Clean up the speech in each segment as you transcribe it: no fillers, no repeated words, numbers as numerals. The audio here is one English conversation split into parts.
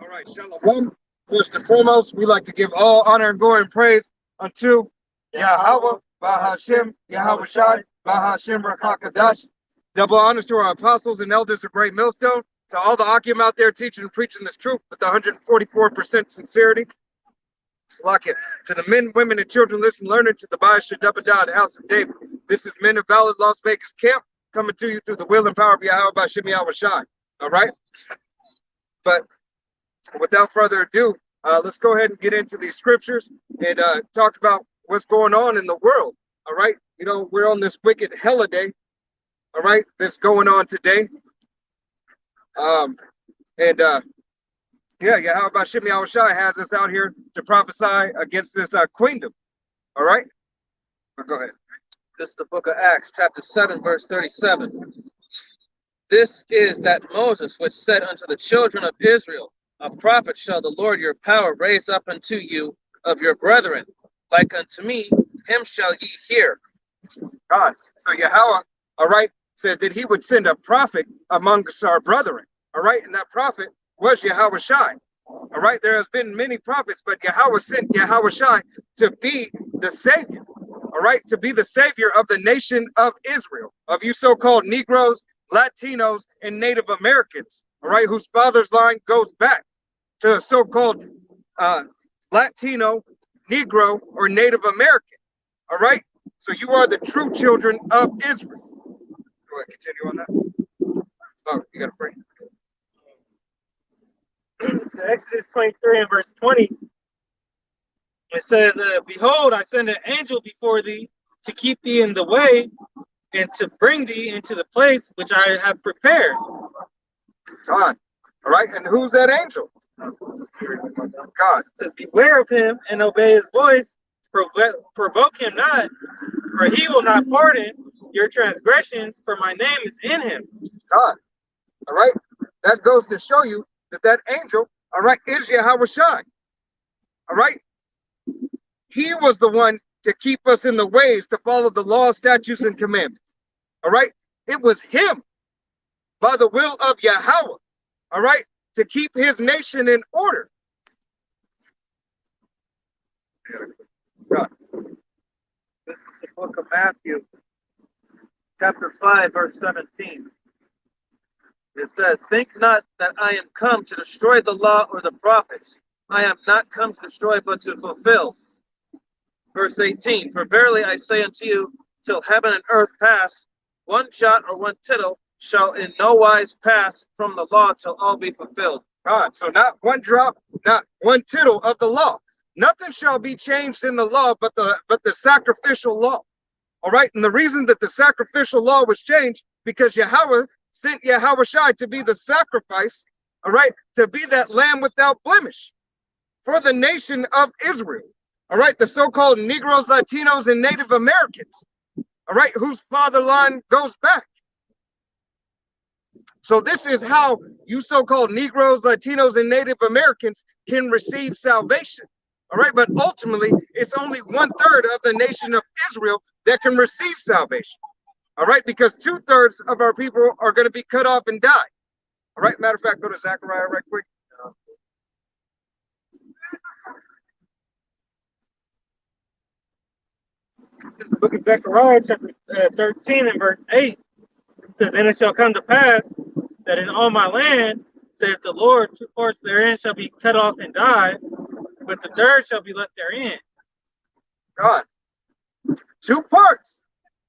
All right, Shalom. First and foremost, we like to give all honor and glory and praise unto Yahweh, Bahashem, Yahweh Shai, Bahashem Rakakadash. Double honors to our apostles and elders of Great Millstone, to all the Akim out there teaching and preaching this truth with 144% sincerity. Slack it. To the men, women, and children, listen, learning to the Baal Shadabadad, House of David. This is Men of Valid Las Vegas Camp, coming to you through the will and power of Yahweh Bahashem Yahweh Shai. All right? But without further ado, let's go ahead and get into these scriptures and talk about what's going on in the world. All right. You know, we're on this wicked holiday. All right. That's going on today. Yeah, how about Shimei Awashai has us out here to prophesy against this queendom. All right. But go ahead. This is the book of Acts, chapter 7, verse 37. This is that Moses which said unto the children of Israel, a prophet shall the Lord your power raise up unto you of your brethren, like unto me, him shall ye hear. God. So Yahweh, all right, said that he would send a prophet amongst our brethren. All right, and that prophet was Yahweh Shai. All right, there has been many prophets, but Yahweh sent Yahweh Shai to be the savior. All right, to be the savior of the nation of Israel, of you so-called Negroes, Latinos, and Native Americans. All right, whose father's line goes back to so-called Latino, Negro, or Native American. All right? So you are the true children of Israel. Go ahead, continue on that. Oh, you got to pray. So Exodus 23 and verse 20. It says, behold, I send an angel before thee to keep thee in the way and to bring thee into the place which I have prepared. God. All right, and who's that angel? God. It says, beware of him and obey his voice, provoke him not, for he will not pardon your transgressions, for my name is in him. God. All right, that goes to show you that that angel, all right, is Yahweh Shai. All right, he was the one to keep us in the ways to follow the law, statutes, and commandments. All right, it was him by the will of Yahweh. All right, to keep his nation in order. God. This is the book of Matthew, chapter 5, verse 17. It says, think not that I am come to destroy the law or the prophets. I am not come to destroy, but to fulfill. Verse 18, for verily I say unto you, till heaven and earth pass, one jot or one tittle shall in no wise pass from the law till all be fulfilled. God, so not one drop, not one tittle of the law. Nothing shall be changed in the law but the sacrificial law. All right, and the reason that the sacrificial law was changed because Yahweh sent Yahweh Shai to be the sacrifice, all right, to be that lamb without blemish for the nation of Israel. All right, the so-called Negroes, Latinos, and Native Americans, all right, whose father line goes back. So this is how you so-called Negroes, Latinos, and Native Americans can receive salvation. All right, but ultimately, it's only 1/3 of the nation of Israel that can receive salvation. All right, because 2/3 of our people are going to be cut off and die. All right, matter of fact, go to Zechariah right quick. This is the book of Zechariah, chapter 13 and verse 8. It says, and it shall come to pass that in all my land, saith the Lord, 2 parts therein shall be cut off and die, but the third shall be left therein. God. 2 parts.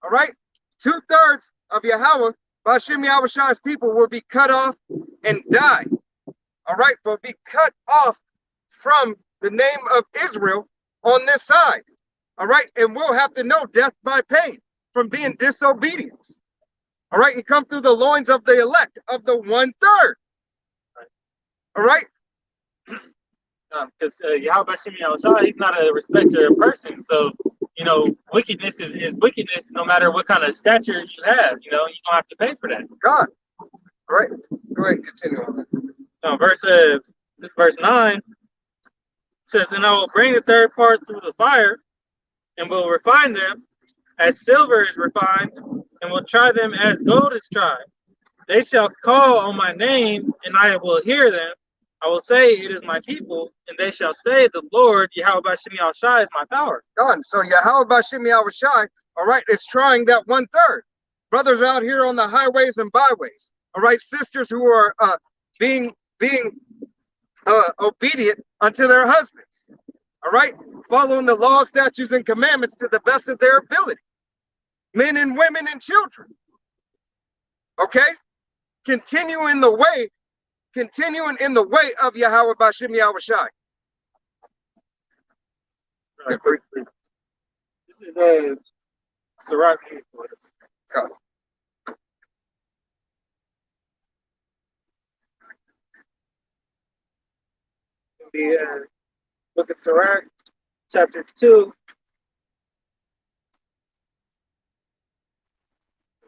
All right. 2/3 of Yahweh, Bahashem Yahweh Shai's people will be cut off and die. All right. But be cut off from the name of Israel on this side. All right. And we'll have to know death by pain from being disobedient. All right. And come through the loins of the elect of the 1/3. All right. Because Yahweh Shem Yahushua, he's not a respecter of persons. So, you know, wickedness is wickedness no matter what kind of stature you have. You know, you don't have to pay for that. God. All right. Go ahead. Continue on that. This verse 9 says, and I will bring the third part through the fire and will refine them as silver is refined and will try them as gold is tried. They shall call on my name and I will hear them. I will say, it is my people, and they shall say, the Lord, Yahweh Bashem Yahushai, is my power. Done. So Yahweh Bashem Yahushai, all right, is trying that 1/3. Brothers out here on the highways and byways, all right, sisters who are being obedient unto their husbands, all right, following the law, statutes, and commandments to the best of their ability, men and women and children. Okay, continuing in the way of Yahweh Bashem Yahushai. This is a Sirach. God. The book of Sirach, chapter 2,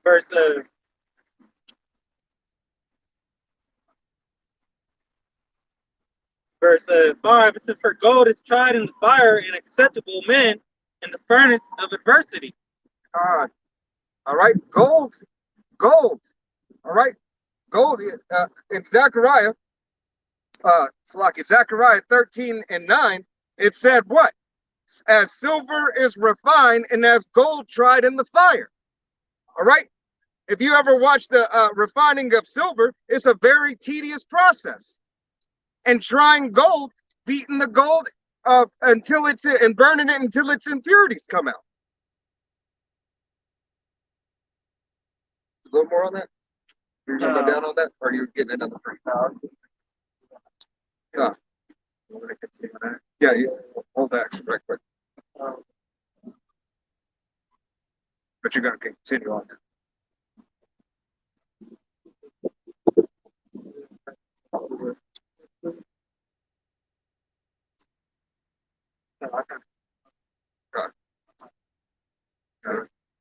verse 5. It says, "For gold is tried in the fire, and acceptable men in the furnace of adversity." All right, gold, all right, gold in Zechariah, Zechariah 13:9, it said what? As silver is refined and as gold tried in the fire. All right, if you ever watch the refining of silver, it's a very tedious process. And trying gold, beating the gold until it's and burning it until its impurities come out. A little more on that? You're going to go down on that, or you're getting another free? Yeah, hold that right quick. But you're going to continue on that.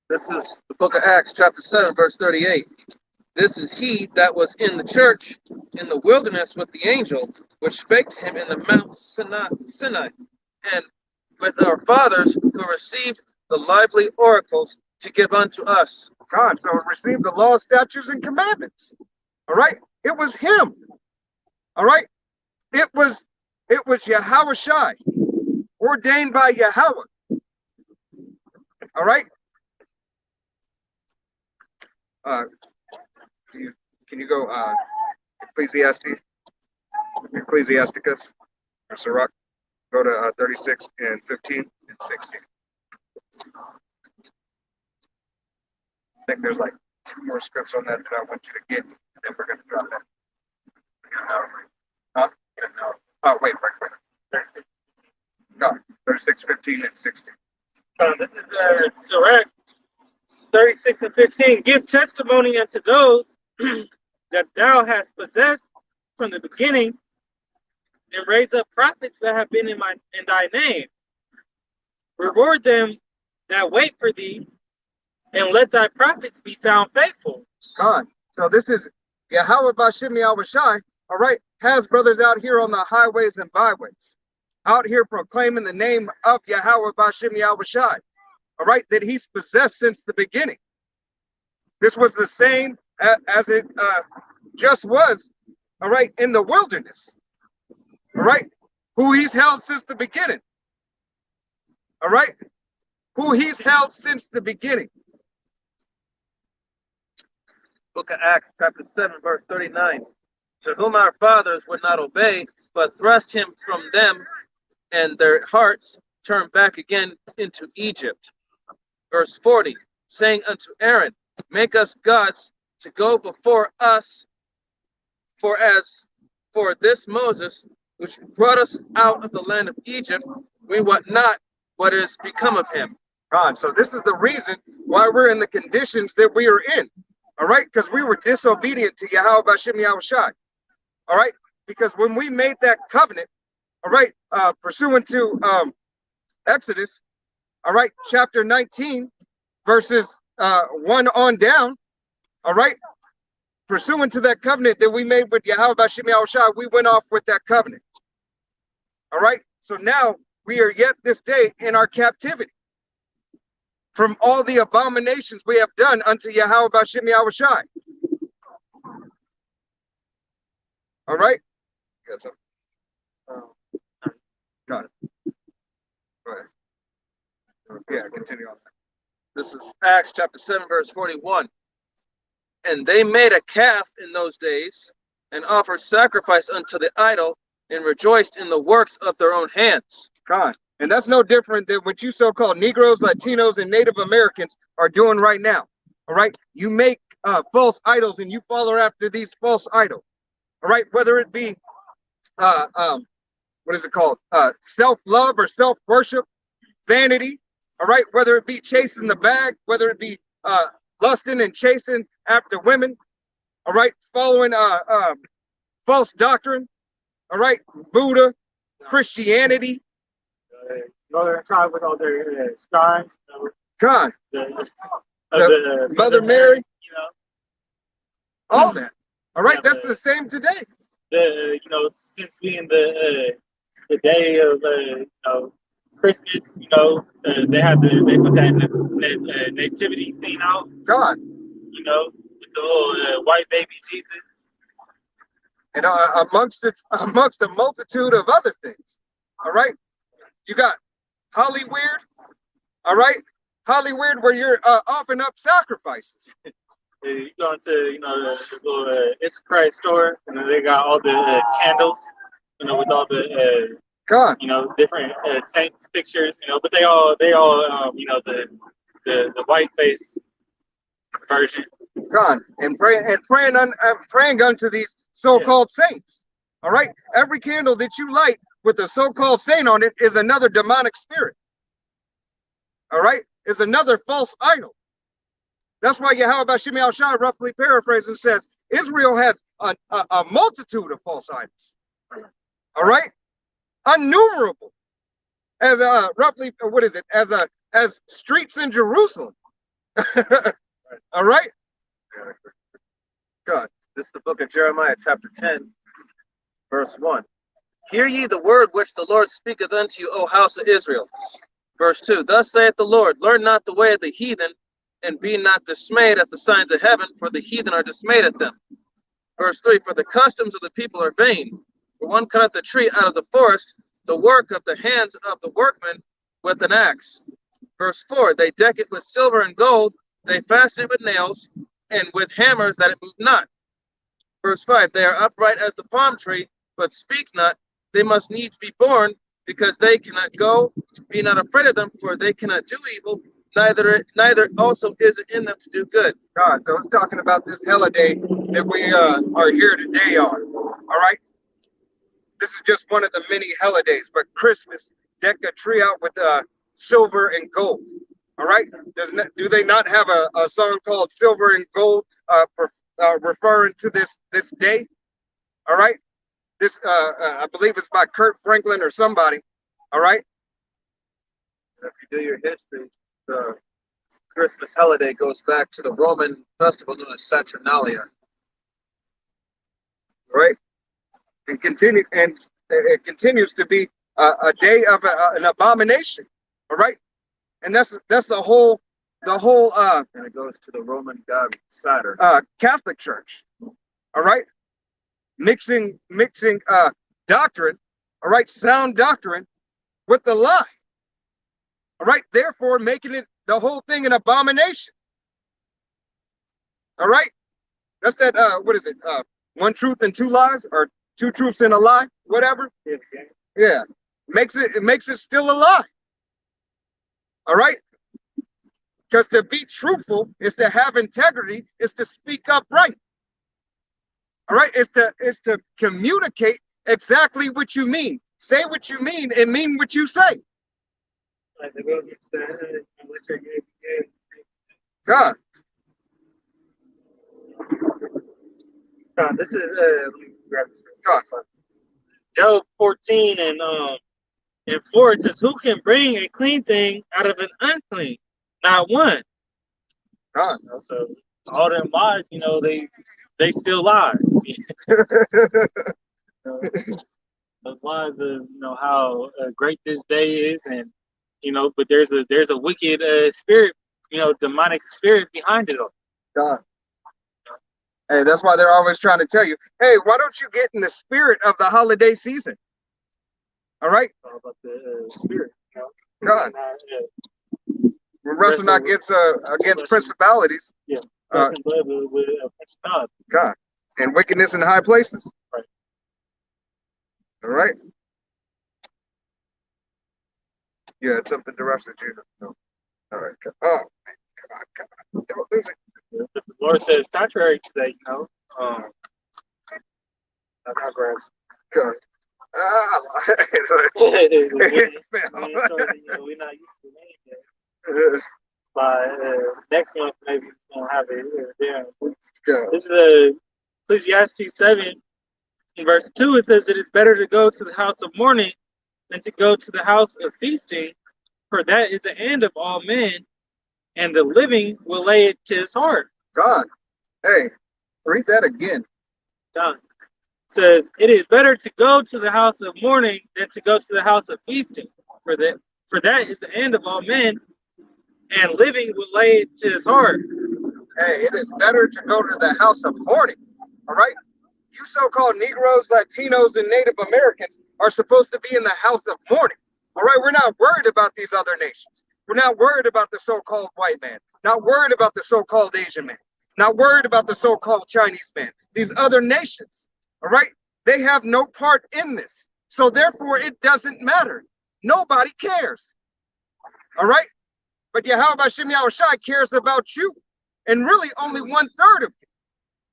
This is the book of Acts, chapter 7, verse 38. This is he that was in the church in the wilderness with the angel, which spake to him in the Mount Sinai, and with our fathers who received the lively oracles to give unto us. God, so received the law, statutes, and commandments. All right, it was him. All right, it was Yahushai, ordained by Yahweh. All right. Can you go Ecclesiasticus or Sirach? Go to 36 and 15 and 16. I think there's like 2 more scripts on that I want you to get, and then we're gonna drop that. Huh? Oh, wait. No, 36, 15, and 16. This is Sirach 36 and 15. "Give testimony unto those that thou hast possessed from the beginning, and raise up prophets that have been in thy name. Reward them that wait for thee, and let thy prophets be found faithful." God. So this is Yahweh Bashem Yahushai, all right, has brothers out here on the highways and byways, out here proclaiming the name of Yahweh Bashem Yahushai, all right, that he's possessed since the beginning. This was the same as it just was, all right, in the wilderness, all right, who he's held since the beginning, all right, who he's held since the beginning. Book of Acts, chapter 7, verse 39. "To whom our fathers would not obey, but thrust him from them, and their hearts turned back again into Egypt." Verse 40, "Saying unto Aaron, Make us gods to go before us, for this Moses, which brought us out of the land of Egypt, we wot not what is become of him." God, so this is the reason why we're in the conditions that we are in, all right, because we were disobedient to Yahweh Bashem Yahushai, all right, because when we made that covenant, all right, pursuant to Exodus, all right, chapter 19, verses 1 on down, all right, pursuant to that covenant that we made with Yahweh Bashem Yahushai, we went off with that covenant, all right, so now we are yet this day in our captivity from all the abominations we have done unto Yahweh Bashem Yahushai. All right, Yes, sir. Um, Got it. Go ahead. Yeah, continue on. This is Acts chapter 7, verse 41. And they made a calf in those days and offered sacrifice unto the idol and rejoiced in the works of their own hands. God. And that's no different than what you so-called Negroes, Latinos, and Native Americans are doing right now. All right. You make false idols and you follow after these false idols. All right. Whether it be what is it called? Self-love or self-worship, vanity. All right. Whether it be chasing the bag, whether it be lusting and chasing after women. All right. Following false doctrine. All right. Buddha, Christianity. Northern tribe with all their shrines. God. The Mother Mary. You know, All that. All right. Yeah, That's but- the same today. Since being the day of Christmas, they put that nativity scene out, God. with the little white baby Jesus. And amongst a multitude of other things. All right. You got Hollyweird. All right. Hollyweird, where you're offering up sacrifices. You go into the little It's Christ store, and then they got all the candles, with all the God. different saints pictures, but they all the white face version. God. And praying unto these so-called saints. All right. Every candle that you light with a so-called saint on it is another demonic spirit. All right. Is another false idol. That's why Yahweh Shimi Al-Shai roughly paraphrases says Israel has a multitude of false idols. All right. Innumerable. As roughly, what is it? As streets in Jerusalem. All right. God. This is the book of Jeremiah, chapter 10, verse 1. Hear ye the word which the Lord speaketh unto you, O house of Israel. Verse 2. Thus saith the Lord, learn not the way of the heathen, and be not dismayed at the signs of heaven, for the heathen are dismayed at them. Verse 3. For the customs of the people are vain. For one cutteth the tree out of the forest, the work of the hands of the workman with an axe. Verse 4. They deck it with silver and gold, they fasten it with nails, and with hammers that it move not. Verse 5. They are upright as the palm tree, but speak not. They must needs be born, because they cannot go. Be not afraid of them, for they cannot do evil, neither also is it in them to do good. God. So it's talking about this holiday that we are here today on. All right. This is just one of the many holidays, but Christmas, deck a tree out with silver and gold. All right. Do they not have a song called Silver and Gold referring to this day? All right. This I believe it's by Kurt Franklin or somebody. All right. If you do your history, the Christmas holiday goes back to the Roman festival known as Saturnalia. Right. And it continues to be a day of an abomination. All right. And that's the whole And it goes to the Roman god Saturn. Catholic Church. All right. Mixing doctrine, all right, sound doctrine with the lie. All right, therefore making it the whole thing an abomination. All right. That's that what is it? One truth and two lies, or two truths and a lie, whatever. Yeah. It makes it still a lie. All right. Because to be truthful is to have integrity, is to speak up right. All right, it's to communicate exactly what you mean. Say what you mean and mean what you say. God. This is let me grab this. God. Job 14 and 4, it says, who can bring a clean thing out of an unclean? Not one. God. So all them lies, they still lies. Those lies of how great this day is, and but there's a wicked spirit, demonic spirit behind it all. God. Hey, that's why they're always trying to tell you, hey, why don't you get in the spirit of the holiday season? All right? All about the spirit, you know. God. We wrestle not against principalities. Yeah. Uh, with principality. God. And wickedness in high places. Right. All right? Yeah, it's something to wrestle, Jesus. No. All right. Oh, man. Come on. Don't lose it. But the Lord says contrary to that, you know. I grabs. God. We're not used to anything. By next month, maybe we'll have it there. God. This is Ecclesiastes 7, in verse 2. It says, "It is better to go to the house of mourning than to go to the house of feasting, for that is the end of all men, and the living will lay it to his heart." God. Hey, read that again. Done. It says, "It is better to go to the house of mourning than to go to the house of feasting, for that is the end of all men, and living will lay it to his heart." Hey, it is better to go to the house of mourning. All right? You so-called Negroes, Latinos, and Native Americans are supposed to be in the house of mourning. All right? We're not worried about these other nations. We're not worried about the so-called white man. Not worried about the so-called Asian man. Not worried about the so-called Chinese man. These other nations, all right? They have no part in this. So therefore, it doesn't matter. Nobody cares. All right? But Yahweh Shem Yahushai cares about you. And really only 1/3 of you.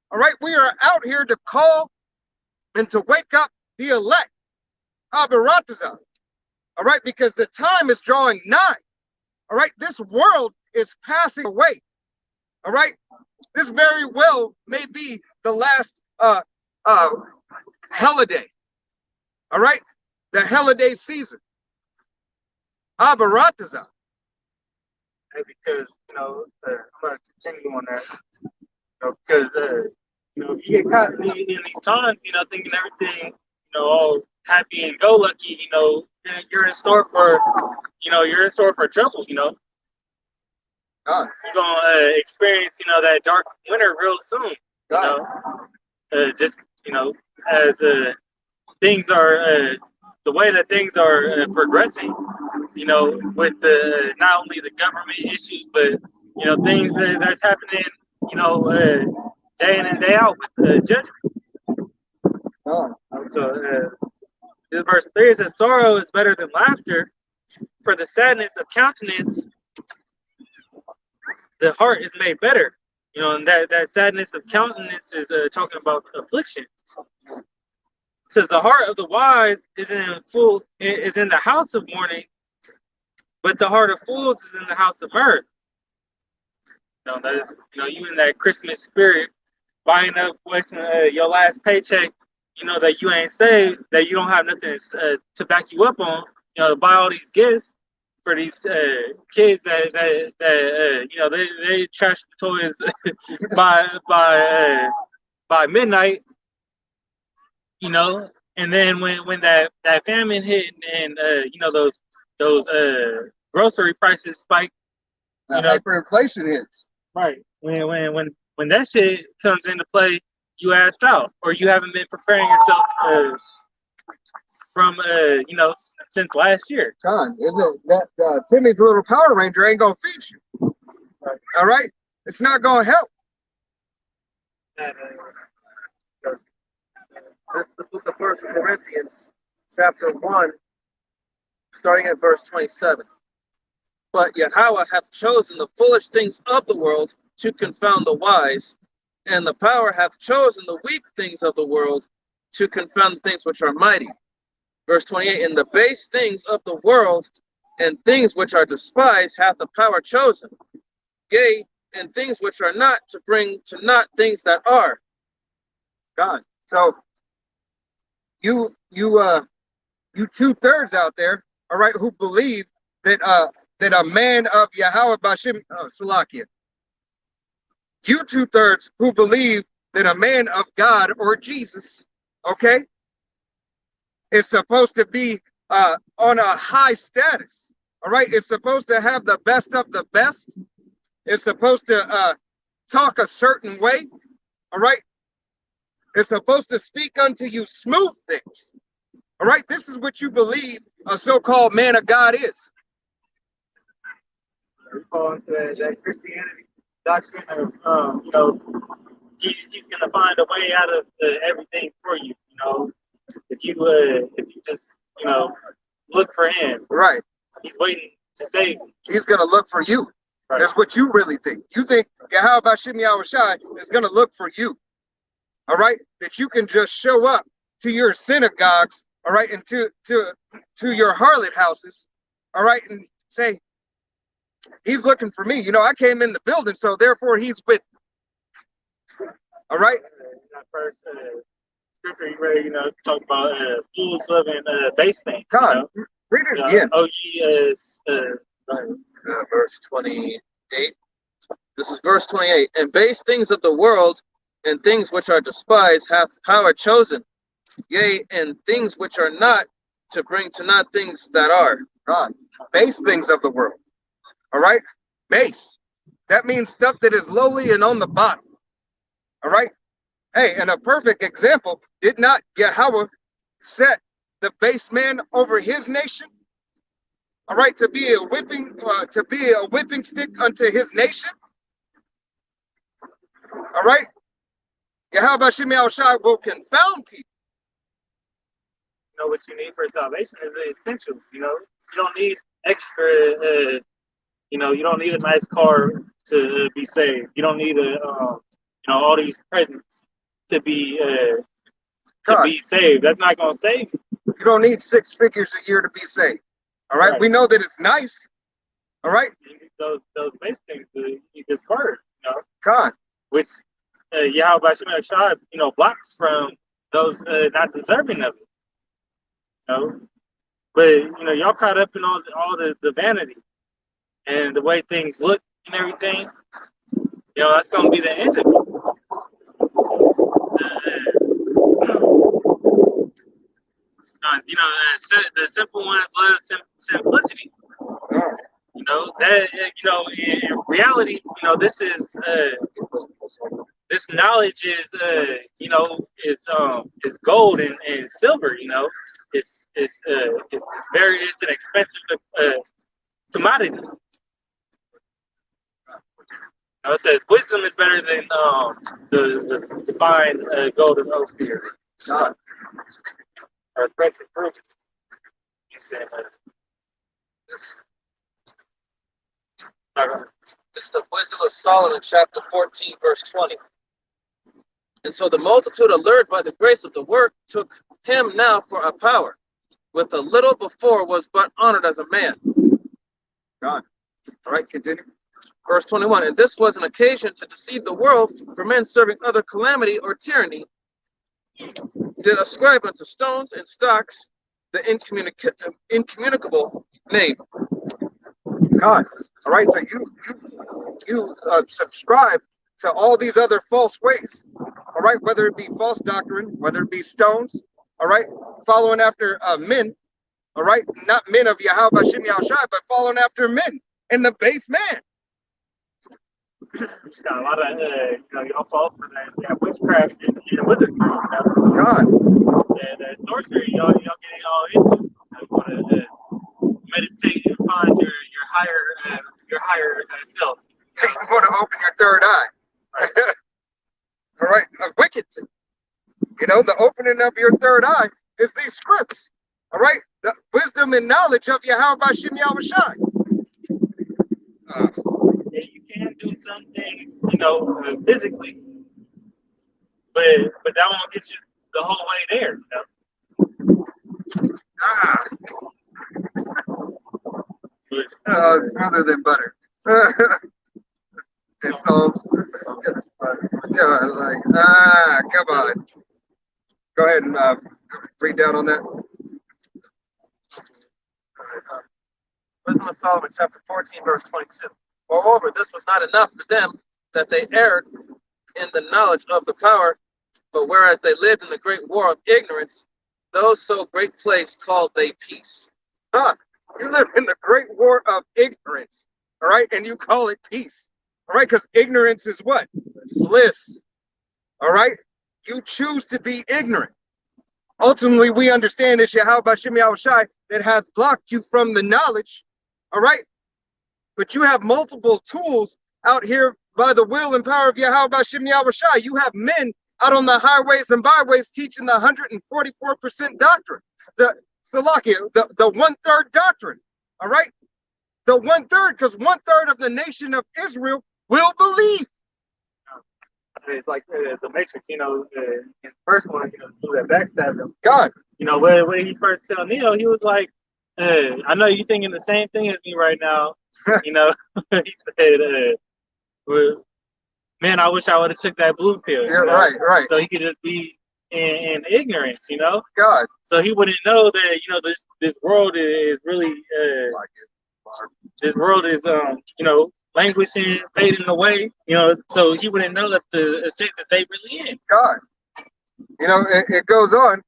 All right? We are out here to call and to wake up the elect. Abaratazah. All right? Because the time is drawing nigh. All right? This world is passing away. All right? This very well may be the last holiday. All right? The holiday season. Abaratazah. Because, you know, I'm going to continue on that. You know, because, you know, if you get caught in these times, you know, thinking everything, you know, all happy and go lucky, you know, you're in store for, you know, trouble, you know. God. You're going to experience, you know, that dark winter real soon. God. You know, just, you know, as things are, the way that things are progressing, you know, with the not only the government issues, but, you know, things that's happening, you know, day in and day out with judgment. God. So, verse 3 says, "Sorrow is better than laughter, for the sadness of countenance, the heart is made better." You know, and that sadness of countenance is talking about affliction. It says, "The heart of the wise is in the house of mourning, but the heart of fools is in the house of mirth." You know, you in that Christmas spirit, buying up wasting your last paycheck. You know that you ain't saved, that you don't have nothing to back you up on. You know, to buy all these gifts for these kids that you know they trash the toys by midnight. You know, and then when that famine hit and you know those grocery prices spike, you know, hyperinflation hits. Right. When that shit comes into play, you asked out, or you haven't been preparing yourself from you know, since last year. Con, isn't that Timmy's little Power Ranger ain't gonna feed you? Right. All right, it's not gonna help. This is the book of 1 Corinthians, chapter 1, starting at verse 27. "But Yahweh hath chosen the foolish things of the world to confound the wise, and the power hath chosen the weak things of the world to confound the things which are mighty." Verse 28, "And the base things of the world and things which are despised hath the power chosen, yea, and things which are not, to bring to naught things that are." God. So you 2/3 out there, all right, who believe that that a man of Yahweh Bashim Salakia. You 2/3 who believe that a man of God or Jesus, okay, is supposed to be on a high status. All right, it's supposed to have the best of the best. It's supposed to talk a certain way. All right, is supposed to speak unto you smooth things. All right, this is what you believe a so-called man of God is. We fall into that Christianity doctrine of, he's going to find a way out of everything for you. You know, if you just, look for him, Right. he's waiting to save you. He's going to look for you. Right. That's what you really think. You think Yahweh Bashim Yahushai is going to look for you. All right, that you can just show up to your synagogues, all right, and to your harlot houses, all right, and say, he's looking for me. You know, I came in the building, so therefore he's with me. All right. That first scripture you read, talk about fools loving base things. God, read it again. Oh, ye is verse 28. This is verse 28. And base things of the world and things which are despised hath power chosen, yea, and things which are not, to bring to naught things that are. God, base things of the world. All right, base. That means stuff that is lowly and on the bottom. All right. Hey, and a perfect example, did not Yahweh set the base man over his nation? All right, to be a whipping stick unto his nation. All right. Yahweh Bashim Yahushai will confound people. What you need for salvation is the essentials. You don't need extra. You don't need a nice car to be saved. You don't need all these presents to be saved. That's not going to save you. You don't need 6 figures a year to be saved. All right, we know that it's nice. All right, those base things you just heard. God, which Yahweh Bashim Yahushai, blocks from those not deserving of it. But y'all caught up in all the vanity and the way things look and everything. That's gonna be the end of it. The simple ones love simplicity. In reality, this is this knowledge is is gold and silver. It's an expensive commodity. It says wisdom is better than the fine gold of Ophir. Or precious rubies. It's the wisdom of Solomon, chapter 14, verse 20. And so the multitude, allured by the grace of the work, took him now for a power. With a little before was but honored as a man. God. All right, continue. Verse 21. And this was an occasion to deceive the world, for men serving other calamity or tyranny did ascribe unto stones and stocks the incommunicable name. God. All right, so you subscribe to all these other false ways. All right, whether it be false doctrine, whether it be stones. All right, following after men. All right, not men of Yahweh Bashim Yahushai, but following after men and the base man. It's got a lot of y'all fall for that witchcraft and wizardry. God. The sorcery y'all getting all into. You want to meditate and find your higher self. You want to open your third eye. All right, a wicked thing. The opening of your third eye is these scripts. All right, the wisdom and knowledge of Yahweh Bashim Yahushai. You can do some things, physically, but that won't get you the whole way there. It's smoother than butter. It's so, come on. Go ahead and read down on that. Wisdom of Solomon, chapter 14, verse 22. Moreover, this was not enough for them, that they erred in the knowledge of the power, but whereas they lived in the great war of ignorance, those so great plagues called they peace. You live in the great war of ignorance, all right, and you call it peace, all right, because ignorance is what? Bliss, all right? you choose to be ignorant. Ultimately, we understand it's Yahweh Bashem Yahushai that has blocked you from the knowledge, all right? But you have multiple tools out here by the will and power of Yahweh Bashem Yahushai. You have men out on the highways and byways teaching the 144% doctrine, the Salakia, the 1/3 doctrine, all right? The 1/3, because 1/3 of the nation of Israel will believe. It's like the Matrix, in the first one, do that backstab him. God. When he first tell Neo, he was like, I know you thinking the same thing as me right now. He said, well, man, I wish I would have took that blue pill. Yeah, right. So he could just be in ignorance, God. So he wouldn't know that, this world is really, this world is, languishing, fading away, so he wouldn't know that the state that they really in. God. It goes on.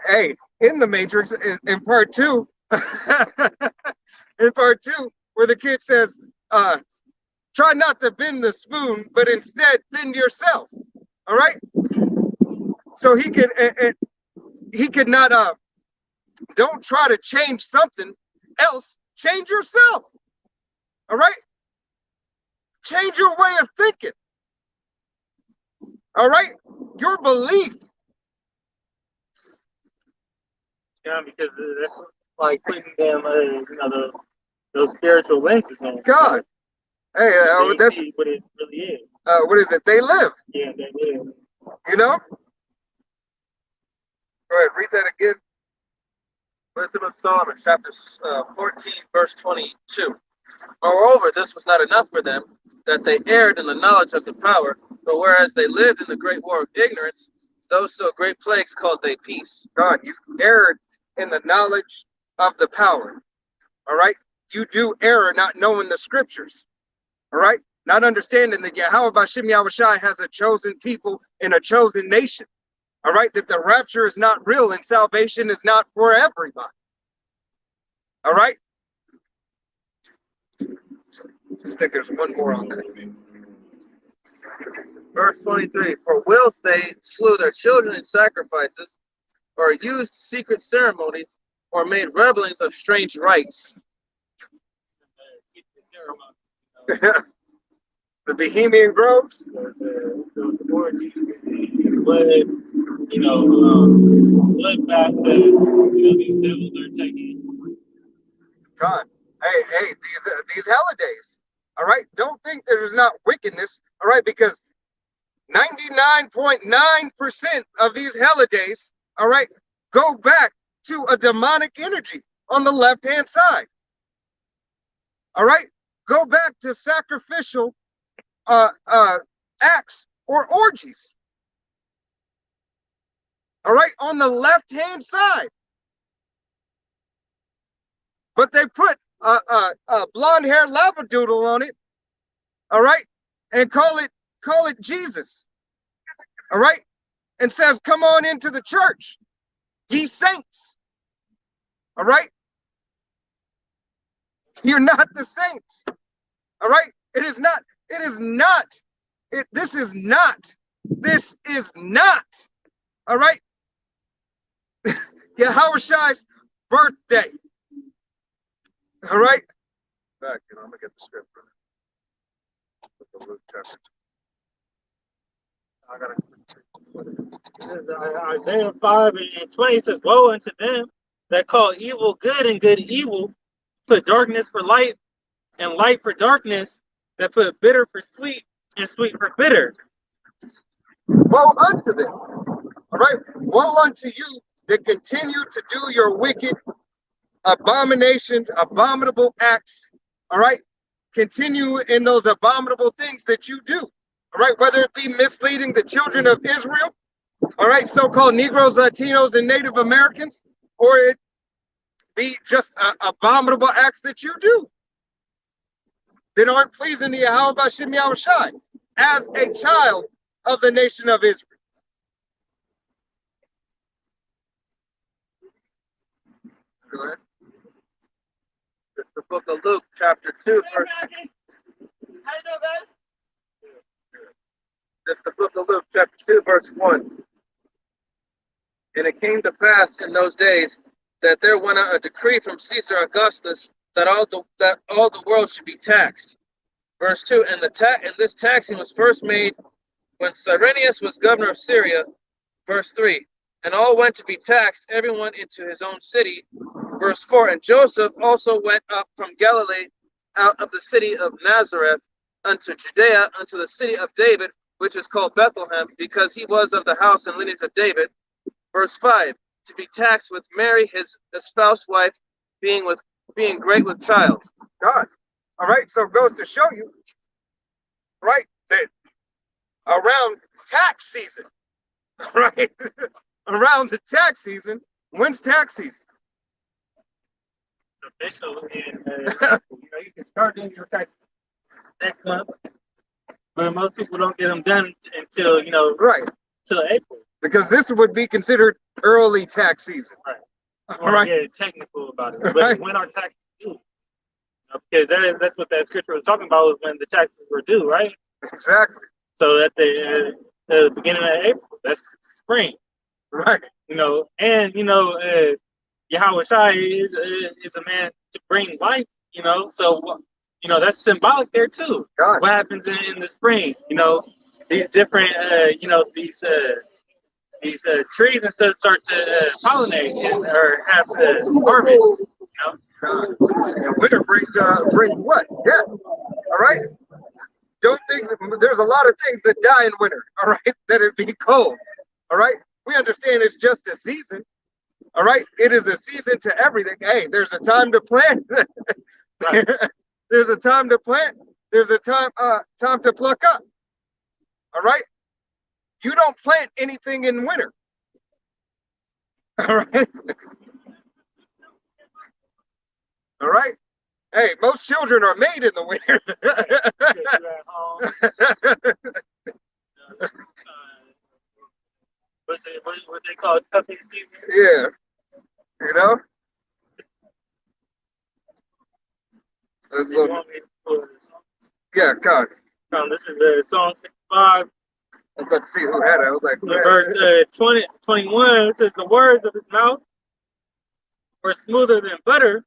Hey, in the Matrix, in part 2, where the kid says, try not to bend the spoon, but instead bend yourself. All right. So he could not, don't try to change something else, change yourself. All right. Change your way of thinking. All right. Your belief. Yeah, because that's like putting them, those spiritual lenses on. God. Hey, that's see what it really is. What is it? They live. Yeah, they live. Go ahead, read that again. Wisdom of Solomon, chapter 14, verse 22. Moreover, this was not enough for them, that they erred in the knowledge of the power, but whereas they lived in the great war of ignorance, those so great plagues called they peace. God, you erred in the knowledge of the power. All right? You do error not knowing the scriptures. All right? Not understanding that Yahweh Bashem Yahushai has a chosen people and a chosen nation. All right? That the rapture is not real and salvation is not for everybody. All right? I think there's one more on that. Verse 23, for whilst they slew their children in sacrifices, or used secret ceremonies, or made revelings of strange rites. The Bohemian Groves? Those orgies and blood, blood baths that, these devils are taking. God, hey, these holidays, all right? Don't think there's not wickedness, all right? Because 99.9% of these holidays, all right, go back to a demonic energy on the left-hand side. All right? Go back to sacrificial acts or orgies. All right, on the left-hand side. But they put a blonde-haired labradoodle on it, all right, and call it Jesus, all right, and says, "Come on into the church, ye saints." All right, you're not the saints. All right, it is not. It is not. This is not. This is not. All right. Yahushai's birthday. All right. Back, I'm gonna get the script for the Luke chapter. I gotta. This is Isaiah 5:20. It says, "Woe unto them that call evil good and good evil, put darkness for light and light for darkness, that put bitter for sweet and sweet for bitter." Woe unto them. All right. Woe unto you that continue to do your wicked abominations, abominable acts. All right. Continue in those abominable things that you do. All right. Whether it be misleading the children of Israel, all right, so-called Negroes, Latinos, and Native Americans, or it be just abominable acts that you do that aren't pleasing to Yahweh Bashem Yahushai as a child of the nation of Israel. Go ahead. It's the book of Luke, chapter 2, verse. How you doing, guys? It's the book of Luke, chapter 2, verse 1. And it came to pass in those days that there went out a decree from Caesar Augustus that all the world should be taxed. Verse 2, and this taxing was first made when Cyrenius was governor of Syria. Verse 3, and all went to be taxed, everyone into his own city. Verse 4, and Joseph also went up from Galilee out of the city of Nazareth unto Judea, unto the city of David, which is called Bethlehem, because he was of the house and lineage of David. Verse 5, to be taxed with Mary, his espoused wife, being great with child. God. All right, so it goes to show you, right, that around tax season, right, around the tax season, when's tax season? Official, and you can start doing your taxes next month, but most people don't get them done until Right, till April. because this would be considered early tax season. Right. All right, Get technical about it. But Right. when our taxes due, because that's what that scripture was talking about, was when the taxes were due, right? exactly, So at the beginning of April, that's spring, right, and Yahweh Shai is a man to bring life, so that's symbolic there too. God, What happens in the spring? These different these trees and stuff start to pollinate or have the harvest. and winter brings what? Death. All right, don't think there's a lot of things that die in winter. All right, that it be cold. All right, we understand it's just a season. All right, it is a season to everything. Hey, there's a time to plant. There's a time to plant. There's a time to pluck up. All right, you don't plant anything in winter. All right. All right. Hey, most children are made in the winter. You're at home. What they call cupping season? Yeah. You know? This You little, want me to pull the song? yeah, God. This is Psalm 65, I was about to see who had it. I was like, who had verse it? 21. It says, the words of his mouth were smoother than butter,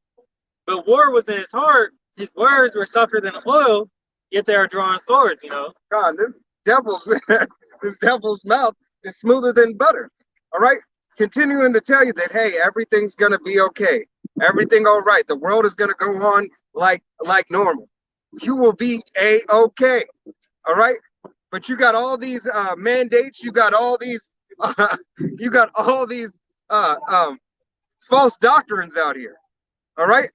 but war was in his heart. His words were softer than oil, yet they are drawing swords, God, this devil's mouth is smoother than butter. All right. Continuing to tell you that, hey, everything's gonna be okay. Everything all right. The world is gonna go on like normal. You will be okay. All right. But you got all these mandates. You got all these. False doctrines out here. All right.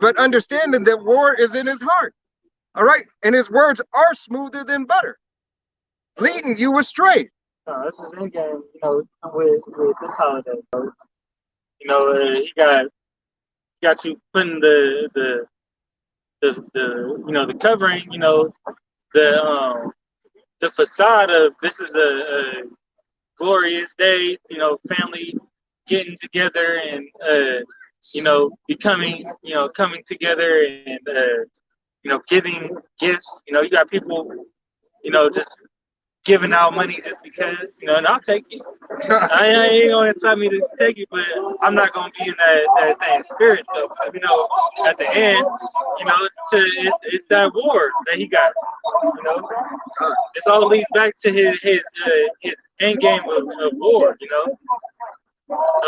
But understanding that war is in his heart. All right. And his words are smoother than butter, leading you astray. This is in game, with this holiday. He got you putting the covering, the facade of this is a glorious day, family getting together and coming together and giving gifts. You got people, just giving out money just because, and I'll take it. I ain't gonna expect me to take it, but I'm not gonna be in that same spirit. So, at the end, it's that war that he got. This all leads back to his end game of war.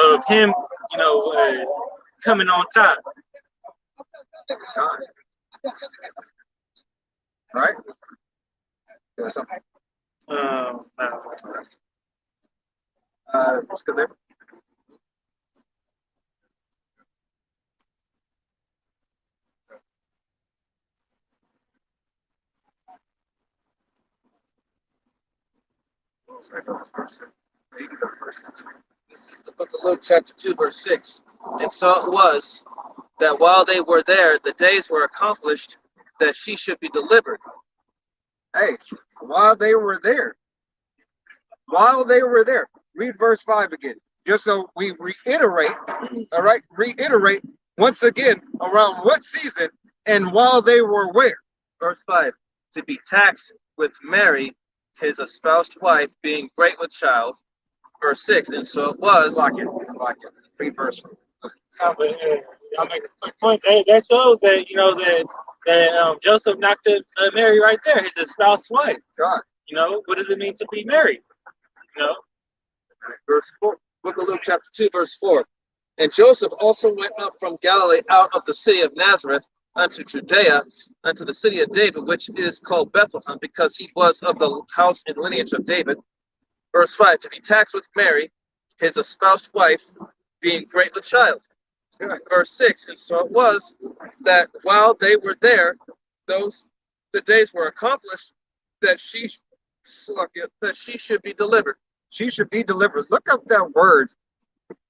Of him, coming on top. Right? Doing something. No. What's good there? This is the book of Luke, chapter 2, verse 6. And so it was that while they were there, the days were accomplished that she should be delivered. Hey, while they were there, read verse 5 again, just so we reiterate, all right, once again around what season and while they were where. Verse 5, to be taxed with Mary, his espoused wife, being great with child. Verse 6, and so it was. Lock it. Read verse. I'll make a quick point. That shows that that Joseph knocked at Mary right there, his espoused wife. God. What does it mean to be married? Verse 4. Book of Luke, chapter 2, verse 4. And Joseph also went up from Galilee out of the city of Nazareth unto Judea, unto the city of David, which is called Bethlehem, because he was of the house and lineage of David. Verse 5, to be taxed with Mary, his espoused wife, being great with child. Verse 6, and so it was that while they were there, the days were accomplished that she should be delivered. She should be delivered. Look up that word,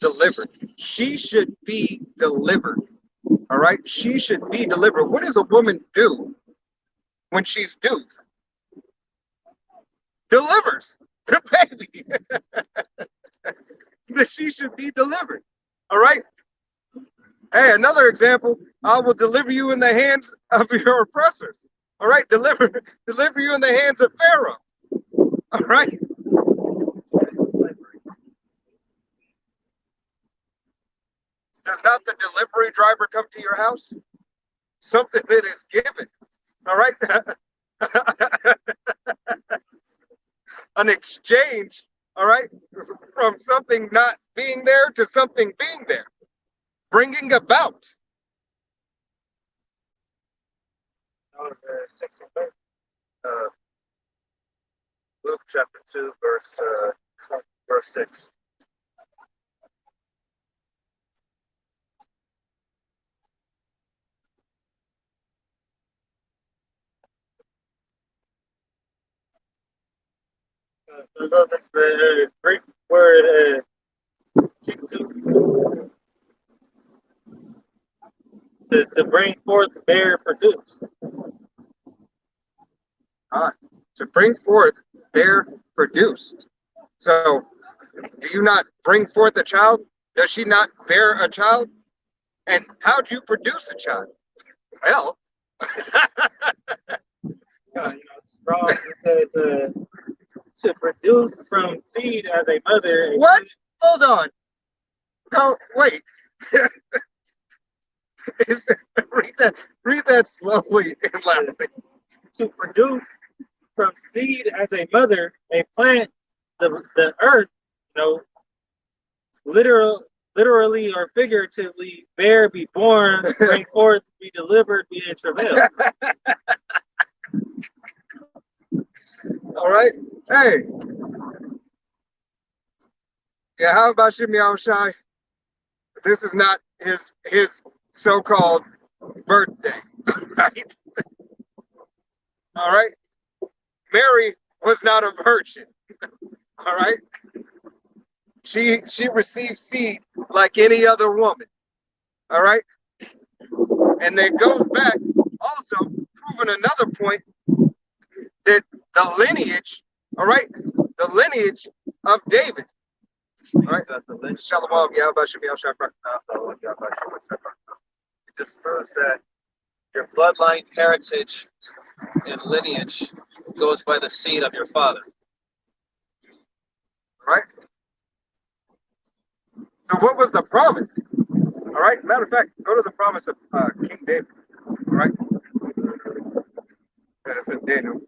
delivered. She should be delivered. All right? She should be delivered. What does a woman do when she's due? Delivers the baby. That she should be delivered. All right? Hey, another example. I will deliver you in the hands of your oppressors. All right? Deliver you in the hands of Pharaoh. All right? Does not the delivery driver come to your house? Something that is given. All right? An exchange, all right, from something not being there to something being there. Bringing about. Luke chapter 2, verse 6. So goes into the Greek word says to bring forth, bear, produce. To bring forth, bear, produce. So, do you not bring forth a child? Does she not bear a child? And how'd you produce a child? Well, It's wrong. It says to produce from seed as a mother. What? Hold on. No, wait. Read that slowly and loudly. To produce from seed as a mother, a plant, the earth, literally or figuratively, bear, be born, bring forth, be delivered, be in travail. All right. Hey. Yeah, how about Shimei Shai? This is not his so-called birthday, right? All right. Mary was not a virgin. All right. She received seed like any other woman. All right. And it goes back also proving another point that the lineage, all right, the lineage of David. All right. Shalom, It just proves that your bloodline, heritage, and lineage goes by the seed of your father. right? So what was the promise? All right. Matter of fact, go to the promise of King David. All right. That's in Daniel.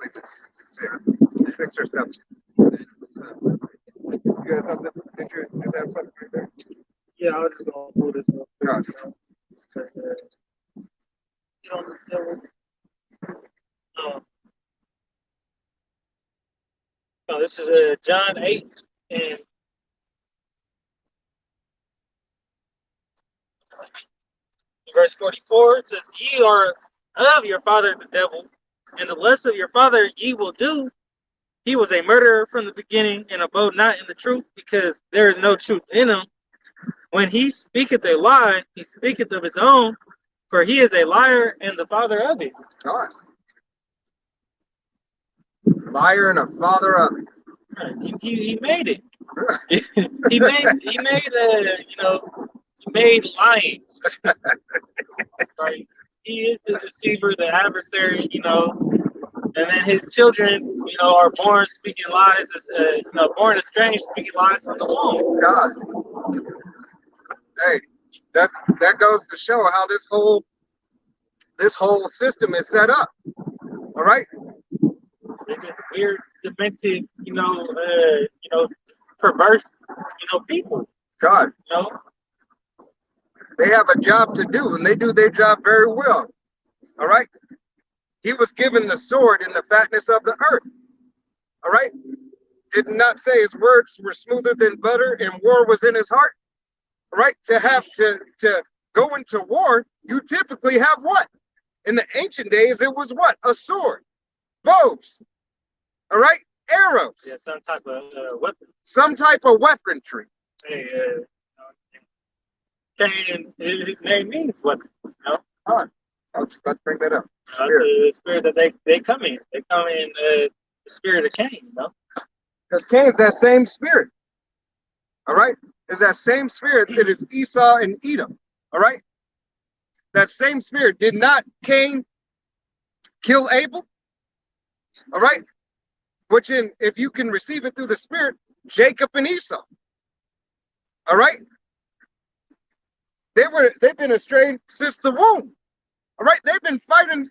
Fix yourself. You got something? Did you just have something right there? Yeah, I was just gonna pull this up. Gotcha. This is John 8 and verse 44. It says, "Ye are of your father the devil, and the lust of your father ye will do. He was a murderer from the beginning, and abode not in the truth, because there is no truth in him. When he speaketh a lie, he speaketh of his own, for he is a liar and the father of it." God. Liar and a father of it. He made it. he made lying. Right? He is the deceiver, the adversary. and then his children, are born speaking lies, born estranged, speaking lies from the womb. God. Hey, that goes to show how this whole system is set up. All right. They're just weird, demented, perverse, people. God. You know, They have a job to do, and they do their job very well. All right. He was given the sword in the fatness of the earth. All right. Did not say his words were smoother than butter, and war was in his heart. All right. To go into war, you typically have what? In the ancient days, it was what? A sword, bows. All right, arrows. Yeah, some type of weapon. Some type of weaponry. Hey, Cain, his name means weapon. I'll just bring that up. The spirit that they come in. They come in the spirit of Cain, Because Cain's that same spirit. All right? It's that same spirit that is Esau and Edom. All right? That same spirit. Did not Cain kill Abel? All right? Which if you can receive it through the spirit, Jacob and Esau. All right? They've been estranged since the womb. All right? They've been fighting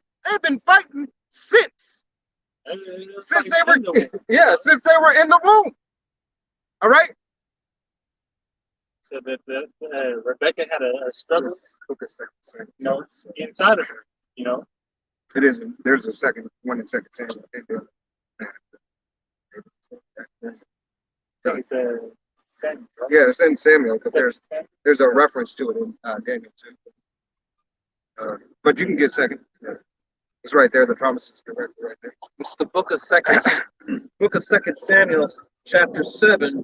since. Since they were in the womb. All right? So that Rebecca had a struggle, inside of her, It isn't. There's a second one in 2 Samuel. It's Samuel, right? Yeah, it's in Samuel, because there's a reference to it in Daniel too. But you can get second. Yeah. It's right there. The promise is directly right there. This is the book of Second Samuel, chapter 7,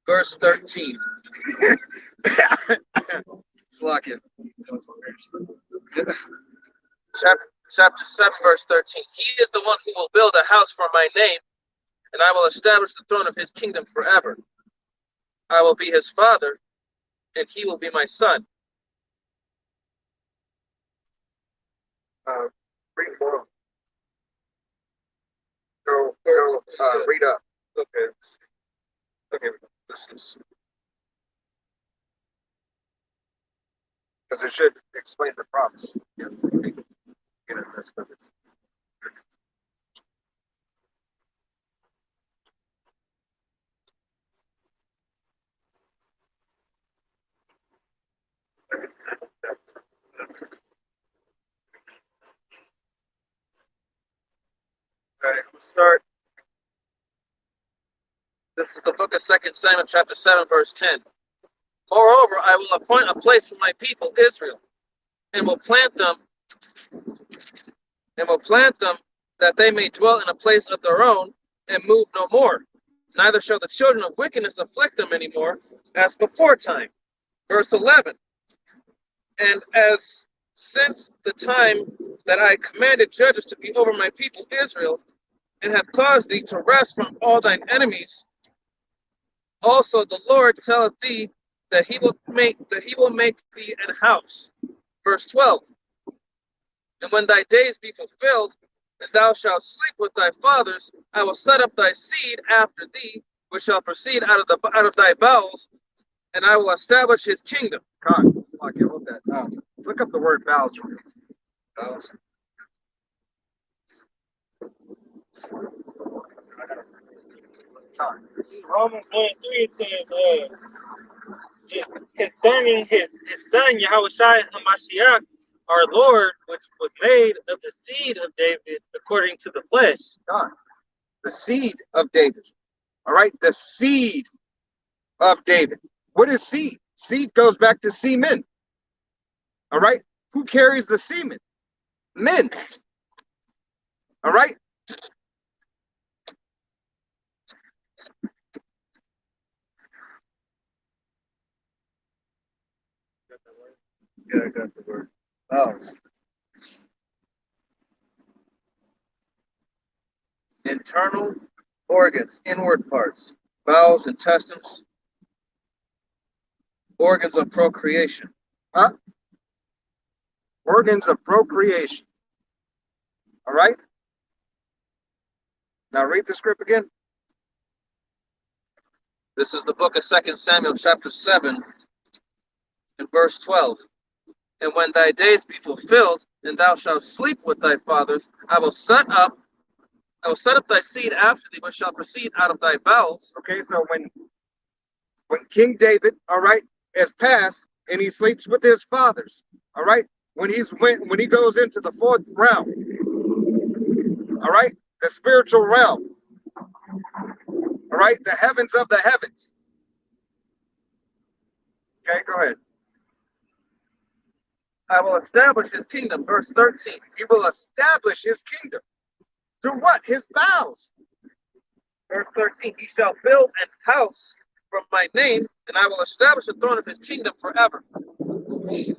verse 13. It's locking. Chapter 7, verse 13. He is the one who will build a house for my name, and I will establish the throne of his kingdom forever. I will be his father, and he will be my son. Read more. Go, read up. Okay, this is because it should explain the promise. Yeah, get it, that's because it's. All right, let's start. This is the book of 2 Samuel, chapter 7, verse 10. Moreover, I will appoint a place for my people Israel, and will plant them that they may dwell in a place of their own and move no more. Neither shall the children of wickedness afflict them any more, as before time. Verse 11. And as since the time that I commanded judges to be over my people Israel, and have caused thee to rest from all thine enemies, also the Lord telleth thee that he will make thee an house. Verse 12. And when thy days be fulfilled, and thou shalt sleep with thy fathers, I will set up thy seed after thee, which shall proceed out of thy bowels, and I will establish his kingdom. God, I can hold that. Look up the word bowels for me. Bowels. Romans 1:3, it says, concerning his son Yahushua HaMashiach, our Lord, which was made of the seed of David according to the flesh. God, the seed of David. All right, the seed of David. What is seed? Seed goes back to semen. All right, who carries the semen? Men. All right. Yeah, I got the word. Bowels. Internal organs, inward parts, bowels, intestines, organs of procreation. Organs of procreation. All right. Now read the script again. This is the book of 2 Samuel, chapter 7, and verse 12. And when thy days be fulfilled, and thou shalt sleep with thy fathers, I will set up thy seed after thee, which shall proceed out of thy bowels. Okay, so when King David, all right, has passed and he sleeps with his fathers, all right, when he goes into the fourth realm, all right, the spiritual realm, all right, the heavens of the heavens. Okay, go ahead. I will establish his kingdom, verse 13. He will establish his kingdom. Through what? His vows. Verse 13, he shall build an house from my name, and I will establish the throne of his kingdom forever. He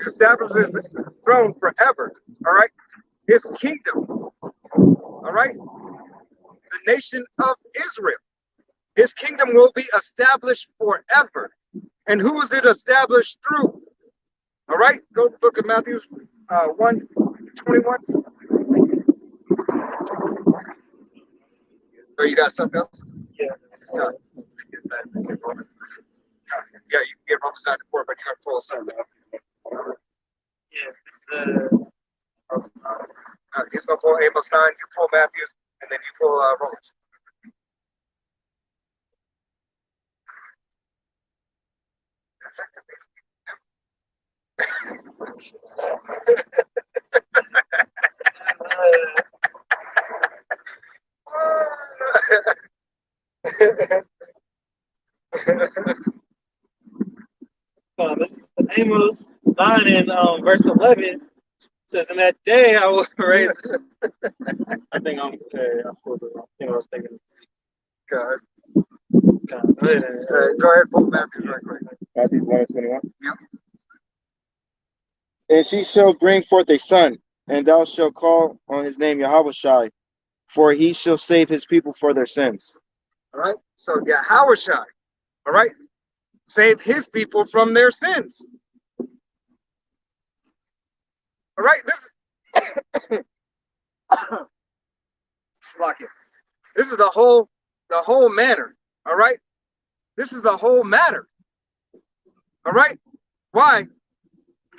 establishes his throne forever. All right. His kingdom. All right. The nation of Israel. His kingdom will be established forever. And who is it established through? All right. Go to the book of Matthew 1:21. Oh, you got something else? Yeah. No. Yeah, you can get Romans 9:4, but you got to pull something up. Yeah. He's gonna pull Amos 9, you pull Matthew, and then you pull Romans. This is Amos 9 and verse 11. Says, in that day I will raise. I think I'm supposed to. I think I was thinking. God. Go ahead. Go ahead, pull Matthew right quick. Matthew 1:21. Yep. And she shall bring forth a son, and thou shalt call on his name Yahweh, for he shall save his people for their sins. All right. So Yahweh, all right, save his people from their sins. All right. This is the whole manner. All right. This is the whole matter. All right. Why?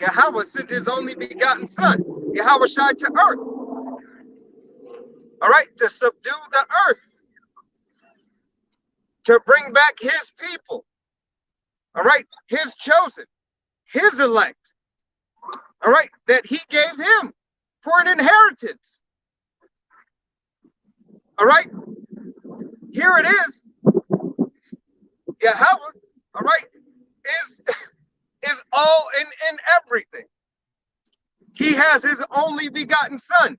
Yahweh sent his only begotten son, Yahweh to earth. All right, to subdue the earth, to bring back his people. All right, his chosen, his elect. All right, that he gave him for an inheritance. All right, here it is. Yahweh, all right, is all in everything. He has his only begotten son.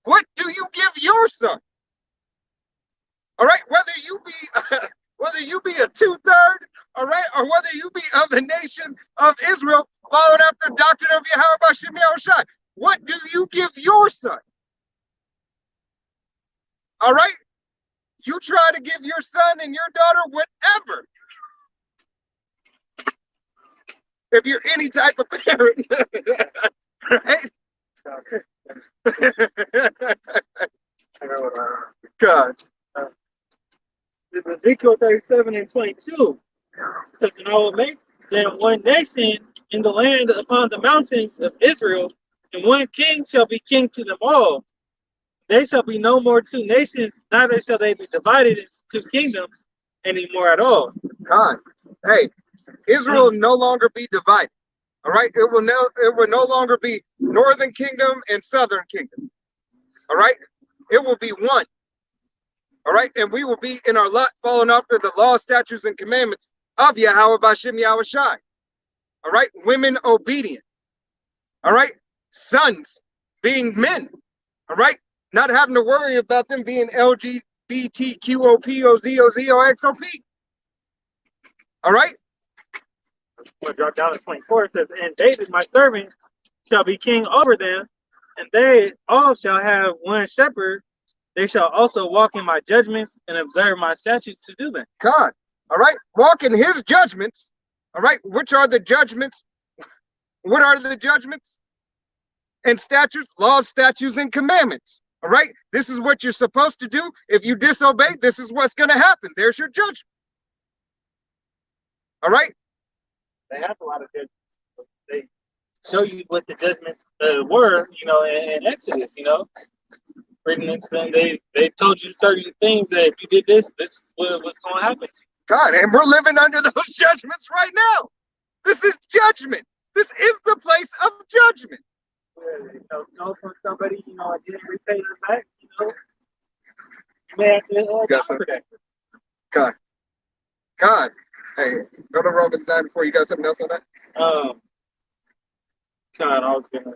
What do you give your son? All right, whether you be a 2/3, all right, or whether you be of the nation of Israel, following after the doctrine of Yahweh Bashem Yahushai, what do you give your son? All right, you try to give your son and your daughter whatever. If you're any type of parent, right? God. This is Ezekiel 37 and 22. It says, and I will make them one nation in the land upon the mountains of Israel, and one king shall be king to them all. They shall be no more two nations, neither shall they be divided into two kingdoms anymore at all. God. Hey, Israel will no longer be divided. All right, it will no longer be northern kingdom and southern kingdom. All right, it will be one. All right, and we will be in our lot following after the law, statutes, and commandments of Yahweh Bashem Yahushai. All right, women obedient. All right, sons being men. All right, not having to worry about them being LGBTQOPOZOZOXOP. All right. We'll drop down to 24. It says, and David, my servant, shall be king over them, and they all shall have one shepherd. They shall also walk in my judgments and observe my statutes to do them. God. All right. Walk in his judgments. All right. Which are the judgments? What are the judgments? And statutes, laws, statutes, and commandments. All right, this is what you're supposed to do. If you disobey, this is what's going to happen. There's your judgment. All right. They have a lot of judgments. They show you what the judgments were, in Exodus, written into them. They told you certain things that if you did this, this is what's going to happen to you. God, and we're living under those judgments right now. This is judgment. This is the place of judgment. Stole from somebody, and didn't repay them back, you may have to Got some- for that. God. Hey, go to Romans 9 before you got something else on that. God, I was gonna.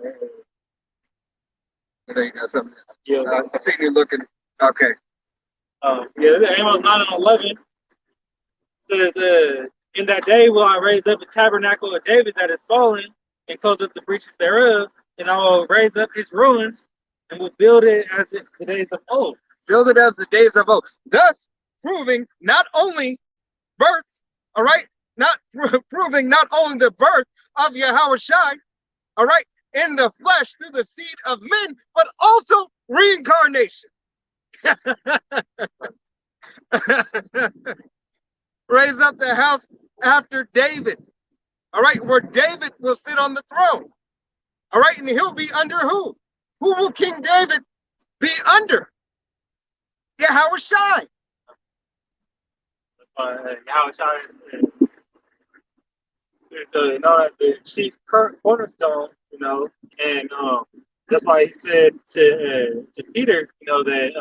I know you got something. Yeah. I think you're looking. Okay. Amos 9:11 says, "In that day will I raise up the tabernacle of David that is fallen, and close up the breaches thereof, and I will raise up his ruins, and will build it as in the days of old." Build it as the days of old. Thus, proving not only birth, all right, proving not only the birth of Yahushua, all right, in the flesh through the seed of men, but also reincarnation. Raise up the house after David, all right, where David will sit on the throne, all right, and he'll be under who? Who will King David be under? Yahushua. Yahushua is known as the chief cornerstone, and that's why he said to Peter, that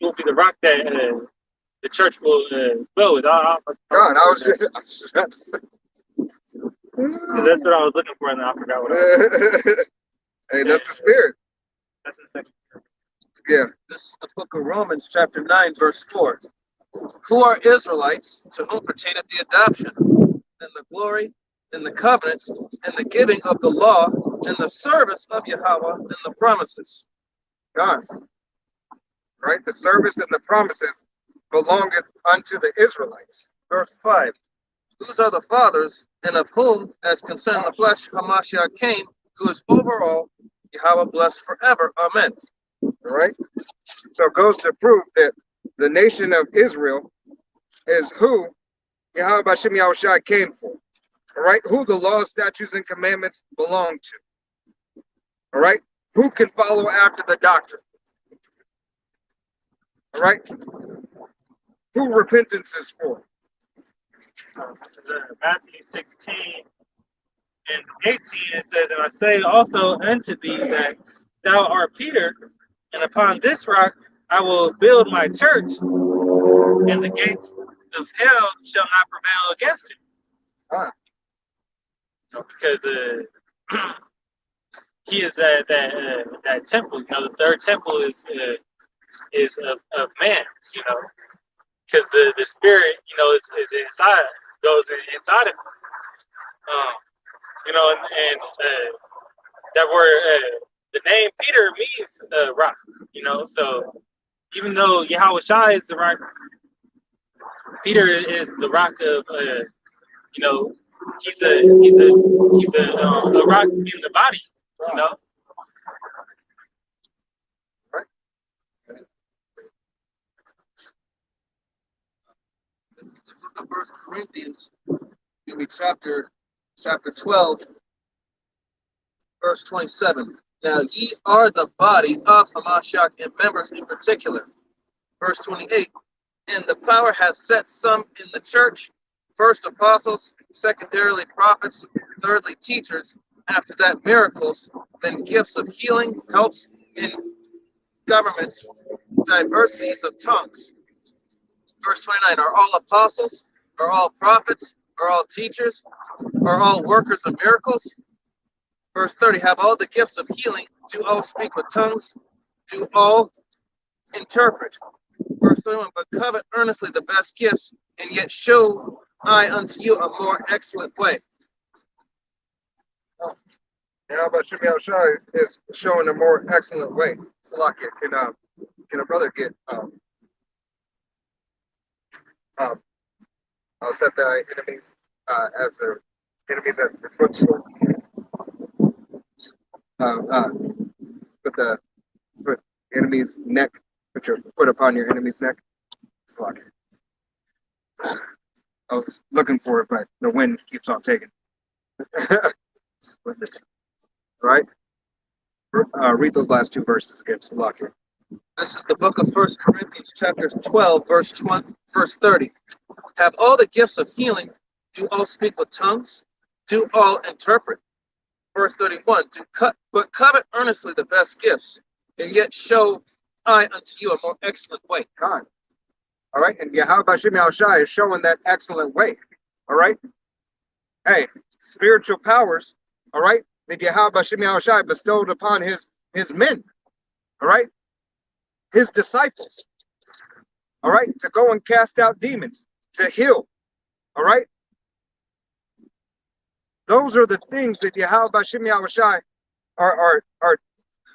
you'll be the rock that the church will dwell with. God, I was just about to say. That's what I was looking for, and I forgot what I was. Hey, that's the spirit. That's the second. Yeah. This is the book of Romans, chapter 9, verse 4. Who are Israelites, to whom pertaineth the adoption, and the glory, and the covenants, and the giving of the law, and the service of Yahweh, and the promises. God. Right? The service and the promises belongeth unto the Israelites. Verse 5. Whose are the fathers, and of whom, as concerning the flesh, Hamashiach came, who is over all, Yahweh blessed forever. Amen. All right? So it goes to prove that the nation of Israel is who Yahweh Bashem Yahushua came for. All right? Who the law, statutes, and commandments belong to. All right? Who can follow after the doctrine? All right? Who repentance is for? Matthew 16 and 18, it says, "And I say also unto thee that thou art Peter, and upon this rock I will build my church, and the gates of hell shall not prevail against it." Because he is that temple. The third temple is of man. Because the spirit, is inside, goes inside of him. And that word, the name Peter means rock. So even though Yahushua is the rock, Peter is the rock of he's a rock in the body. This is the book of 1 Corinthians, chapter 12, verse 27. Now ye are the body of Hamashiach, and members in particular. Verse 28. And the power has set some in the church, first apostles, secondarily prophets, thirdly teachers, after that miracles, then gifts of healing, helps in governments, diversities of tongues. Verse 29, are all apostles? Are all prophets? Are all teachers? Are all workers of miracles? Verse 30, have all the gifts of healing? Do all speak with tongues? Do all interpret? Verse 31, but covet earnestly the best gifts, and yet show I unto you a more excellent way. Now, but Shem Yahushua is showing a more excellent way. Salakia, can a brother get I'll set the enemies as their enemies at the footstool. put enemy's neck. Put your foot upon your enemy's neck. Salakia. I was looking for it, but the wind keeps on taking. Right? Read those last two verses again, Salakia. This is the book of 1 Corinthians, chapter 12, verse 30. Have all the gifts of healing, do all speak with tongues, do all interpret. Verse 31, but covet earnestly the best gifts, and yet show I unto you a more excellent way. God. All right, and Yahweh Bashim Yahushai is showing that excellent way. All right. Hey, spiritual powers, all right, that Yahweh Bashim Yahushai bestowed upon his men, all right, his disciples, all right, to go and cast out demons, to heal, all right. Those are the things that Yahweh Bashim Yahushai are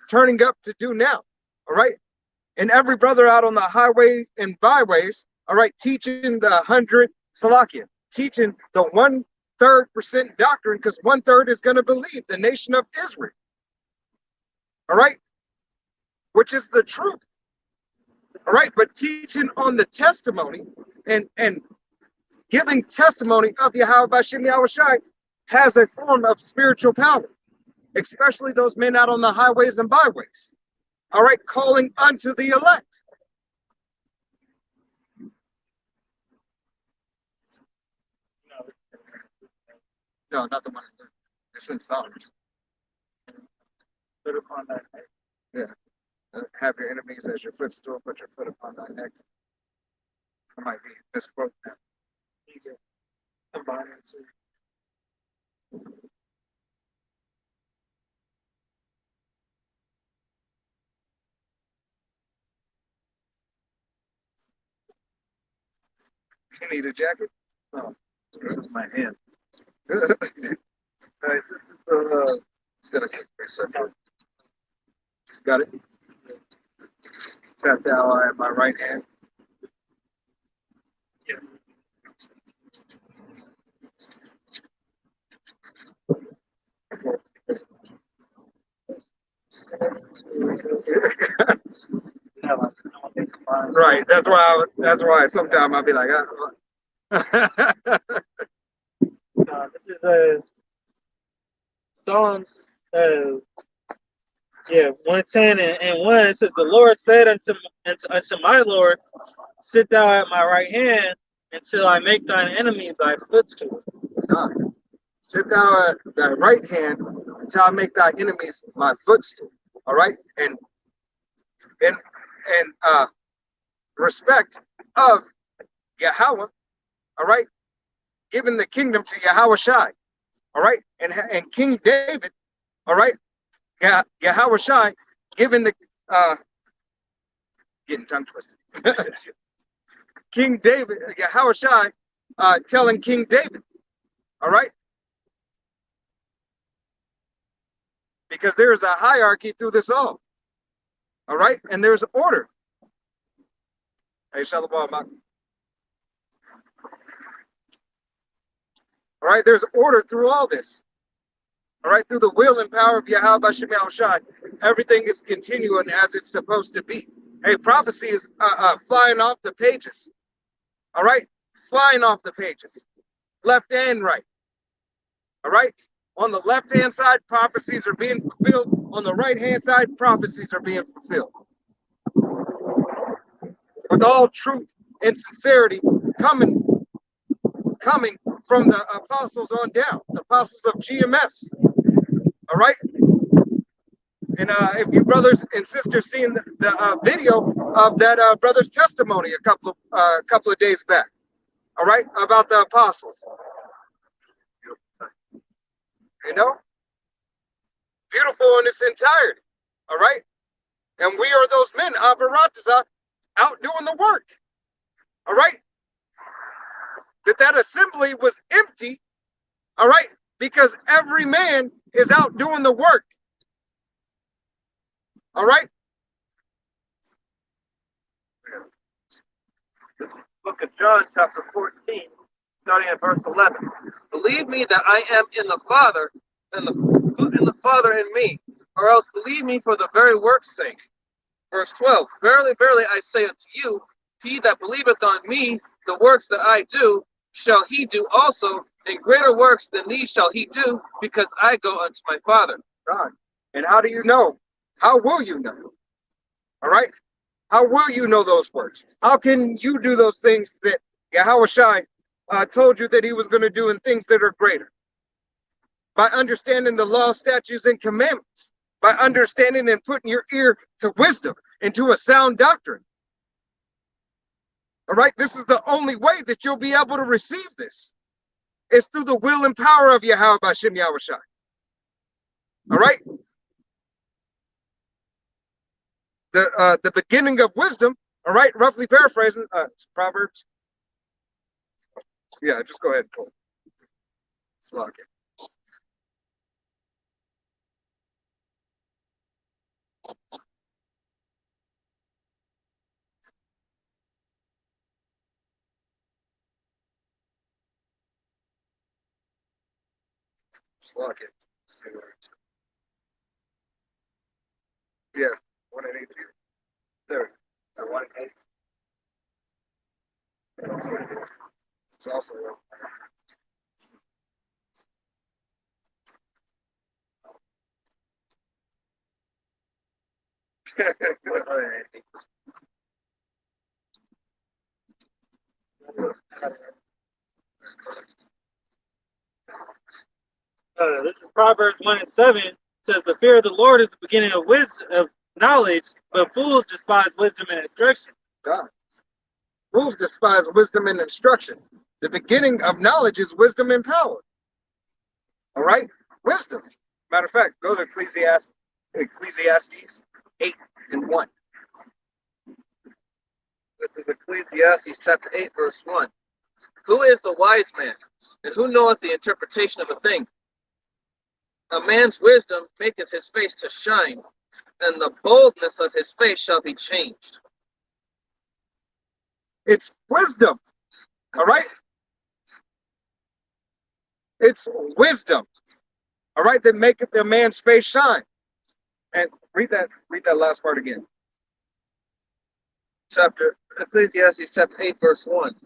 turning up to do now, all right. And every brother out on the highway and byways, all right, teaching the 100 Salakia, teaching the 1/3% doctrine, because 1/3 is going to believe the nation of Israel. All right, which is the truth. All right, but teaching on the testimony and giving testimony of Yahweh Bashim Yahushai has a form of spiritual power, especially those men out on the highways and byways. All right, calling unto the elect. No, not the one. It's in Psalms. Put upon that neck. Yeah. Have your enemies as your footstool, put your foot upon thy neck. I might be misquoting that. Combine it. You need a jacket? No, this is my hand. All Right, this is the It's gonna take a second. Got it? Tap the ally in my right hand. Yeah. Right. That's why sometimes I'll be like, This is a Psalms, 110 and 1. It says, "The Lord said unto my Lord, sit thou at my right hand until I make thine enemies thy footstool." sit thou at thy right hand until I make thy enemies my footstool. All right, and respect of Yahweh. All right, giving the kingdom to Yahweh Shai. All right, and King David. All right, Yahweh Shai giving the getting tongue twisted. King David, Yahweh Shai, telling King David. All right. Because there is a hierarchy through this all right, and there's order. Hey, Shalom, Mark. All right, there's order through all this. All right, through the will and power of Yahweh Bashim Yahushai, everything is continuing as it's supposed to be. Hey, prophecy is flying off the pages. All right, flying off the pages, left and right. All right. On the left-hand side, prophecies are being fulfilled. On the right-hand side, prophecies are being fulfilled. With all truth and sincerity coming from the apostles on down, the apostles of GMS. All right? And if you brothers and sisters seen the video of that brother's testimony a couple of days back, all right, about the apostles. You know, beautiful in its entirety. All right. And we are those men, Avarataza, out doing the work. All right. That assembly was empty. All right. Because every man is out doing the work. All right. This is the book of John, chapter 14, starting at verse 11. Believe me that I am in the Father, and the Father in me. or else believe me for the very work's sake. Verse 12, verily, verily, I say unto you, he that believeth on me, the works that I do, shall he do also, and greater works than these shall he do, because I go unto my Father. God. And how do you know? How will you know? All right? How will you know those works? How can you do those things that Yahweh Shai told you that he was going to do and things that are greater? By understanding the law, statutes, and commandments. By understanding and putting your ear to wisdom and to a sound doctrine. All right? This is the only way that you'll be able to receive this. It's through the will and power of Yahweh Bashem Yahweh Shai. All right? The beginning of wisdom, all right, roughly paraphrasing, Proverbs. Yeah, just go ahead and pull. Slug it. Slug it. Yeah, 182. There. 180. It's also This is Proverbs 1:7. It says, the fear of the Lord is the beginning of wisdom, of knowledge, but fools despise wisdom and instruction. God. Fools despise wisdom and instruction. The beginning of knowledge is wisdom and power. All right? Wisdom. Matter of fact, go to Ecclesiastes 8:1. This is Ecclesiastes chapter 8, verse 1. Who is the wise man, and who knoweth the interpretation of a thing? A man's wisdom maketh his face to shine, and the boldness of his face shall be changed. It's wisdom. All right? It's wisdom. All right, that maketh the man's face shine. And read that last part again. Ecclesiastes chapter 8, verse 1.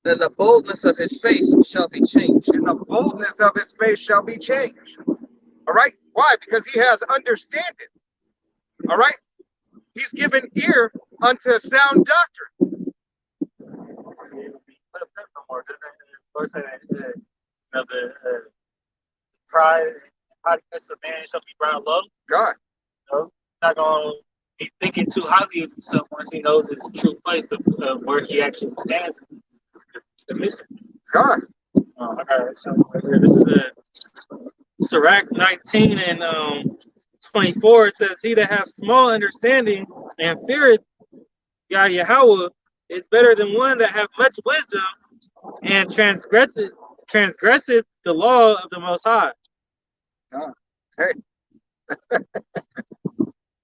Then the boldness of his face shall be changed. And the boldness of his face shall be changed. All right? Why? Because he has understanding. All right? He's given ear unto sound doctrine. Pride and haughtiness of man shall be brought low. God. Not going to be thinking too highly of himself once he knows his true place of where he actually stands. Submissive. God. I got something right here. This is Sirach 19 and 24. It says, he that hath small understanding and feareth Yahweh is better than one that hath much wisdom and transgresseth the law of the Most High. Hey.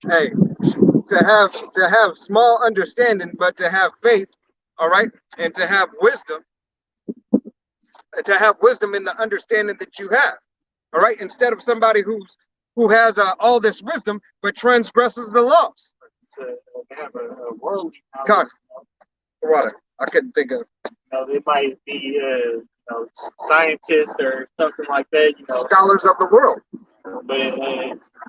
Hey, to have small understanding, but to have faith, all right, and to have wisdom in the understanding that you have, all right, instead of somebody who has all this wisdom but transgresses the laws. They have a worldly God, water. I couldn't think of. They might be scientists or something like that. Scholars of the world. But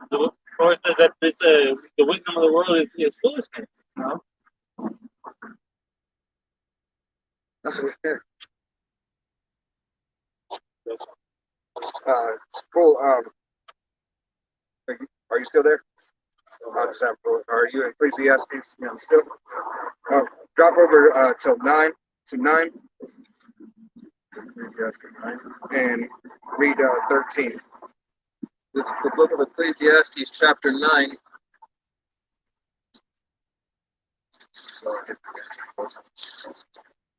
the Lord says that this the wisdom of the world is foolishness. Cool. Are you still there? I'll just have. Are you in Ecclesiastes? Yeah, still. Drop over till 9 to 9. Ecclesiastes 9 and read 13. This is the book of Ecclesiastes, chapter 9.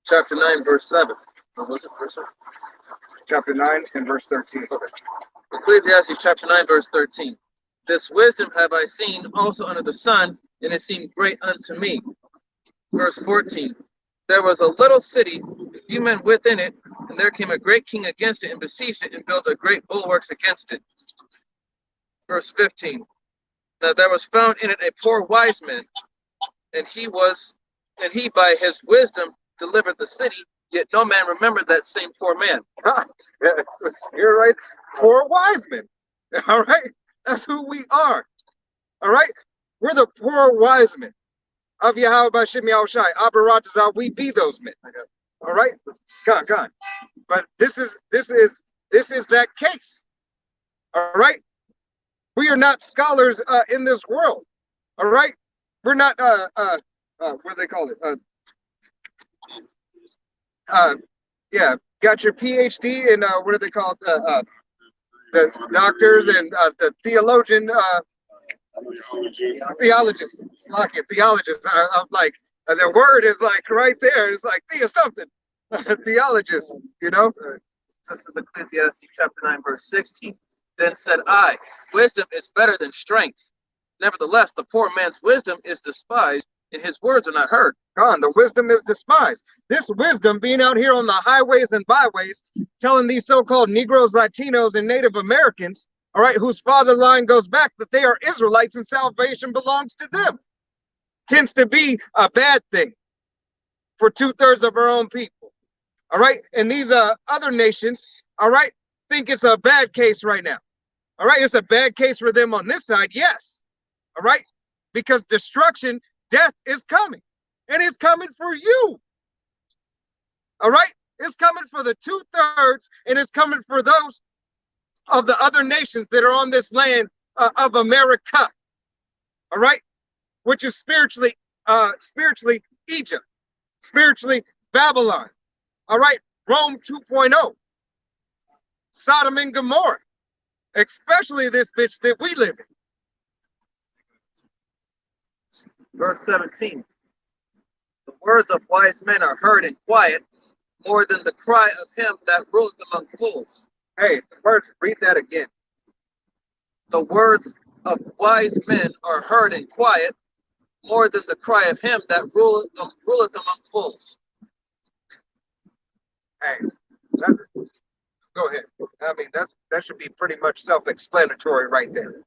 Chapter 9, verse 7. What was it, verse 7? Chapter 9 and verse 13. Okay. Ecclesiastes, chapter 9, verse 13. This wisdom have I seen also under the sun, and it seemed great unto me. Verse 14. There was a little city, a few men within it, and there came a great king against it, and besieged it, and built a great bulwarks against it. Verse 15. Now there was found in it a poor wise man, and he by his wisdom delivered the city, yet no man remembered that same poor man. You're right. Poor wise men. All right. That's who we are. All right. We're the poor wise men of Yahweh Bashim Yahushai. Abba Ratazah, we be those men. All right. Gone. But this is that case. All right. We are not scholars in this world. All right. We're not what do they call it? Yeah, got your PhD in what do they call it? The doctors and the theologian theologists. It's like a theologist. I'm like the word is like right there. It's like something. Theologist, you know. This is Ecclesiastes chapter 9, verse 16. Then said I, wisdom is better than strength. Nevertheless, the poor man's wisdom is despised, and his words are not heard. God, the wisdom is despised. This wisdom being out here on the highways and byways, telling these so-called Negroes, Latinos, and Native Americans, all right, whose father line goes back, that they are Israelites and salvation belongs to them, tends to be a bad thing for 2/3 of our own people. All right, and these other nations, all right, think it's a bad case right now. All right, it's a bad case for them on this side, yes. All right, because destruction, death is coming, and it's coming for you. All right, it's coming for the 2/3, and it's coming for those of the other nations that are on this land of America. All right, which is spiritually Egypt, spiritually Babylon. All right, Rome 2.0, Sodom and Gomorrah, especially this bitch that we live in. Verse 17. The words of wise men are heard in quiet, more than the cry of him that ruleth among fools. Hey, first read that again. The words of wise men are heard in quiet, more than the cry of him that ruleth among fools. Hey, go ahead. I mean, that should be pretty much self-explanatory right there.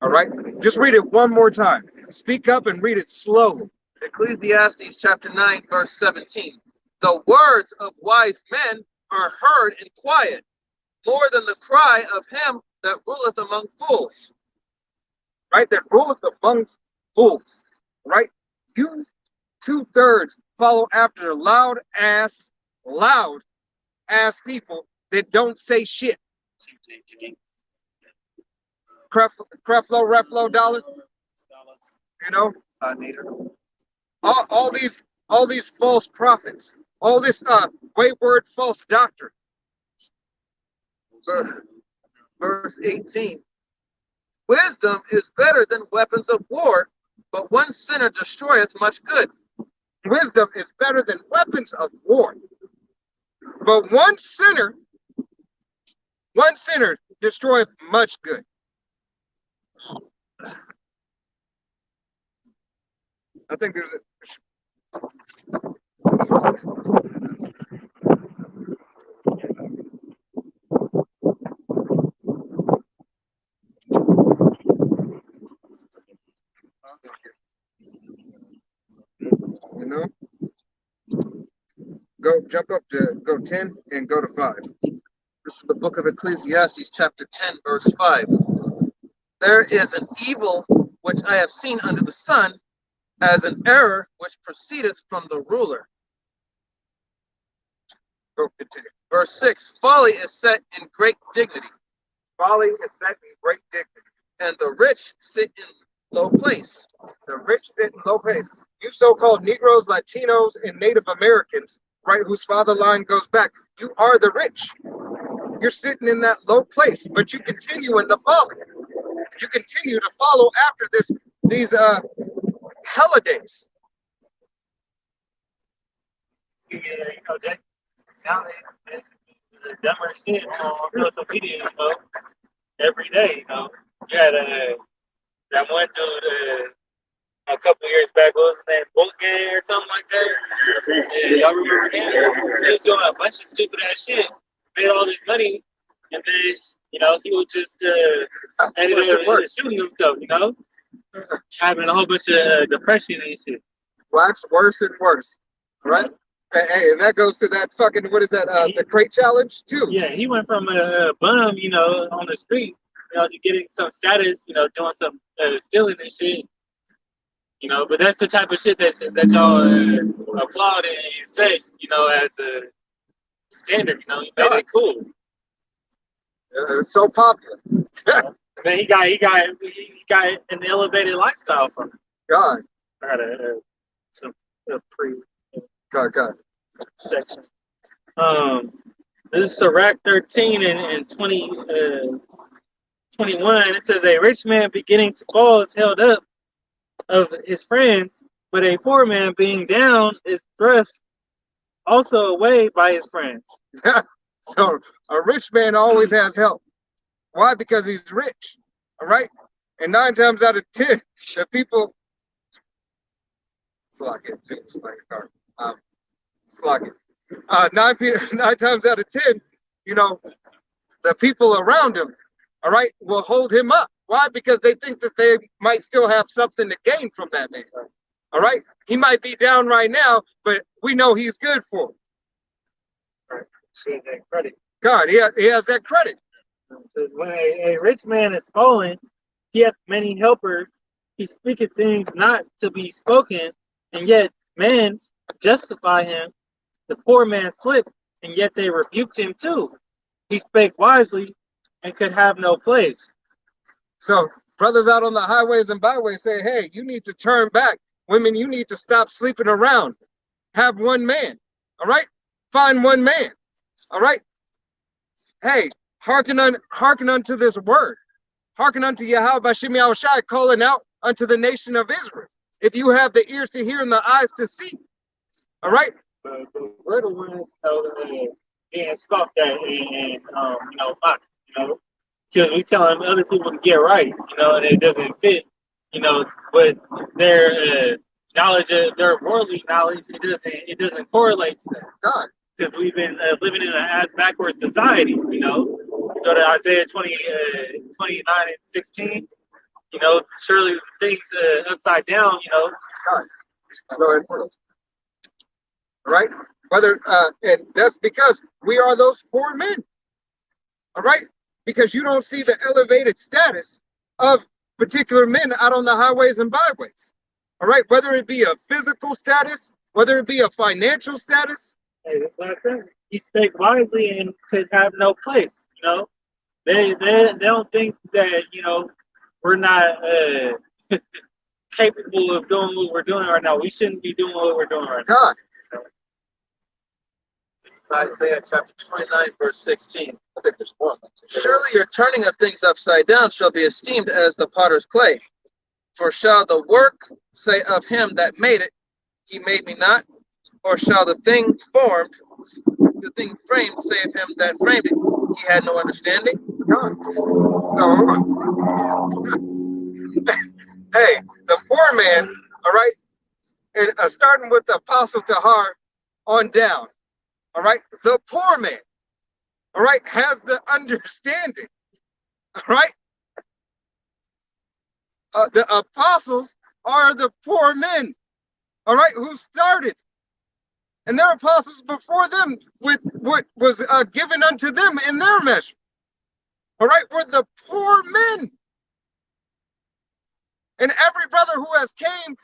All right, just read it one more time. Speak up and read it slowly. Ecclesiastes chapter 9, verse 17. The words of wise men are heard in quiet, more than the cry of him that ruleth among fools. Right, that ruleth among fools. Right, you 2/3 follow after loud ass people that don't say shit. Creflo, Reflo, dollar. You know, all these false prophets, all this wayward false doctrine. Verse 18. Wisdom is better than weapons of war, but one sinner destroyeth much good. Wisdom is better than weapons of war, but one sinner destroyeth much good. I think there's you know, go 10 and go to 5. This is the book of Ecclesiastes, chapter 10, verse 5. There is an evil which I have seen under the sun, as an error which proceedeth from the ruler. Go continue. Verse 6. Folly is set in great dignity. Folly is set in great dignity. And the rich sit in low place. The rich sit in low place. You so-called Negroes, Latinos, and Native Americans, right, whose father line goes back, you are the rich. You're sitting in that low place, but you continue in the folly. You continue to follow after these holidays. Yeah, Jay, sounded the dumber shit on social media, every day, You had that one dude a couple years back, what was his name, Bootgang or something like that? Yeah, y'all remember him? He was doing a bunch of stupid ass shit, made all this money, and then You know, he was just ended up shooting himself. You know, having a whole bunch of depression and shit. Wax worse and worse. Right? Hey, and that goes to that fucking, what is that, the crate challenge too. Yeah, he went from a bum, you know, on the street, you know, to getting some status, you know, doing some stealing and shit. You know, but that's the type of shit that y'all applaud and say, you know, as a standard. You know, he made it cool. It's so popular. And then he got an elevated lifestyle from it. God. I got some pre God. section. This is Sirach 13 and 20, 21. It says, a rich man beginning to fall is held up of his friends, but a poor man being down is thrust also away by his friends. So a rich man always has help. Why? Because he's rich. All right? And 9 times out of 10, the people. Slock it. Slock it. 9 times out of 10, you know, the people around him, all right, will hold him up. Why? Because they think that they might still have something to gain from that man. All right? He might be down right now, but we know he's good for him. Right. See that credit. God, he has that credit. When a rich man is fallen, he hath many helpers. He speaketh things not to be spoken, and yet men justify him. The poor man slipped, and yet they rebuked him too. He spake wisely and could have no place. So brothers out on the highways and byways say, hey, you need to turn back. Women, you need to stop sleeping around. Have one man. All right? Find one man. All right? Hey, hearken unto this word. Hearken unto Yahweh Bashim Yahushai calling out unto the nation of Israel. If you have the ears to hear and the eyes to see. All right? But we're the ones being scoffed at and you know, mocked, you know, because we telling other people to get right, you know, and it doesn't fit, you know, but their knowledge, their worldly knowledge, it doesn't correlate to that. God. Because we've been living in an ass backwards society, you know. Go to Isaiah 29 and 16, you know, surely things upside down, you know. God. Go ahead. All right? Whether and that's because we are those poor men. All right? Because you don't see the elevated status of particular men out on the highways and byways. All right? Whether it be a physical status, whether it be a financial status. Hey, this last sentence. He spake wisely and could have no place. You know, they don't think that, you know, we're not capable of doing what we're doing right now. We shouldn't be doing what we're doing right now. God. Isaiah chapter 29, verse 16. I think there's more. Surely your turning of things upside down shall be esteemed as the potter's clay. For shall the work say of him that made it, he made me not? Or shall the thing formed, the thing framed, say of him that framed it, he had no understanding? God. So, hey, the poor man, all right, and starting with the Apostle Tahar on down, all right, the poor man, all right, has the understanding, all right? The apostles are the poor men, all right, who started. And their apostles before them with what was given unto them in their measure. All right, were the poor men. And every brother who has came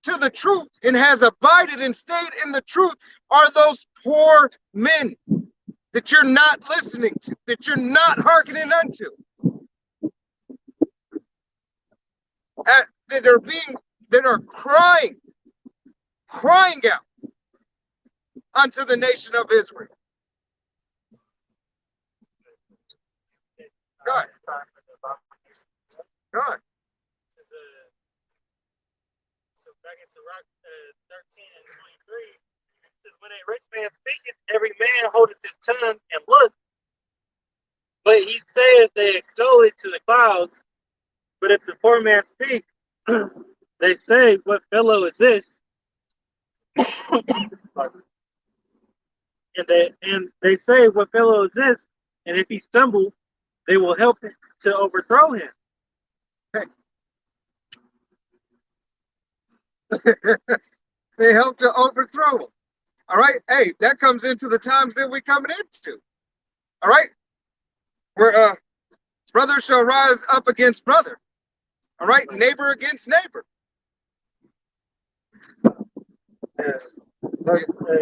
to the truth and has abided and stayed in the truth are those poor men that you're not listening to, that you're not hearkening unto. That are crying out unto the nation of Israel. God. God. So back in Sirach 13 and 23, it says, when a rich man speaketh, every man holdeth his tongue and look. But he saith they extol it to the clouds. But if the poor man speak, they say, what fellow is this? And they say, what fellow is this? And if he stumble, they will help to overthrow him. They help to overthrow him. All right. Hey, that comes into the times that we're coming into. All right. Where brother shall rise up against brother. All right. Neighbor against neighbor. Verse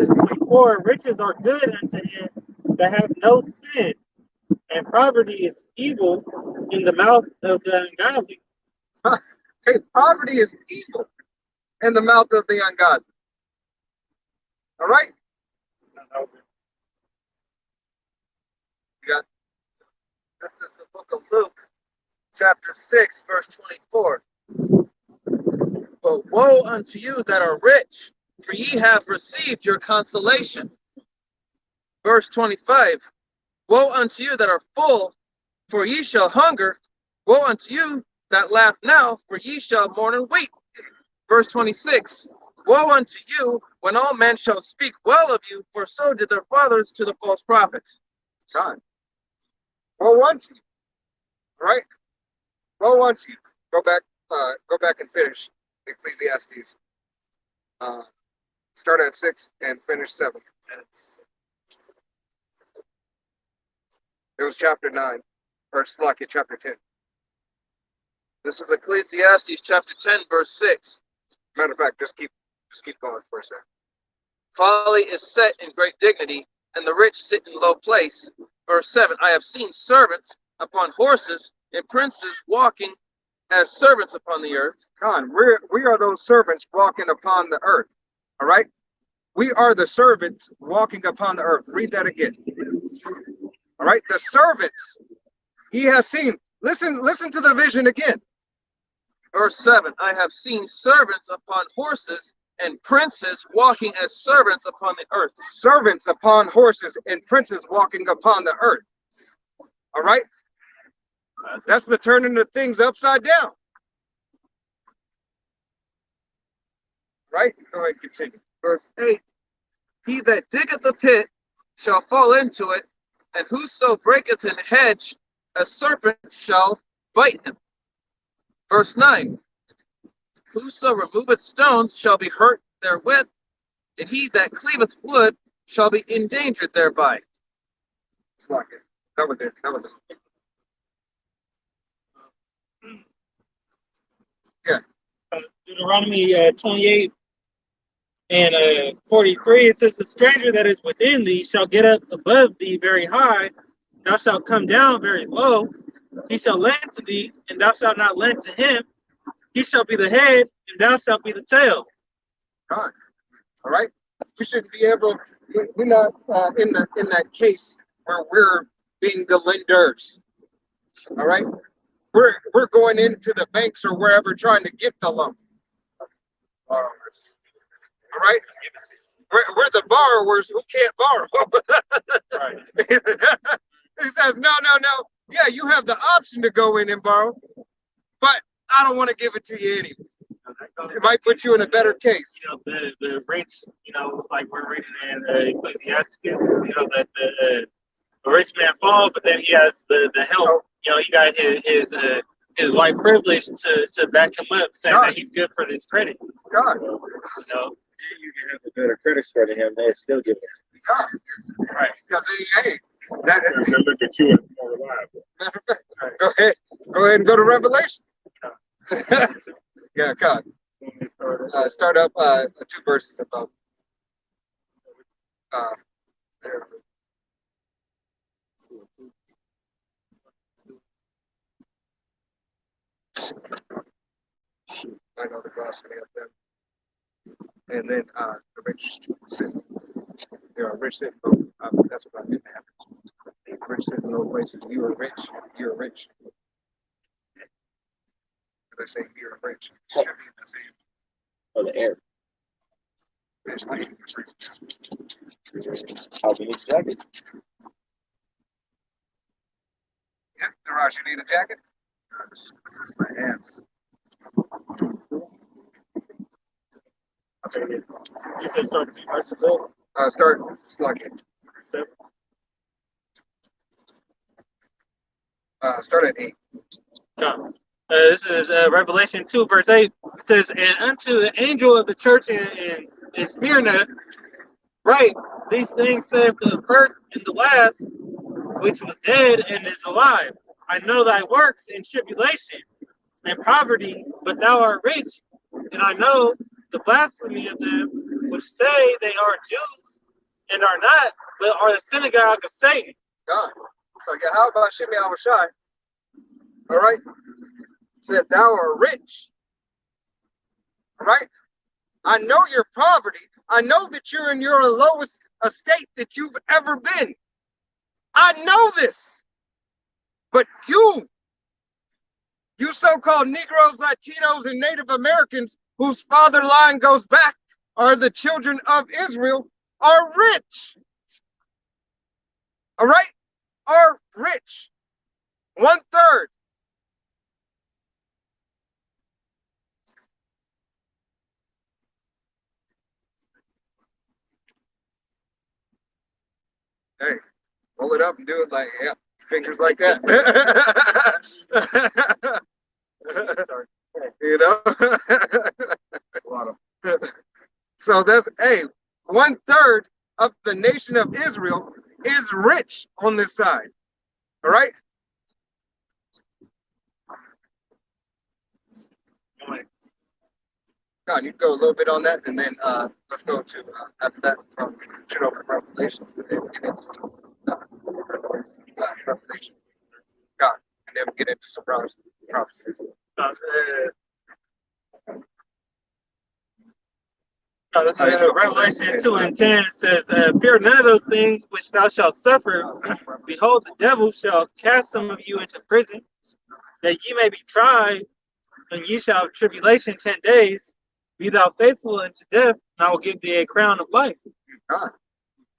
24, riches are good unto him that have no sin, and poverty is evil in the mouth of the ungodly. Hey, poverty is evil in the mouth of the ungodly. All right. You got This is the book of Luke, chapter 6, verse 24. But woe unto you that are rich, for ye have received your consolation. Verse 25. Woe unto you that are full, for ye shall hunger. Woe unto you that laugh now, for ye shall mourn and weep. Verse 26. Woe unto you when all men shall speak well of you, for so did their fathers to the false prophets. God. Woe unto you. All right. Woe unto you. Go back and finish Ecclesiastes. Start at 6 and finish 7. It was chapter 9, or Slakia, chapter 10. This is Ecclesiastes chapter 10, verse 6. Matter of fact, just keep going for a second. Folly is set in great dignity, and the rich sit in low place. Verse 7. I have seen servants upon horses, and princes walking as servants upon the earth. God, we are those servants walking upon the earth. All right? We are the servants walking upon the earth. Read that again. All right? The servants he has seen. Listen to the vision again. Verse 7. I have seen servants upon horses, and princes walking as servants upon the earth. Servants upon horses and princes walking upon the earth. All right? That's the turning of things upside down. Right? Go ahead, continue. Verse 8. He that diggeth a pit shall fall into it, and whoso breaketh an hedge, a serpent shall bite him. Verse 9. Whoso removeth stones shall be hurt therewith, and he that cleaveth wood shall be endangered thereby. Slakia. That was it. That was it. Deuteronomy 28 and 43, it says, the stranger that is within thee shall get up above thee very high, thou shalt come down very low. He shall lend to thee, and thou shalt not lend to him. He shall be the head, and thou shalt be the tail. God. All right? We shouldn't be able, we're not in that case where we're being the lenders. All right? We're going into the banks or wherever trying to get the loan. Borrowers. All right? We're the borrowers who can't borrow. Right. He says, no. Yeah, you have the option to go in and borrow, but I don't want to give it to you anyway. It might put you in a better case. The rich, like we're reading in Ecclesiastes, that the rich man falls, but then he has the help. He got his white privilege to back him up, saying that he's good for this credit. God. You can have a better credit score than him, they still give it. God. Right. Because hey, Look at you as more reliable. matter of fact, go ahead and go to Revelation. Yeah, God. Start up 2 verses above. There. I know the glossary of them. And then the rich sit. There are rich sit. That's what I didn't have. Rich sit in low places. You are rich. You're rich. Did I say you're rich? Or the air. I'll be his jacket. Yeah, Raj, you need a jacket? Just my hands. Okay. You said start 2 verses up. Start slugging. 7. Start at 8. This is Revelation 2, verse 8. It says, "And unto the angel of the church in Smyrna, write, these things saith the first and the last, which was dead and is alive. I know thy works in tribulation and poverty, but thou art rich. And I know the blasphemy of them which say they are Jews and are not, but are the synagogue of Satan." God. So Yahweh Hashem Yahweh Shai, all right, said, thou art rich. All right? I know your poverty. I know that you're in your lowest estate that you've ever been. I know this. But you so-called Negroes, Latinos, and Native Americans whose father line goes back are the children of Israel are rich. All right? Are rich. 1/3. Hey, roll it up and do it like, yeah, fingers like that. You know? So that's, hey, 1/3 of the nation of Israel is rich on this side. All right? God, you go a little bit on that, and then let's go to after that should open Revelation. Revelation. God, and then we get into some prophecies. This is Revelation 2 and 10. It says, "Fear none of those things which thou shalt suffer. Behold, the devil shall cast some of you into prison, that ye may be tried, and ye shall have tribulation 10 days. Be thou faithful unto death, and I will give thee a crown of life." God.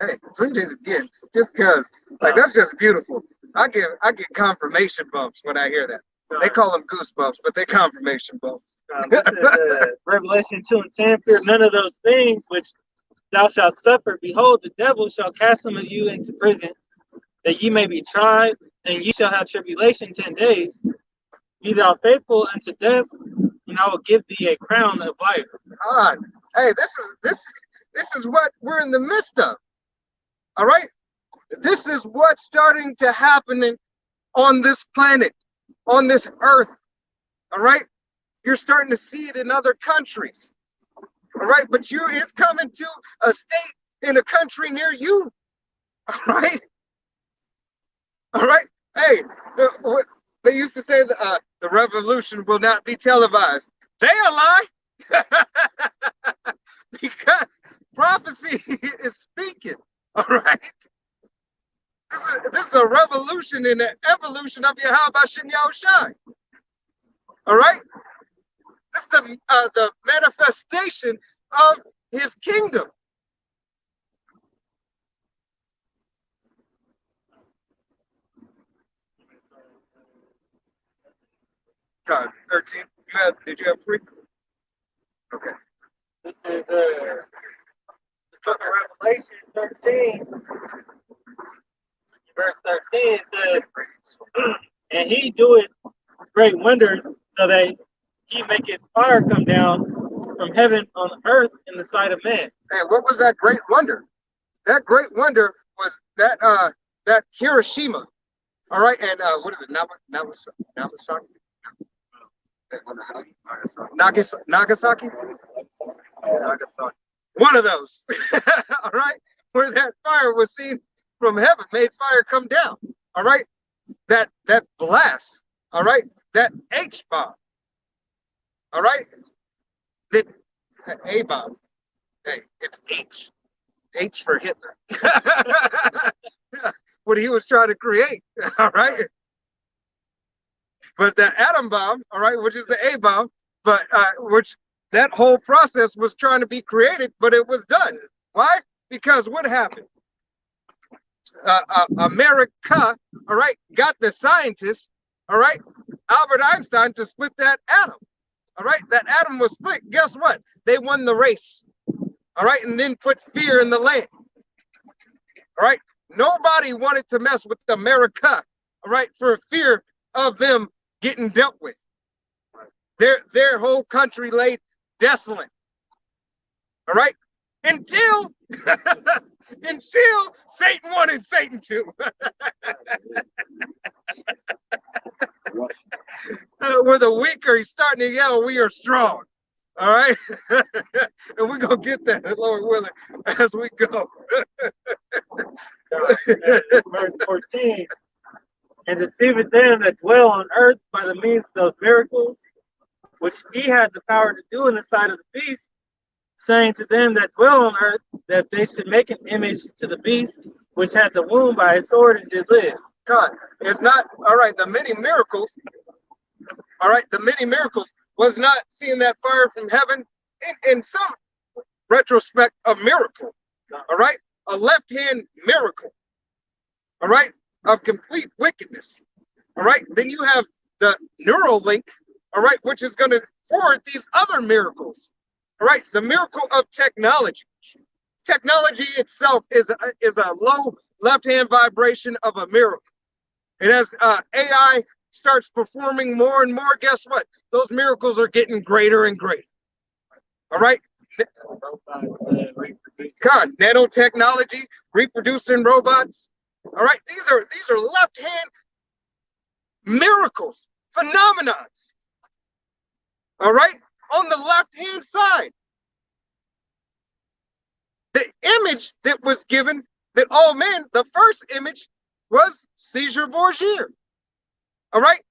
Hey, read it again, just because, like, that's just beautiful. I get confirmation bumps when I hear that. They call them goosebumps, but they confirmation bumps. This is Revelation 2 and 10. "Fear none of those things which thou shalt suffer. Behold, the devil shall cast some of you into prison, that ye may be tried, and ye shall have tribulation 10 days. Be thou faithful unto death, and I will give thee a crown of life." God, hey, this is what we're in the midst of. All right, this is what's starting to happen on this planet, on this earth. All right, you're starting to see it in other countries. All right, but it's coming to a state in a country near you. All right, all right. Hey, they used to say the revolution will not be televised. They a lie. Because prophecy is speaking. All right. This is a revolution in the evolution of Yahweh Hashem Yahushai. All right. This is the manifestation of his kingdom. God, 13. Did you have 3? Okay. This is the book of Revelation 13. Verse 13 says, "And he doeth great wonders, so that he maketh fire come down from heaven on the earth in the sight of man." Hey, what was that great wonder? That great wonder was that Hiroshima. All right, and what is it? Nagasaki? Nagasaki? One of those. All right, where that fire was seen from heaven, made fire come down. All right, that blast. All right, that H bomb. All right, that A bomb. Hey, it's H. H for Hitler. What he was trying to create. All right. But the atom bomb, all right, which is the A bomb, but which that whole process was trying to be created, but it was done. Why? Because what happened? America, all right, got the scientists, all right, Albert Einstein, to split that atom. All right, that atom was split. Guess what? They won the race. All right, and then put fear in the land. All right, nobody wanted to mess with America. All right, for fear of them getting dealt with. Their whole country laid desolate. All right? Until until Satan 1 and Satan 2. Where the weak are starting to yell, we are strong. All right? And we're going to get that, Lord willing, as we go. Verse 14. And deceiveth them that dwell on earth by the means of those miracles, which he had the power to do in the sight of the beast, saying to them that dwell on earth that they should make an image to the beast, which had the wound by a sword and did live. God, it's not, all right, the many miracles, all right, the many miracles was not seeing that fire from heaven in some retrospect, a miracle, all right, a left-hand miracle, all right, of complete wickedness, all right. Then you have the neural link, all right, which is going to forward these other miracles, all right, the miracle of technology. Technology itself is a low left-hand vibration of a miracle. And as AI starts performing more and more, guess what? Those miracles are getting greater and greater. All right? God, nanotechnology, reproducing robots. All right? These are left-hand miracles, phenomenons. All right? On the left-hand side. The image that was given, that all men, the first image was Caesar Borgia. All right?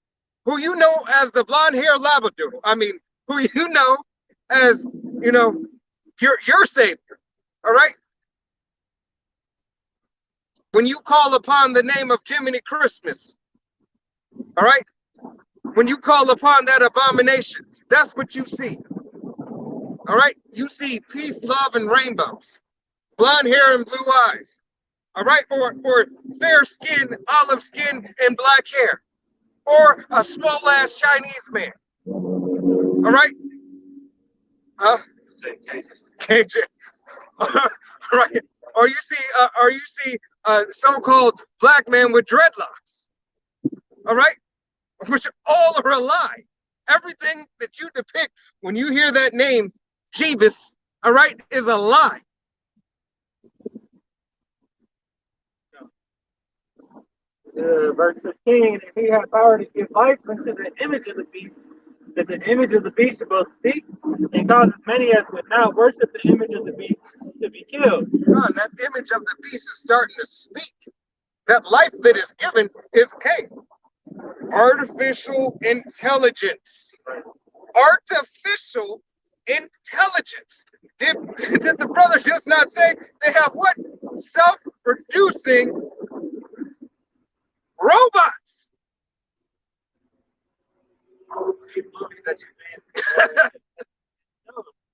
Who you know as the blonde-haired Labradoodle. I mean, who you know as, you know, your savior. All right? When you call upon the name of Jiminy Christmas, all right? When you call upon that abomination, that's what you see. All right? You see peace, love, and rainbows. Blonde hair and blue eyes, all right, or fair skin, olive skin, and black hair, or a small ass Chinese man, all right, KJ, right, or you see a so-called black man with dreadlocks, all right, which all are a lie. Everything that you depict when you hear that name, Jeebus, all right, is a lie. Verse 15, and he had power to give life unto the image of the beast, that the image of the beast should both speak, and cause as many as would not worship the image of the beast to be killed. God, that image of the beast is starting to speak. That life that is given is, hey, artificial intelligence. Artificial intelligence. Did the brother just not say they have what? Self-producing robots.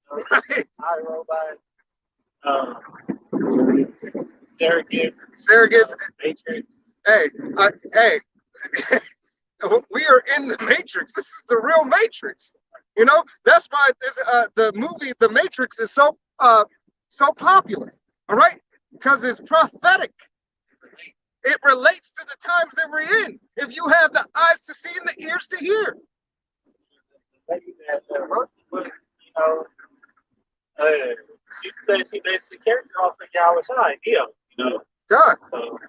Right. iRobot, Surrogates, Matrix. Hey, we are in the Matrix. This is the real Matrix. You know, that's why this, the movie The Matrix is so popular. All right, because it's prophetic. It relates to the times that we're in. If you have the eyes to see and the ears to hear. She said she based the character off of Yahweh Shai, Neo, God. So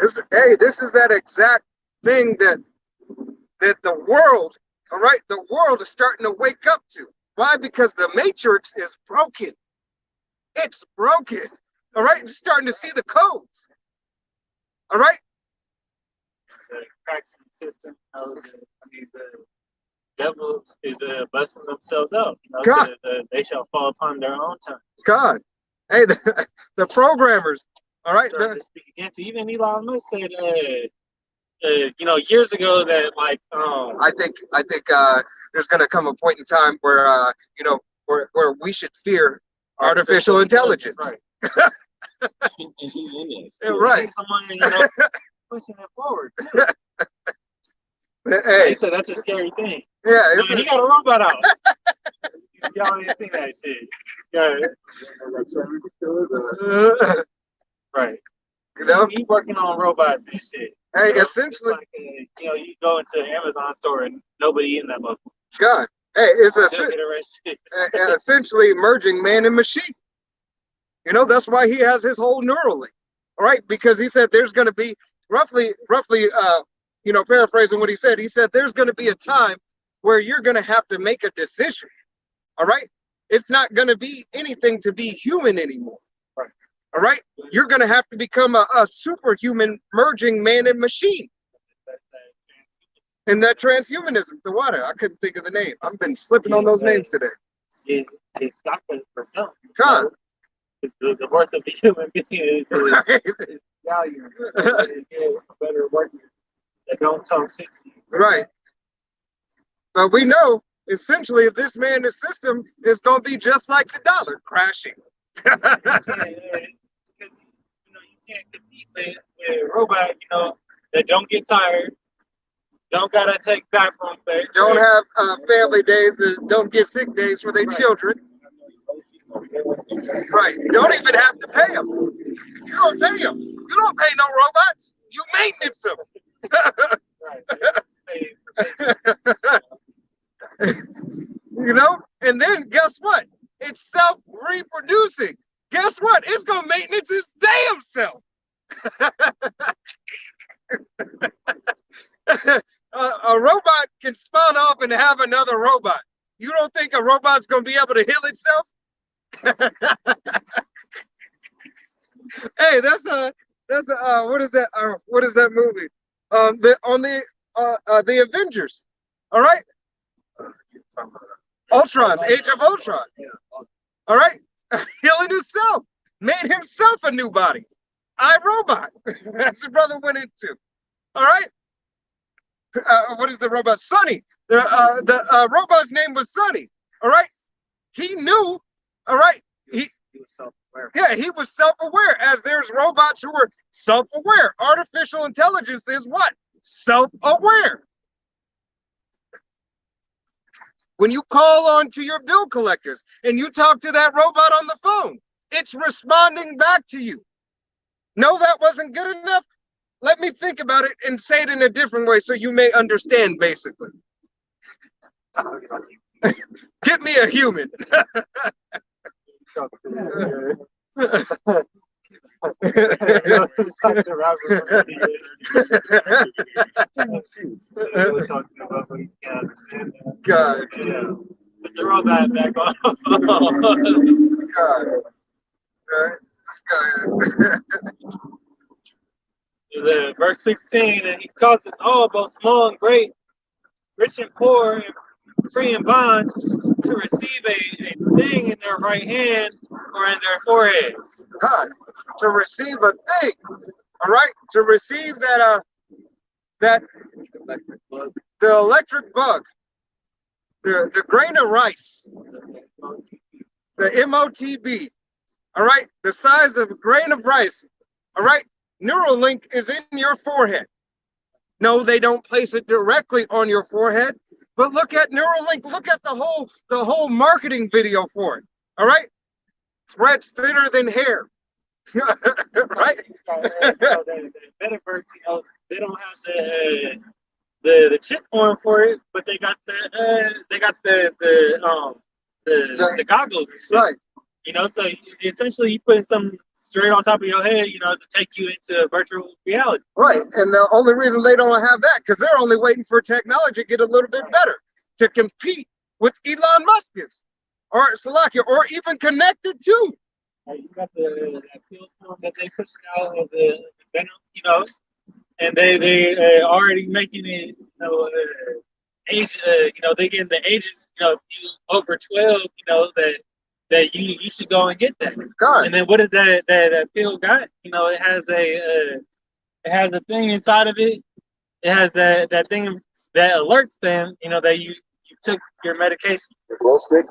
This is that exact thing that the world, all right, the world is starting to wake up to. Why? Because the Matrix is broken. It's broken. All right, you're starting to see the codes. All right. the cracks in the system, these devils is busting themselves out. God. They shall fall upon their own time. God. Hey, the programmers. All right. To speak against it. Even Elon Musk said, years ago that I think there's going to come a point in time where where we should fear artificial intelligence. Right. Yeah, right. He's someone, pushing it forward. Hey, He said that's a scary thing. yeah, He got a robot out. Y'all ain't seen that shit. Yeah. Right. you know, He working on robots and shit. Hey, It's essentially, like, you go into an Amazon store and nobody in that motherfucker. God, hey, it's They'll get arrested. essentially merging man and machine. You know, that's why he has his whole Neuralink, all right? Because he said there's going to be roughly, paraphrasing what he said there's going to be a time where you're going to have to make a decision, all right? It's not going to be anything to be human anymore, Right. all right? You're going to have to become a superhuman merging man and machine. And that transhumanism, the water, I couldn't think of the name. I've been slipping on those names today. It's not for some. God. The worth of a human being is Right. value. Better work that don't talk shit to you. Right. But we know essentially this man, system is going to be just like the dollar crashing. Because you can't compete with a robot, that don't get tired, don't gotta take bathroom breaks, Don't have family days, that don't get sick days for their children. Right. Don't even have to pay them. You don't pay them. You don't pay no robots. You maintenance them. You know? And then guess what? It's self-reproducing. Guess what? It's going to maintenance its damn self. A robot can spawn off and have another robot. You don't think a robot's going to be able to heal itself? Hey, that's what is that? What is that movie? The Avengers. All right. Ultron, Age of Ultron. All right. Healing himself, made himself a new body. iRobot. That's the brother went into. All right. What is the robot? Sonny. The robot's name was Sonny. All right. He knew. All right. He was self-aware. Yeah, he was self-aware. As there's robots who are self-aware. Artificial intelligence is what? Self-aware. When you call on to your bill collectors and you talk to that robot on the phone, it's responding back to you. No, that wasn't good enough. Let me think about it and say it in a different way so you may understand, basically. Get me a human. God. Put the robot back on. God. Verse 16, and he causes all, both small and great, rich and poor, and free and bond, to receive a thing in their right hand or in their foreheads. God, to receive a thing, all right, to receive that the electric bug, the grain of rice, the MOTB, all right, the size of a grain of rice, all right. Neuralink is in your forehead. No, they don't place it directly on your forehead, but look at Neuralink. Look at the whole marketing video for it. All right, threads thinner than hair. Right? The metaverse, they don't have the chip form for it, but they got the goggles and shit. Right. So essentially you put something straight on top of your head, to take you into virtual reality. Right. And the only reason they don't have that, because they're only waiting for technology to get a little bit better to compete with Elon Musk's or Salakia, or even connected to. You got the pill form that they push out of the venom, and they already making it, age, they getting the ages, you over 12, that you should go and get that. God. And then what is that pill got? It has a thing inside of it. It has that thing that alerts them, that you took your medication. The glow stick.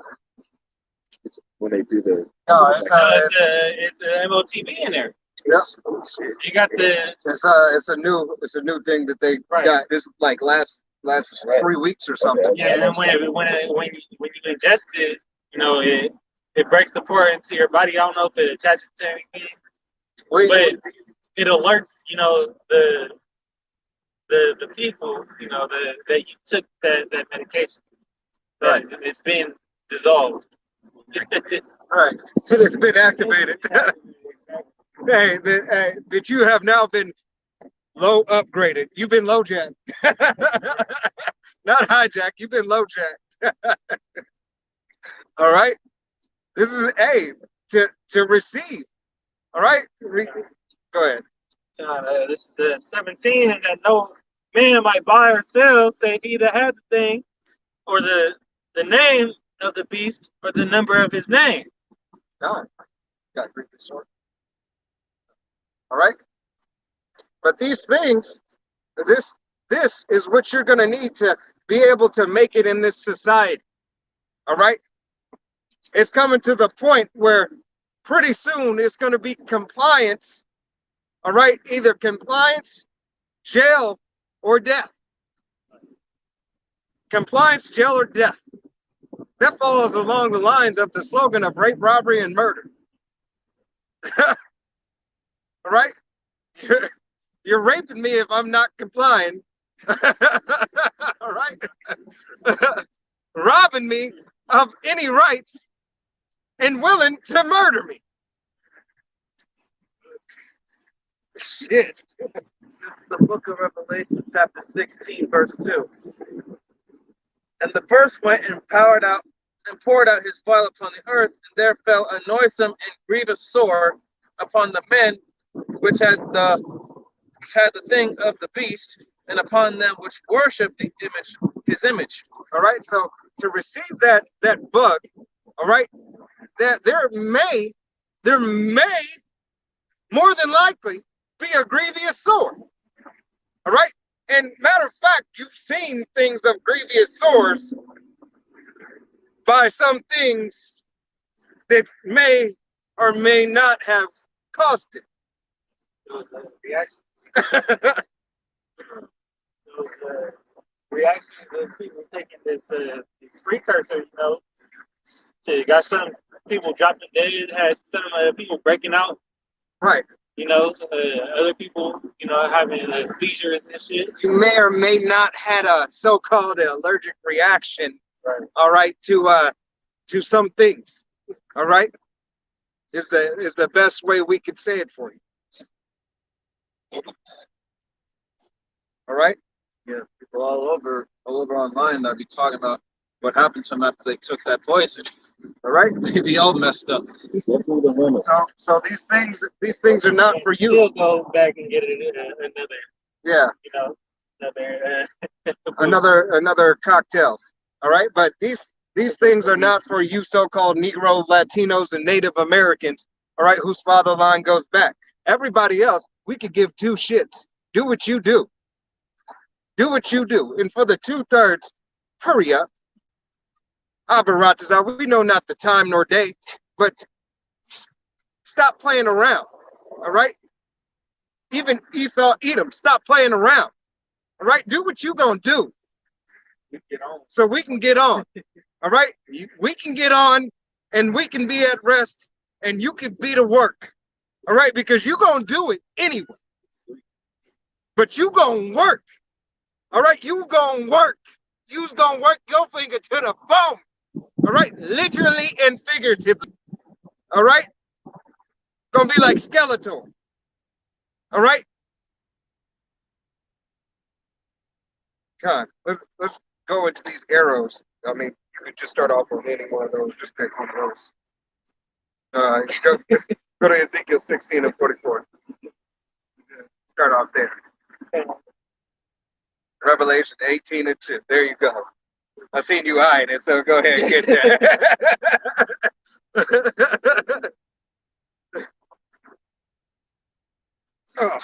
It's when they do the. No, It's a MOTB in there. Yep. You got the. It's a new thing that they got. This like last 3 weeks or something. Yeah, and when you ingest it, it breaks apart into your body. I don't know if it attaches to anything, but it alerts, the the people, you know, that you took that medication. Right. It's been dissolved. Right. It's been activated. Hey, that you have now been low upgraded. You've been low jack. Not hijack. You've been low jack. All right. This is A to receive. All right. Go ahead. This is 17, and that no man might buy or sell, save he that had the thing, or the name of the beast, or the number of his name. No. Got to read this sword. All right. But these things, this is what you're going to need to be able to make it in this society. All right. It's coming to the point where pretty soon it's going to be compliance. All right. Either compliance, jail, or death. Compliance, jail, or death. That falls along the lines of the slogan of rape, robbery, and murder. All right. You're raping me if I'm not complying. All right. Robbing me of any rights and willing to murder me. Shit. This is the book of Revelation, chapter 16, verse 2. And the first went and poured out his vial upon the earth, and there fell a noisome and grievous sore upon the men which had the thing of the beast, and upon them which worship his image. All right. So to receive that bug, all right, that there may more than likely be a grievous sore. All right. And matter of fact, you've seen things of grievous sores by some things that may or may not have caused it. Reactions. Reactions of people taking this precursor, you know. So you got some people dropping dead, had some people breaking out. Right. You know, other people, you know, having seizures and shit. You may or may not had a so-called allergic reaction. Right. All right, to some things. All right, is the best way we could say it for you. All right. Yeah, people all over online that be talking about what happened to them after they took that poison. All right. They be all messed up. So these things are not for you. Still go back and get it another. Yeah. You know, Another cocktail. All right, but these things are not for you so-called Negro, Latinos, and Native Americans. All right, whose father line goes back. Everybody else, we could give two shits. Do what you do. Do what you do. And for the 2/3, hurry up. Abaratazar, we know not the time nor day, but stop playing around. All right? Even Esau, Edom, stop playing around. All right? Do what you gonna do. So we can get on. All right? We can get on and we can be at rest and you can be to work. All right? Because you gonna do it anyway. But you gonna work. All right? You gonna work. You's gonna work your finger to the bone. All right? Literally and figuratively. All right? Gonna be like Skeletor. All right? God, let's go into these arrows. I mean, you could just start off on any one of those. Just pick one of those. Go to Ezekiel 16 and 44. Start off there. Revelation 18 and 2. There you go. I seen you eyeing it, so go ahead and get that. Oh.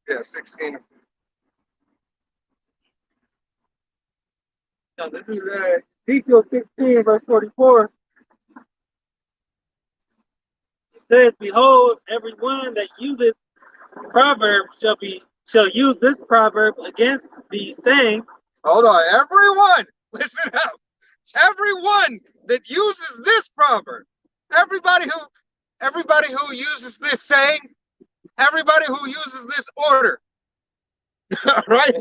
Yeah, 16. So this is Ezekiel 16, verse 44. It says, "Behold, everyone that useth proverb shall use this proverb against thee, saying." Hold on, everyone, listen up. everyone that uses this proverb, everybody who uses this saying, everybody who uses this order, right?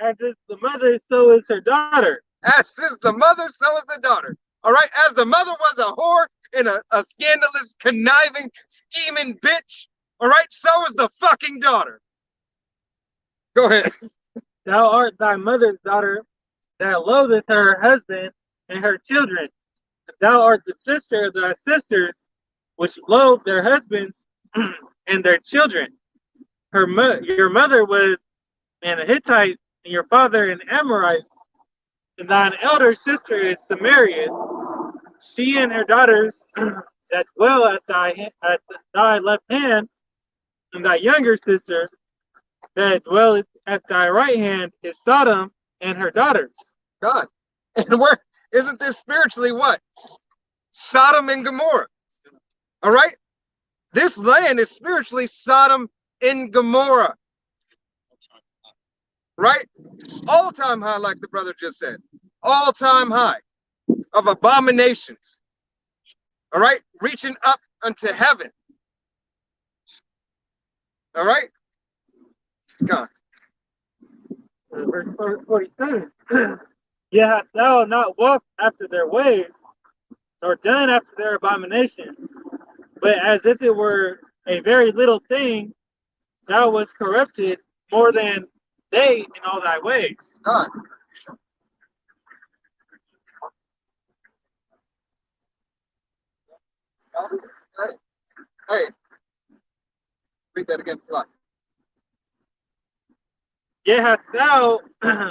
As is the mother, so is her daughter. As is the mother, so is the daughter. All right? As the mother was a whore and a scandalous, conniving, scheming bitch, all right? So is the fucking daughter. Go ahead. Thou art thy mother's daughter, that loatheth her husband and her children. Thou art the sister of thy sisters, which loathe their husbands and their children. Your mother was an Hittite, and your father an Amorite, and thine elder sister is Samaria. She and her daughters that dwell at thy left hand, and thy younger sister that dwelleth at thy right hand is Sodom and her daughters. God. And where isn't this spiritually what? Sodom and Gomorrah. All right? This land is spiritually Sodom and Gomorrah. Right? All-time high, like the brother just said. All-time high of abominations. All right? Reaching up unto heaven. All right? God. Verse 47. Yet hast thou not walked after their ways, nor done after their abominations, but as if it were a very little thing, thou wast corrupted more than they in all thy ways. God. Hey. Read that against the light. Yet hast thou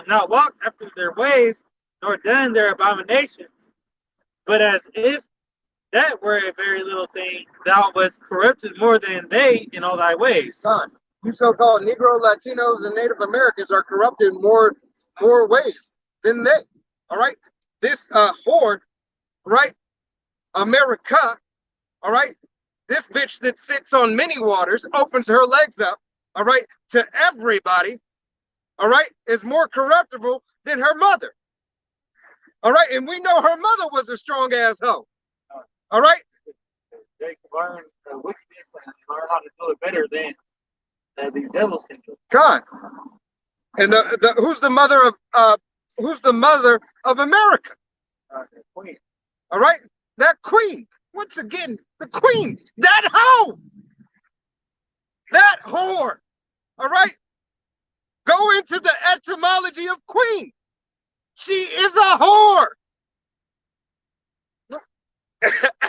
not walked after their ways, nor done their abominations, but as if that were a very little thing, thou wast corrupted more than they in all thy ways. Son, you so-called Negro, Latinos, and Native Americans are corrupted more ways than they. All right? This whore, right? America, all right? This bitch that sits on many waters, opens her legs up, all right, to everybody, all right, is more corruptible than her mother. All right? And we know her mother was a strong-ass hoe. All right? They can learn wickedness and learn how to do it better than these devils can do. God. And who's the mother of America? The queen. All right? That queen. Once again, the queen. That hoe. That whore. All right? Go into the etymology of queen. She is a whore.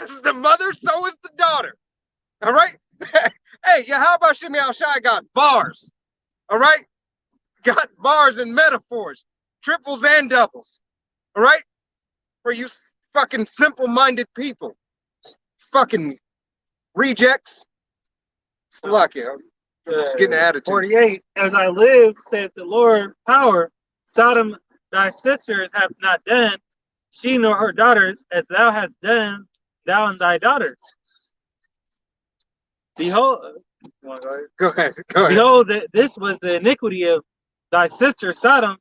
As the mother, so is the daughter. All right? Hey, Yahweh Shem Shai got bars. All right? Got bars and metaphors, triples and doubles. All right? For you fucking simple-minded people. Fucking rejects. Slakia. Just getting an attitude. 48. As I live, saith the Lord, power, Sodom thy sisters have not done, she nor her daughters, as thou hast done, thou and thy daughters. Behold, Go ahead. behold, that this was the iniquity of thy sister Sodom.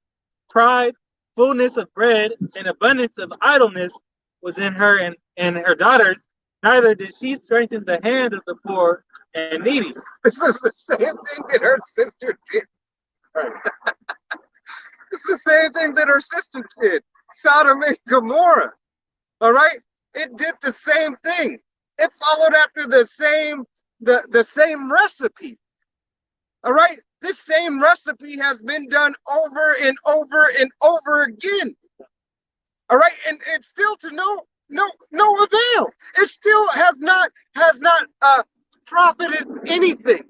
Pride, fullness of bread, and abundance of idleness was in her and her daughters. Neither did she strengthen the hand of the poor and needy. It was the same thing that her sister did. It's the same thing that her sister did. Sodom and Gomorrah. All right? It did the same thing. It followed after the same recipe. All right? This same recipe has been done over and over and over again. All right? And it's still to no avail. It still has not profited anything.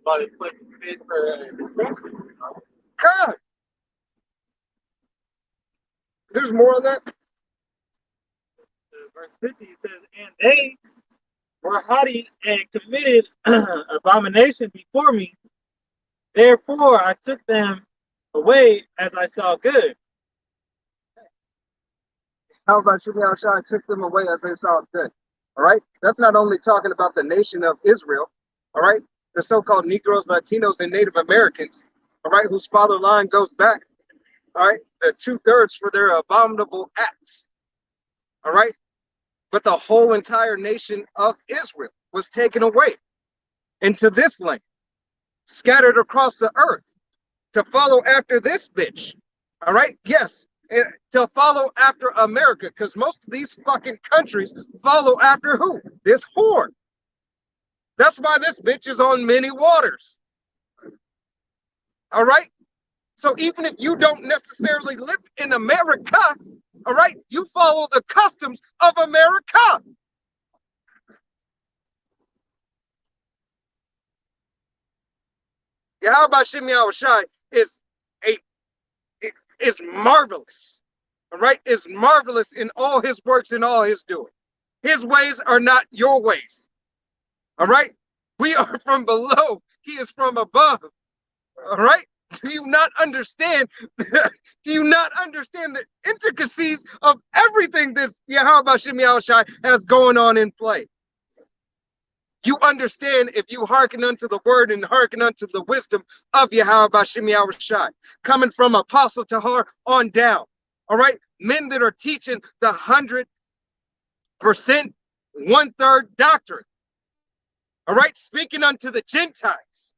But this place is fit for destruction. God. There's more of that. Verse 50 says, and they were haughty and committed abomination before me. Therefore I took them away as I saw good. How about Shimei Shai took them away as they saw good? All right? That's not only talking about the nation of Israel, all right? The so-called Negroes, Latinos, and Native Americans, all right, whose father line goes back, all right, the 2/3 for their abominable acts, all right? But the whole entire nation of Israel was taken away into this land, scattered across the earth to follow after this bitch, all right? Yes, to follow after America, because most of these fucking countries follow after who? This whore. That's why this bitch is on many waters, all right? So even if you don't necessarily live in America, all right, you follow the customs of America. Yahweh Shem Yahushai is marvelous. All right, is marvelous in all his works and all his doing. His ways are not your ways. All right, we are from below. He is from above. All right. Do you not understand? Do you not understand the intricacies of everything this Yahweh Shem Yahushai has going on in play? You understand if you hearken unto the word and hearken unto the wisdom of Yahweh Shem Yahushai, coming from Apostle Tahar on down. All right, men that are teaching the 100%, 1/3 doctrine. All right, speaking unto the Gentiles.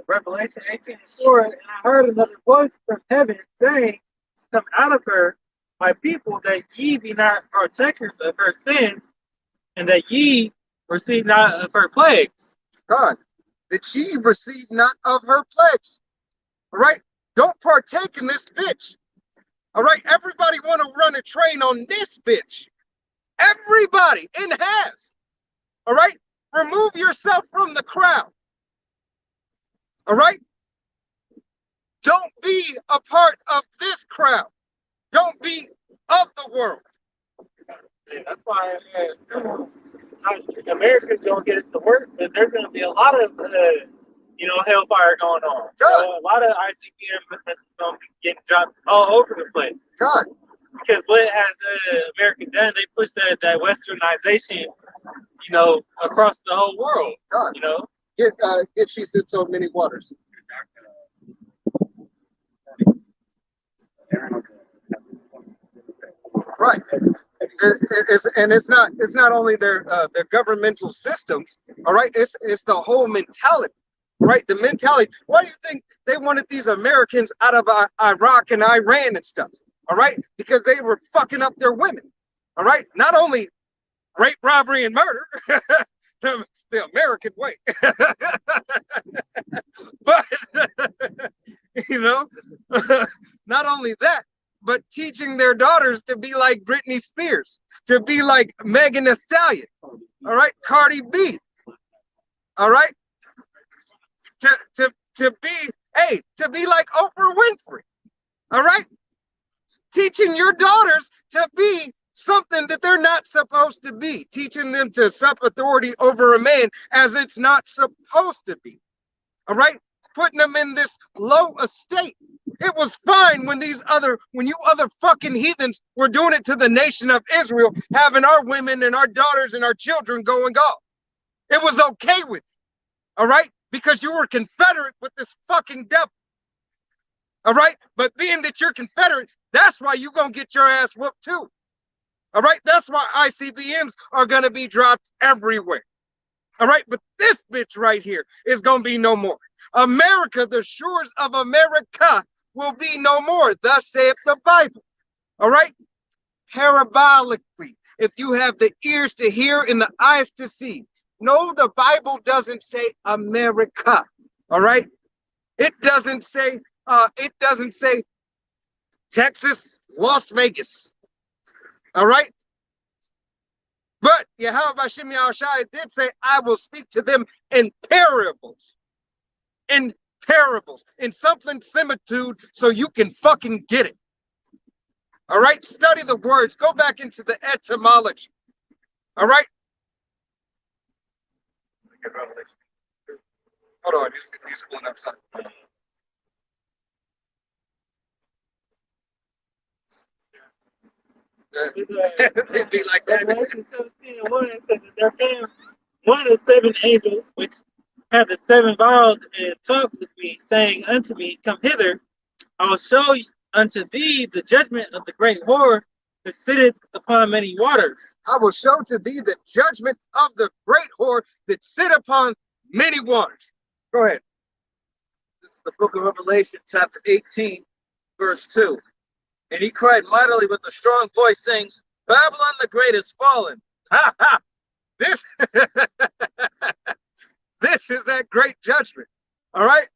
Revelation 18:4, and I heard another voice from heaven saying, "Come out of her, my people, that ye be not partakers of her sins, and that ye receive not of her plagues." God, that ye receive not of her plagues. All right, don't partake in this bitch. All right, everybody want to run a train on this bitch. Everybody, and has. All right, remove yourself from the crowd. All right, don't be a part of this crowd. Don't be of the world. And that's why America's going to get it the worst, but there's going to be a lot of, hellfire going on. So a lot of ICBM is going to be getting dropped all over the place. God. Because what has America done? They pushed that westernization, across the whole world. God. Get she sits on many waters. Right. It's not only their governmental systems, all right, it's the whole mentality, right? The mentality. Why do you think they wanted these Americans out of Iraq and Iran and stuff? All right, because they were fucking up their women. All right, not only rape, robbery, and murder, the American way, but not only that, but teaching their daughters to be like Britney Spears, to be like Megan Thee Stallion, all right, Cardi B, all right, to be like Oprah Winfrey, all right, teaching your daughters to be something that they're not supposed to be, teaching them to sup authority over a man as it's not supposed to be, all right, putting them in this low estate. It was fine when you other fucking heathens were doing it to the nation of Israel, having our women and our daughters and our children going off. It was okay with you, all right? Because you were confederate with this fucking devil, all right? But being that you're confederate, that's why you're going to get your ass whooped too, all right? That's why ICBMs are going to be dropped everywhere, all right? But this bitch right here is going to be no more. America, the shores of America, will be no more. Thus saith the Bible. All right? Parabolically, if you have the ears to hear and the eyes to see. No, the Bible doesn't say America. All right? It doesn't say Texas, Las Vegas. All right? But Yahweh Shem Yahushai did say, I will speak to them in parables. In parables, in something similitude, so you can fucking get it. All right, study the words, go back into the etymology. All right, hold on, he's pulling up something. It'd be like that. Revelation 17:1 says that there came one of the seven angels, which had the 7 vials and talked with me, saying unto me, Come hither, I will show unto thee the judgment of the great whore that sitteth upon many waters. I will show to thee the judgment of the great whore that sit upon many waters. Go ahead. This is the book of Revelation, chapter 18, verse 2. And he cried mightily with a strong voice, saying, Babylon the Great is fallen. Ha ha! This, this is that great judgment. All right?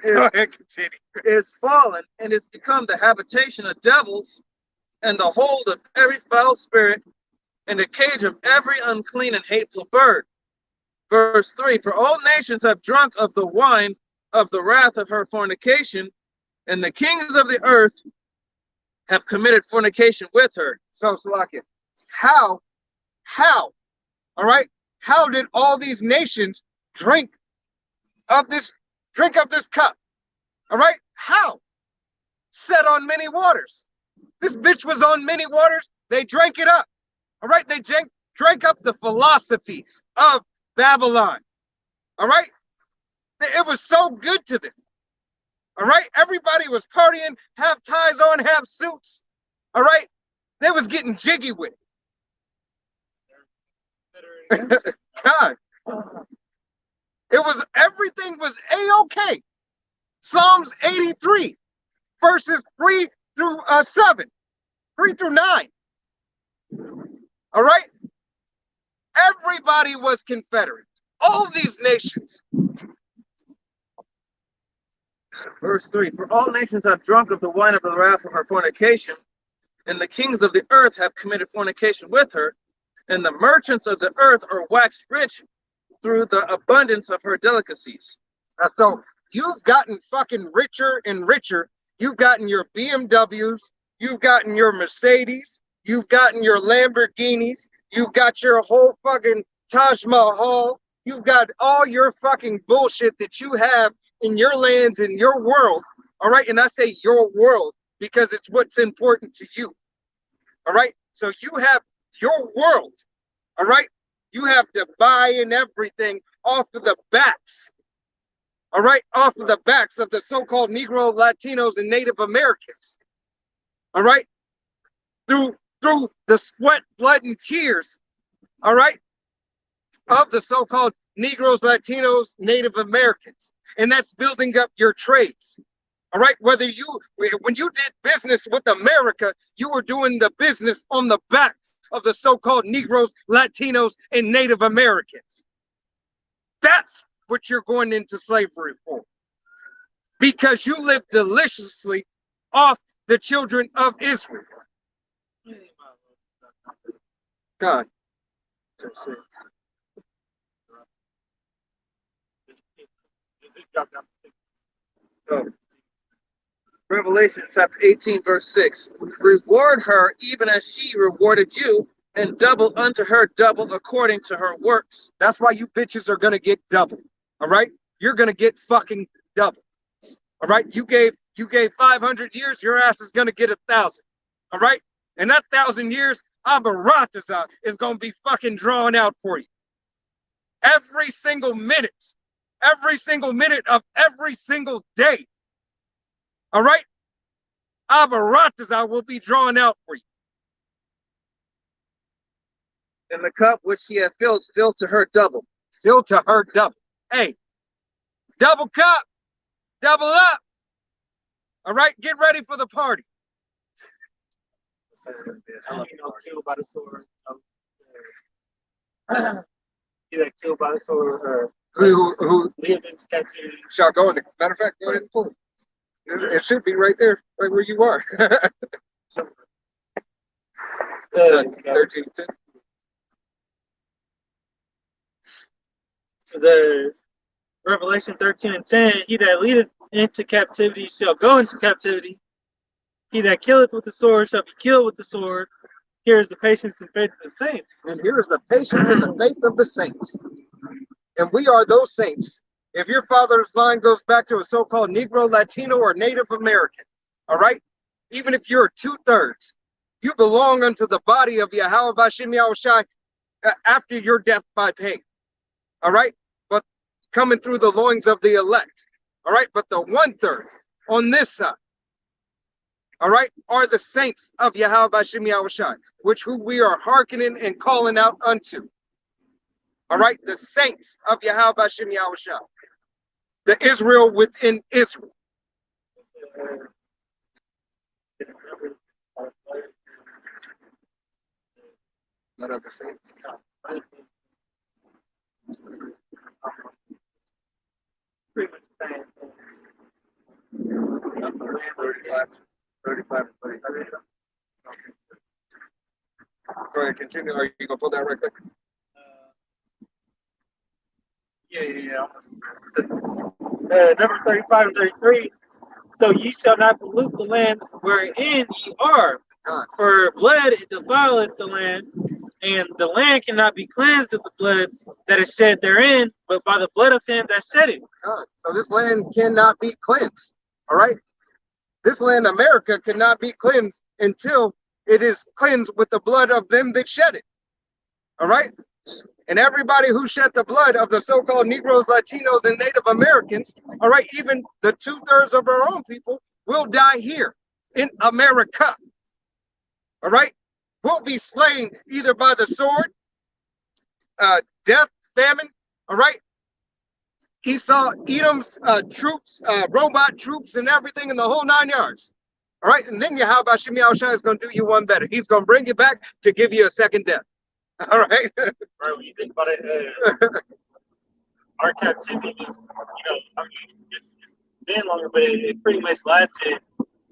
Go ahead, continue. Is fallen and is become the habitation of devils and the hold of every foul spirit and the cage of every unclean and hateful bird. Verse 3, for all nations have drunk of the wine of the wrath of her fornication, and the kings of the earth have committed fornication with her. So, Salakia, how, all right? How did all these nations drink of this cup? All right? How? Set on many waters. This bitch was on many waters. They drank it up. All right? They drank up the philosophy of Babylon. All right? It was so good to them. All right? Everybody was partying, half ties on, half suits. All right? They was getting jiggy with it. God. Everything was A-okay. Psalms 83, verses 3 through 7, 3 through 9. All right? Everybody was Confederate. All these nations. Verse 3, for all nations have drunk of the wine of the wrath of her fornication, and the kings of the earth have committed fornication with her, and the merchants of the earth are waxed rich through the abundance of her delicacies. So you've gotten fucking richer and richer. You've gotten your BMWs, you've gotten your Mercedes, you've gotten your Lamborghinis, you've got your whole fucking Taj Mahal, you've got all your fucking bullshit that you have in your lands, in your world. All right, and I say your world because it's what's important to you. All right, so you have your world. All right, you have Dubai and everything off of the backs. All right, off of the backs of the so-called Negro, Latinos, and Native Americans. All right, through the sweat, blood, and tears. All right, of the so-called Negroes, Latinos, Native Americans, and that's building up your trades. All right, when you did business with America, you were doing the business on the back of the so-called Negroes, Latinos, and Native Americans. That's what you're going into slavery for, because you live deliciously off the children of Israel. God. Oh. Revelation chapter 18, verse 6. Reward her even as she rewarded you, and double unto her double according to her works. That's why you bitches are gonna get double. All right? You're gonna get fucking double. All right? You gave 500 years, your ass is gonna get 1,000. All right? And that 1,000 years, Abaratazah is gonna be fucking drawn out for you. Every single minute of every single day. All right? Abaratazah will be drawn out for you. And the cup which she had filled to her double. Fill to her double. Hey, double cup, double up. All right, get ready for the party. That's going to be a hell of a party. Killed by the sword. Either killed by the sword or Who lived into captivity. shall go in the matter of fact, go ahead and pull it. It should be right there, right where you are. 13:10. The Revelation 13:10, he that leadeth into captivity shall go into captivity. He that killeth with the sword shall be killed with the sword. Here is the patience and faith of the saints. And here is the patience and the faith of the saints. And we are those saints. If your father's line goes back to a so-called Negro, Latino, or Native American, all right? Even if you're 2/3, you belong unto the body of Yahweh Bashem Yahushai after your death by pain. All right? But coming through the loins of the elect. All right, but the 1/3 on this side, all right, are the saints of Yahweh Bashem Yahushai, which who we are hearkening and calling out unto. All right, the saints of Yahweh Bashem Yahushai, the Israel within Israel. What are the saints? Pretty much the same thing. 35, 35. Go ahead, continue. Are you gonna pull that right quick? Yeah. Number 35 and 33. So ye shall not pollute the land wherein ye are, for blood defileth the land, and the land cannot be cleansed of the blood that is shed therein, but by the blood of him that shed it. So this land cannot be cleansed. All right. This land, America, cannot be cleansed until it is cleansed with the blood of them that shed it. All right. And everybody who shed the blood of the so-called Negroes, Latinos, and Native Americans, all right, even the 2/3 of our own people will die here in America. All right. Will be slain either by the sword, death, famine. All right. Esau, Edom's troops, robot troops, and everything in the whole 9 yards. All right, and then Yahweh Shem Yahushua is going to do you one better. He's going to bring you back to give you a second death. All right. Right, when you think about it, our captivity is, I mean, it's been longer, but it pretty much lasted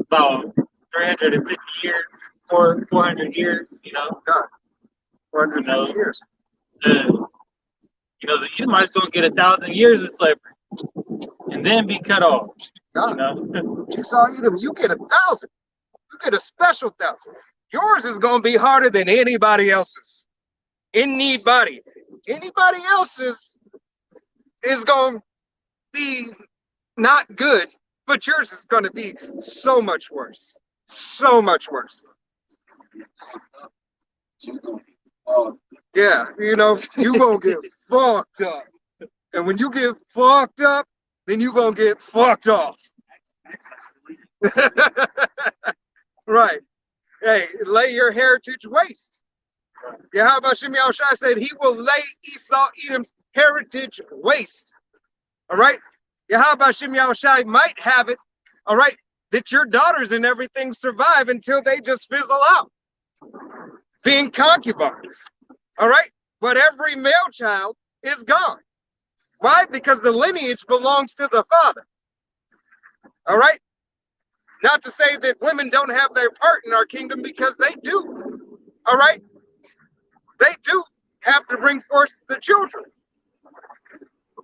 about 350 years, 400 years, God, 400 years. The Edomites don't get 1,000 years of slavery and then be cut off. Esau, Edom, you get 1,000. You get a special 1,000. Yours is going to be harder than anybody else's. Anybody else's is going to be not good, but yours is going to be so much worse. So much worse. Yeah, you gonna get fucked up. And when you get fucked up, then you gonna get fucked off. Right. Hey, lay your heritage waste. Yahweh Shem Yahushua said he will lay Esau, Edom's heritage waste. All right? Yahweh Shem Yahushua might have it, all right, that your daughters and everything survive until they just fizzle out, being concubines. All right? But every male child is gone. Why? Because the lineage belongs to the father. All right? Not to say that women don't have their part in our kingdom, because they do. All right? They do have to bring forth the children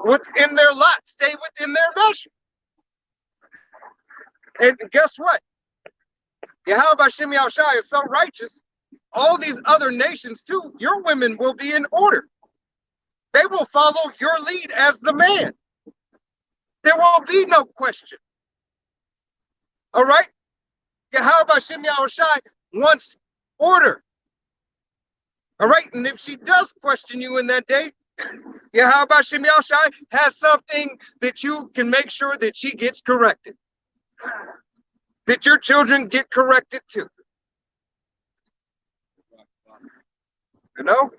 within their lot, stay within their measure. And guess what? Yahweh Shem Yahushua is so righteous, all these other nations too, your women will be in order. They will follow your lead as the man. There will be no question. All right? Yahweh Shem Yahushua wants order. All right? And if she does question you in that day, Yahweh Shem Yahushua has something that you can make sure that she gets corrected. That your children get corrected too. You know?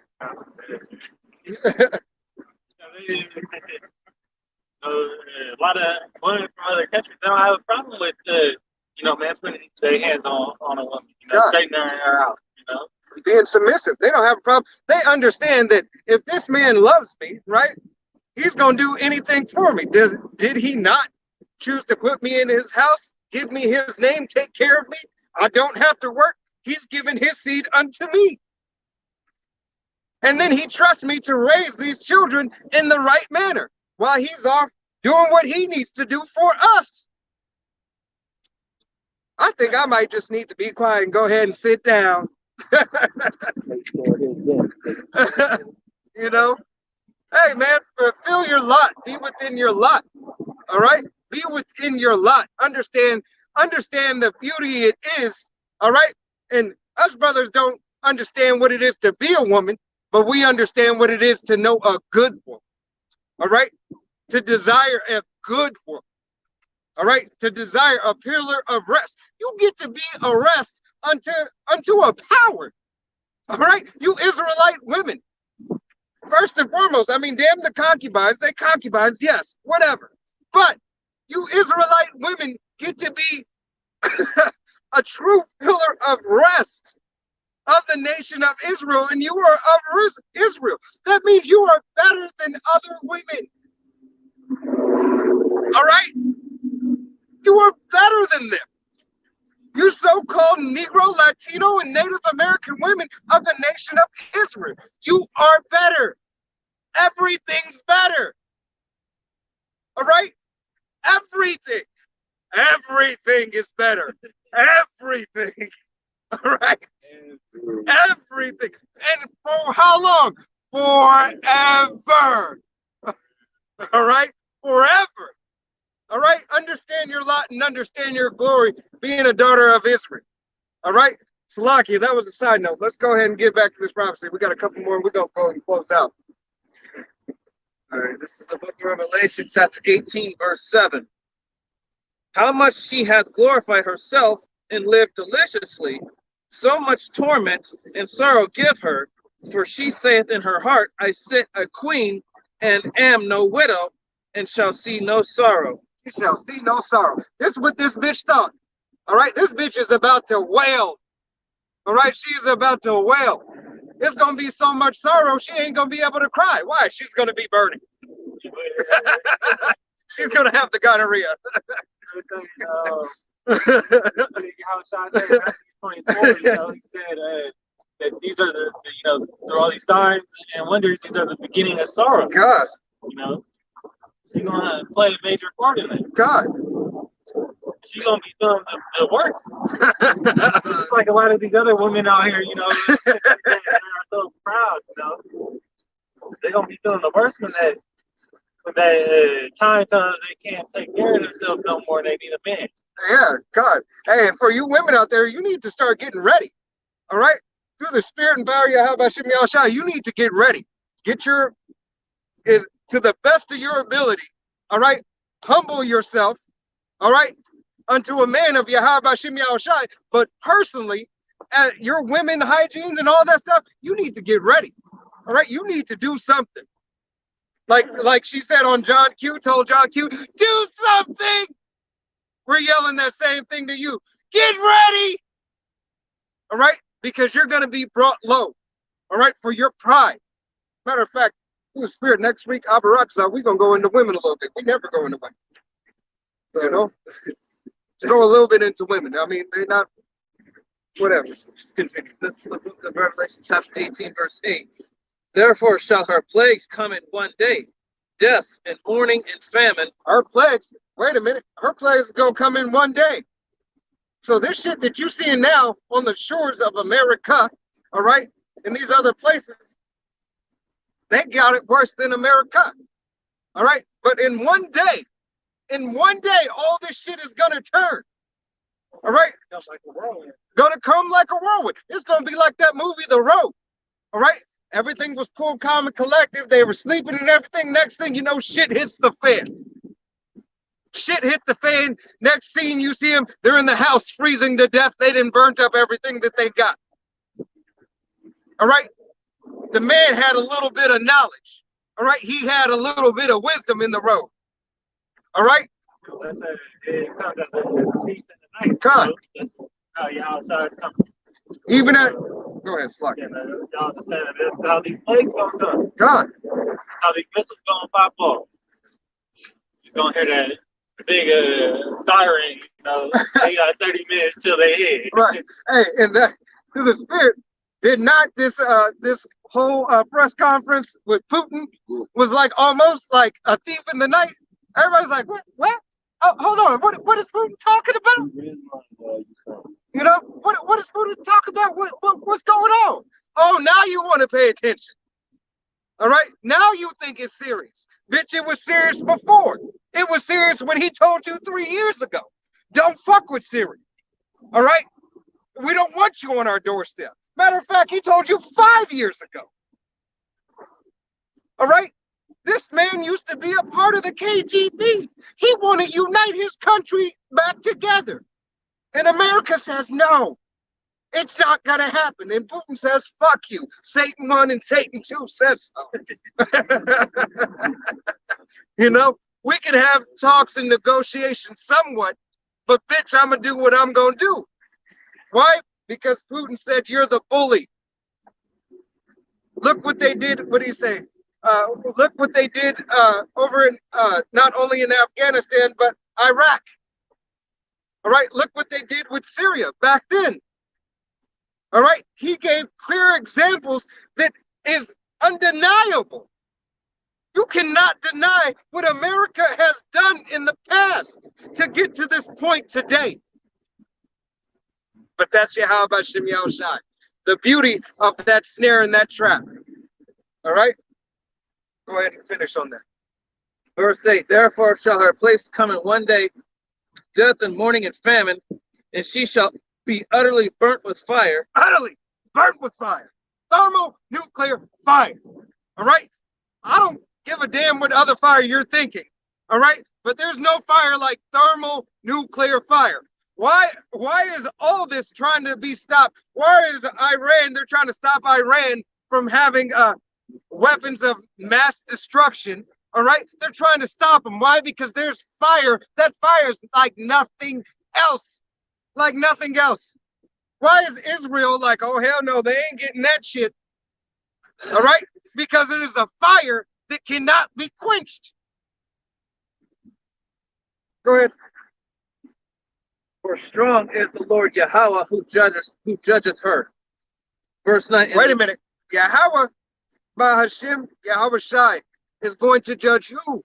A lot of women from other countries, they don't have a problem with, man putting their hands on a woman, straightening her out, Being submissive. They don't have a problem. They understand that if this man loves me, right, he's going to do anything for me. Did he not choose to put me in his house, give me his name, take care of me? I don't have to work. He's given his seed unto me. And then he trusts me to raise these children in the right manner while he's off doing what he needs to do for us. I think I might just need to be quiet and go ahead and sit down. Hey man, fulfill your lot. Be within your lot. All right? Be within your lot. Understand the beauty it is. All right? And us brothers don't understand what it is to be a woman, but we understand what it is to know a good woman. All right? to desire a good woman. All right, to desire a pillar of rest. You get to be a rest unto a power. All right, you Israelite women. First and foremost, I mean, damn the concubines. They concubines, yes, whatever. But you Israelite women get to be a true pillar of rest of the nation of Israel, and you are of Israel. That means you are better than other women. All right? You are better than them. You so-called Negro, Latino, and Native American women of the nation of Israel. You are better. Everything's better. All right? Everything. Everything is better. Everything. All right? Everything. And for how long? Forever. All right? Forever. All right? Understand your lot and understand your glory being a daughter of Israel. All right? Salakia, that was a side note. Let's go ahead and get back to this prophecy. We got a couple more. We're going to go and close out. All right, this is the book of Revelation, chapter 18, verse 7. How much she hath glorified herself and lived deliciously, so much torment and sorrow give her. For she saith in her heart, I sit a queen and am no widow, and shall see no sorrow. You shall see no sorrow. This is what this bitch thought. All right, this bitch is about to wail. All right, she's about to wail. It's going to be so much sorrow, she ain't going to be able to cry. Why? She's going to be burning. She's going to have the gonorrhea. How shot there, Matthew 24, he said that these are the, through all these signs and wonders, these are the beginning of sorrow. God. She's gonna play a major part in it. God. She's gonna be feeling the worst. Just like a lot of these other women out here, that are so proud, they're gonna be feeling the worst when that time comes they can't take care of themselves no more and they need a man. Yeah, God. Hey, and for you women out there, you need to start getting ready. All right? Through the spirit and power of Yahweh Shem Yahushua, you need to get ready. Get to the best of your ability. All right? Humble yourself. All right? Unto a man of Yahweh Shem Yahushua. But personally, at your women hygienes and all that stuff, you need to get ready. All right? You need to do something. Like she said on John Q, told John Q, do something. We're yelling that same thing to you. Get ready. All right? Because you're going to be brought low. All right? For your pride. Matter of fact, through the spirit, next week, Abaraksa, we're going to go into women a little bit. We never go into women. Just go a little bit into women. I mean, they're not, whatever. Just continue. This is the book of Revelation, chapter 18, verse 8. Therefore shall her plagues come in one day, death and mourning and famine. Her plagues, wait a minute, her plagues is going to come in one day. So this shit that you seeing now on the shores of America, all right, in these other places, they got it worse than America, all right? But in one day, all this shit is going to turn, all right? Just like the world. Going to come like a whirlwind. It's going to be like that movie, The Road, all right? Everything was cool, calm, and collective. They were sleeping and everything. Next thing you know, shit hits the fan. Shit hit the fan. Next scene, you see them. They're in the house freezing to death. They didn't burnt up everything that they got. All right? The man had a little bit of knowledge. All right? He had a little bit of wisdom in the road. All right? It comes as a peace in the night. God. That's how Yahweh is coming. Even at, go ahead, Slack. Y'all understand that that's how these plagues gonna come. God. How these missiles gonna pop off. You're gonna hear that big siren, they got 30 minutes till they hit. Right. Hey, and that to the spirit, did not this whole press conference with Putin was like almost like a thief in the night? Everybody's like, what? Oh, hold on. What is Putin talking about? What is Putin talking about? What's going on? Oh, now you want to pay attention. All right. Now you think it's serious. Bitch, it was serious before. It was serious when he told you 3 years ago. Don't fuck with Syria. All right. We don't want you on our doorstep. Matter of fact, he told you 5 years ago. All right. This man used to be a part of the KGB. He want to unite his country back together. And America says, no, it's not going to happen. And Putin says, fuck you. Satan 1 and Satan 2 says so. You know, we can have talks and negotiations somewhat, but bitch, I'm going to do what I'm going to do. Why? Because Putin said, you're the bully. Look what they did. What do you say? Look what they did over in not only in Afghanistan, but Iraq. All right, look what they did with Syria back then. All right, he gave clear examples that is undeniable. You cannot deny what America has done in the past to get to this point today. But that's Yahweh Shem Yahushai, the beauty of that snare and that trap. All right, go ahead and finish on that. Verse 8, therefore shall her place come in one day, death and mourning and famine, and she shall be utterly burnt with fire. Utterly burnt with fire. Thermonuclear fire. All right? I don't give a damn what other fire you're thinking. All right? But there's no fire like thermonuclear fire. Why is all this trying to be stopped? Why is Iran, they're trying to stop Iran from having weapons of mass destruction? All right? They're trying to stop them. Why? Because there's fire. That fire is like nothing else. Like nothing else. Why is Israel like, oh, hell no, they ain't getting that shit? All right? Because it is a fire that cannot be quenched. Go ahead. For strong is the Lord Yahweh who judgeth her. Verse 9. Wait a minute. Yahweh, Bahashem, Yahweh Shai, is going to judge who?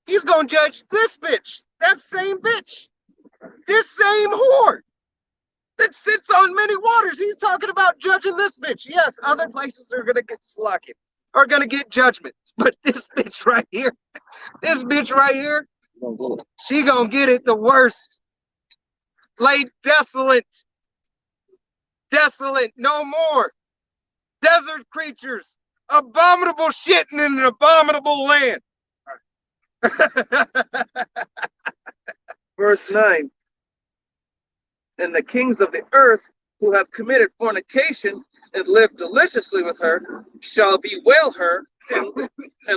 He's going to judge this bitch. That same bitch. This same whore that sits on many waters. He's talking about judging this bitch. Yes, other places are going to get slacking, are going to get judgment. But this bitch right here, she going to get it the worst. Laid desolate. Desolate, no more. Desert creatures, abominable shit in an abominable land. Verse 9. And the kings of the earth who have committed fornication and lived deliciously with her shall bewail her and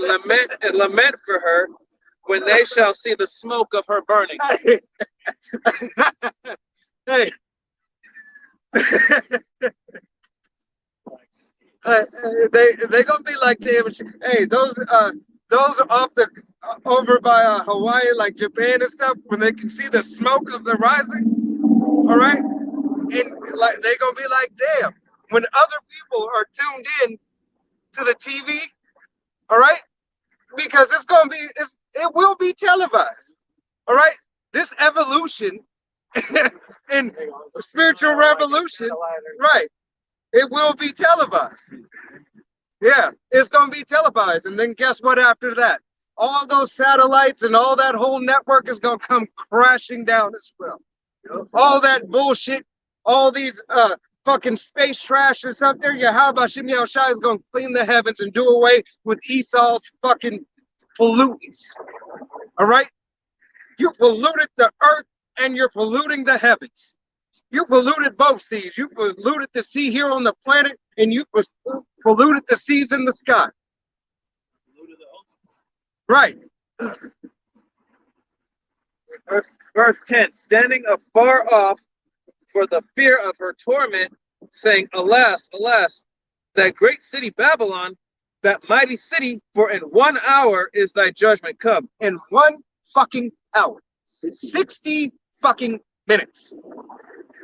lament for her when they shall see the smoke of her burning. Hey. They gonna be like David. Hey, those off the over by Hawaii, like Japan and stuff, when they can see the smoke of the rising, all right, and like they gonna be like, damn. When other people are tuned in to the TV, all right, because it will be televised, all right. This evolution and spiritual revolution, right? It will be televised. Yeah, it's going to be televised. And then guess what after that? All those satellites and all that whole network is going to come crashing down as well. All that bullshit, all these fucking space trash that's up there, Yahweh Shem Yahushai is going to clean the heavens and do away with Esau's fucking pollutants. All right? You polluted the earth and you're polluting the heavens. You polluted both seas. You polluted the sea here on the planet, and you polluted the seas in the sky. Right. Verse 10. Standing afar off for the fear of her torment, saying, alas, alas, that great city Babylon, that mighty city, for in 1 hour is thy judgment come. In 1 fucking hour. 60 fucking minutes.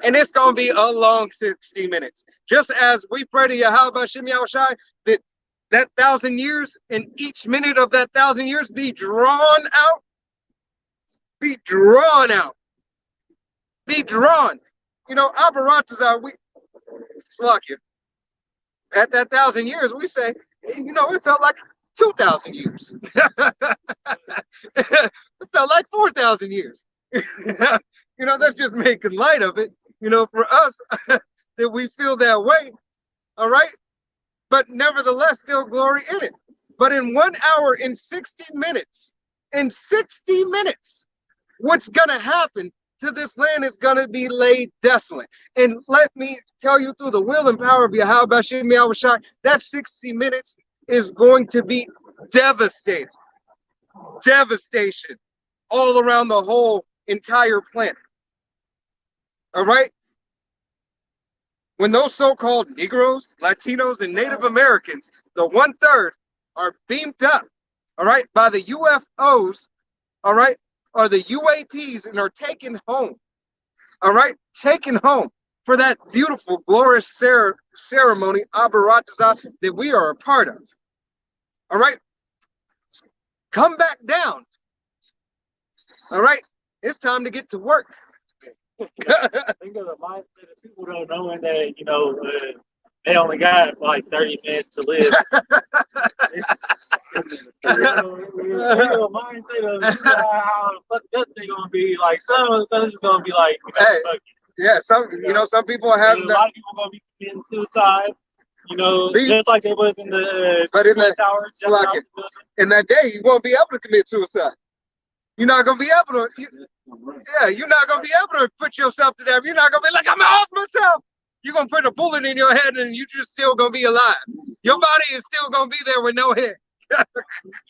And it's going to be a long 60 minutes. Just as we pray to Yahweh Shem Yahushai that 1,000 years and each minute of that 1,000 years be drawn out. Be drawn out. Be drawn. You know, Abaratazar, Slakia, at that 1,000 years, we say, you know, it felt like 2,000 years. It felt like 4,000 years. You know, that's just making light of it. You know, for us, that we feel that way, all right? But nevertheless, still glory in it. But in 1 hour, in 60 minutes, what's going to happen to this land is going to be laid desolate. And let me tell you, through the will and power of Yahweh Bashim Yahushai, that 60 minutes is going to be devastating. Devastation all around the whole entire planet. All right? When those so-called Negroes, Latinos, and Native Americans, the 1/3, are beamed up, all right, by the UFOs, all right, or the UAPs, and are taken home, all right, taken home for that beautiful, glorious ceremony, Abaratazah, that we are a part of. All right? Come back down. All right? It's time to get to work. I think of the mindset that people don't know, and that they only got like 30 minutes to live. The mindset of how fucked up they gonna be. Like some is gonna be like, Hey, fuck it. yeah, some people have And a lot of people gonna be committing suicide. Just like it was in the but in Twin the Towers. like in that day, you won't be able to commit suicide. You're not gonna be able to. You're not gonna be able to put yourself to death. You're not gonna be like, I'm gonna off myself. You're gonna put a bullet in your head, and you just still gonna be alive. Your body is still gonna be there with no head.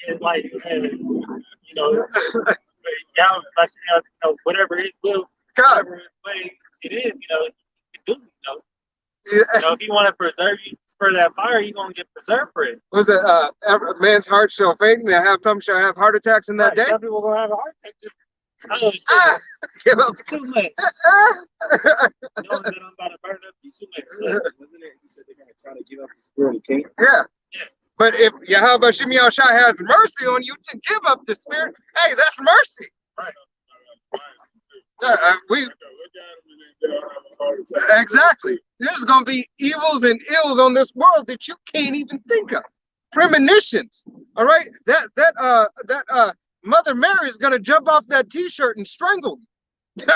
And like, whatever his will, whatever his way it is, he can do. If he want to preserve you for that fire, you gonna get preserved for it. Was it a man's heart shall faint, and some shall have heart attacks in that day? Some people gonna have a heart attack. Give up. Too much. That I'm about to burn up too much. Wasn't it? He said they're gonna try to give up the spirit of Cain. Yeah. But if Yahweh Shem Yahushai has mercy on you to give up the spirit, hey, that's mercy. Right. Exactly. There's gonna be evils and ills on this world that you can't even think of. Premonitions. All right. That Mother Mary is gonna jump off that T-shirt and strangle you.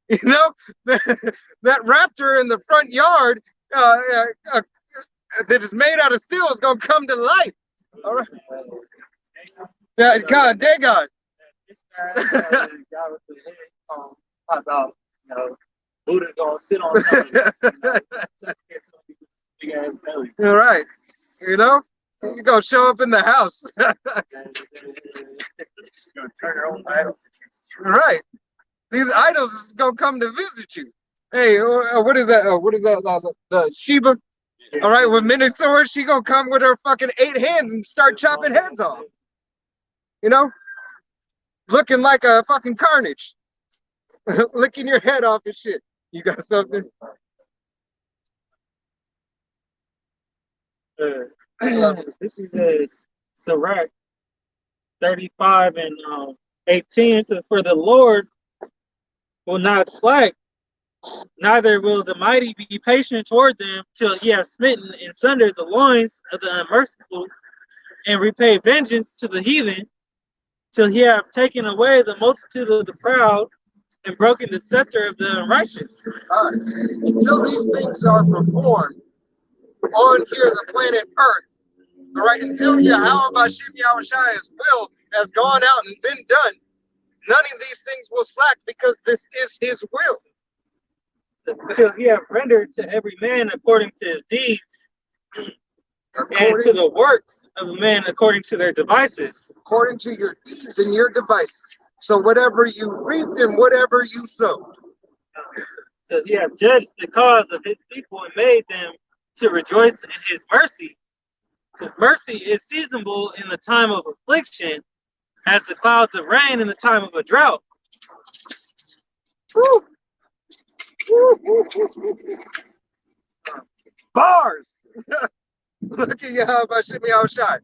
You know, that raptor in the front yard that is made out of steel is gonna come to life. All right. Dagon. This guy with the head about, Buddha gonna sit on something. Big ass belly. All right. You're gonna show up in the house. Gonna turn her own idols. Right. These idols is gonna come to visit you. Hey, what is that? The Sheba. All right, with many swords, she gonna come with her fucking 8 hands and start chopping heads off. Looking like a fucking carnage. Licking your head off and shit. You got something? This is Sirach 35 and 18. It says, for the Lord will not slack, neither will the mighty be patient toward them, till he has smitten in sunder the loins of the unmerciful, and repay vengeance to the heathen, till he have taken away the multitude of the proud, and broken the scepter of the unrighteous. Until these things are performed on here, the planet Earth, all right, until Yahweh Bashim Yahushua's will has gone out and been done, none of these things will slack, because this is his will. Until he have rendered to every man according to his deeds, and to the works of a man according to their devices. According to your deeds and your devices. So whatever you reap and whatever you sow. So he have judged the cause of his people and made them to rejoice in his mercy. So mercy is seasonable in the time of affliction, as the clouds of rain in the time of a drought. Woo. Bars. Look at Yahweh Shem Yahushai.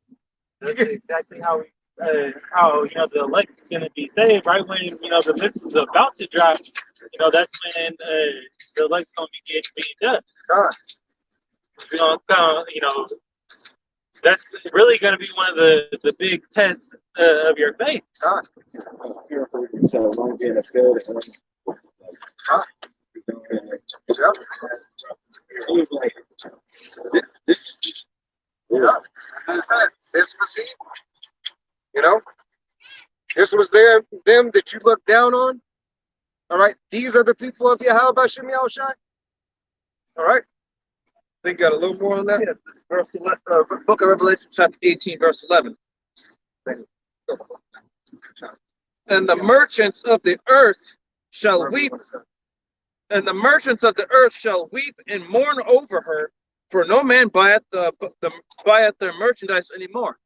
That's exactly how the elect is going to be saved. Right when the mist is about to drop, that's when the elect's going to be getting done. That's really going to be one of the big tests of your faith. This is This was them that you look down on. All right. These are the people of Yahweh Shem Yahushai. All right. Think got a little more on that? Yeah, this verse 11, Book of Revelation, chapter 18, verse 11. And the merchants of the earth shall weep, and the merchants of the earth shall weep and mourn over her, for no man buyeth their merchandise anymore.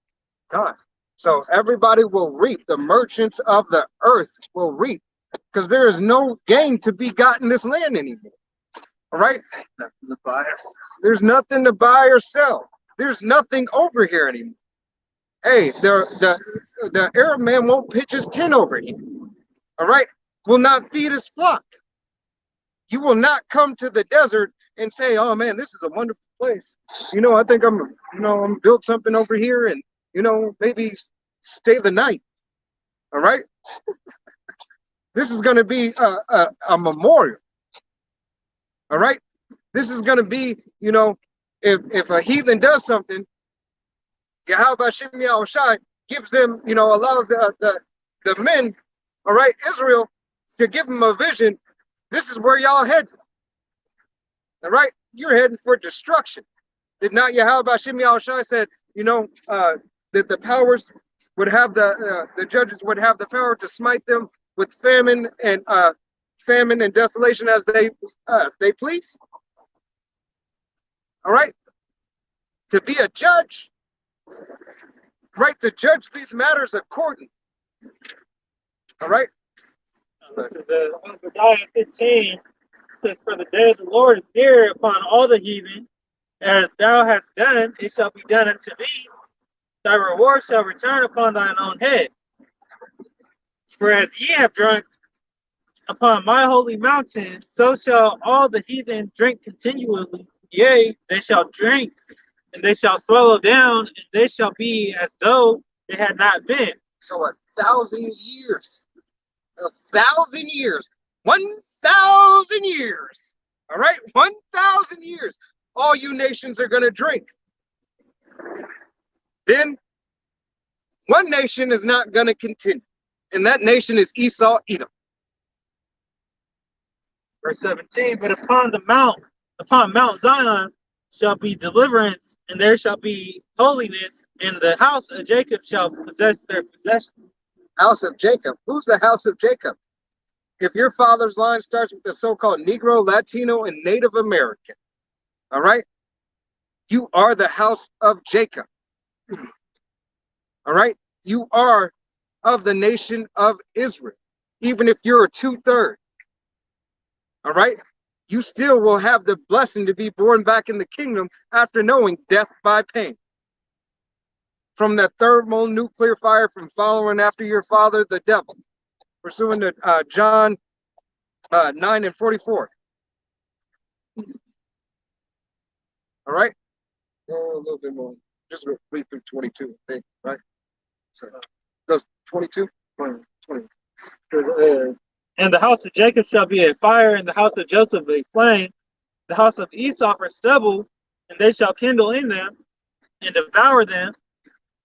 God. So everybody will reap. The merchants of the earth will reap, because there is no gain to be got in this land anymore. All right? The buyers. There's nothing to buy or sell. There's nothing over here anymore. Hey, the Arab man won't pitch his tent over here. All right? Will not feed his flock. You will not come to the desert and say, oh man, this is a wonderful place. You know, I think I'm built something over here and, maybe stay the night. All right? This is going to be a memorial. All right? This is going to be, if a heathen does something, Yahweh Shem Yahushai gives them, allows the men, all right, Israel, to give them a vision. This is where y'all heading. All right? You're heading for destruction. Did not Yahweh Shem Yahushai said, that the powers would have the judges would have the power to smite them with famine and desolation as they please. All right? To be a judge, right? To judge these matters according. All right? Obadiah 15 says, for the day of the Lord is near upon all the heathen. As thou hast done, it shall be done unto thee. Thy reward shall return upon thine own head. For as ye have drunk upon my holy mountain, so shall all the heathen drink continually. Yea, they shall drink, and they shall swallow down, and they shall be as though they had not been. So 1,000 years. 1,000 years. 1,000 years. All right? 1,000 years. All you nations are going to drink. Then one nation is not going to continue. And that nation is Esau, Edom. Verse 17, but upon Mount Zion shall be deliverance, and there shall be holiness, and the house of Jacob shall possess their possession. House of Jacob. Who's the house of Jacob? If your father's line starts with the so-called Negro, Latino, and Native American, all right? You are the house of Jacob. All right? You are of the nation of Israel. Even if you're a 2/3. All right? You still will have the blessing to be born back in the kingdom after knowing death by pain. From that thermonuclear fire from following after your father, the devil. Pursuing to John 9:44. All right? Oh, a little bit more. Just read through 22, I think, right? So, goes 22? 20. And the house of Jacob shall be a fire, and the house of Joseph a flame, the house of Esau for stubble, and they shall kindle in them and devour them,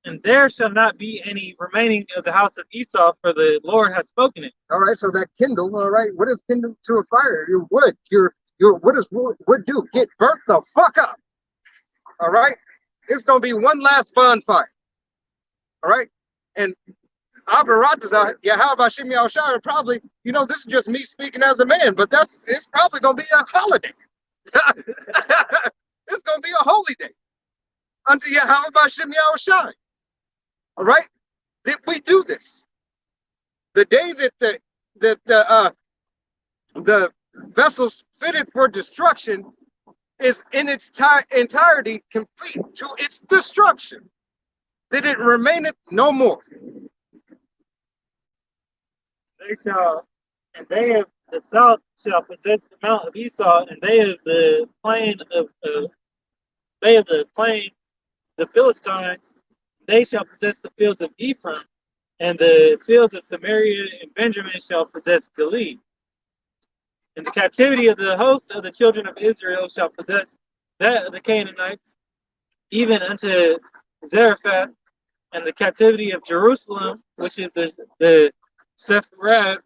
and there shall not be any remaining of the house of Esau, for the Lord has spoken it. All right, so that kindle, all right, what is kindle to a fire? Your wood, your what does wood do? Get burnt the fuck up. All right? It's going to be one last bonfire. All right? And Abaratazah, Yahweh Shem Yahushai, probably, this is just me speaking as a man, but it's probably going to be a holiday. It's going to be a holy day unto Yahweh Shem Yahushai. All right? We do this. The day that the vessels fitted for destruction is in its entirety complete to its destruction, that it remaineth no more. They of the south shall possess the mount of Esau, and they of the plain the Philistines, they shall possess the fields of Ephraim, and the fields of Samaria and Benjamin shall possess Gilead. And the captivity of the host of the children of Israel shall possess that of the Canaanites, even unto Zarephath, And the captivity of Jerusalem, which is the Sepharad,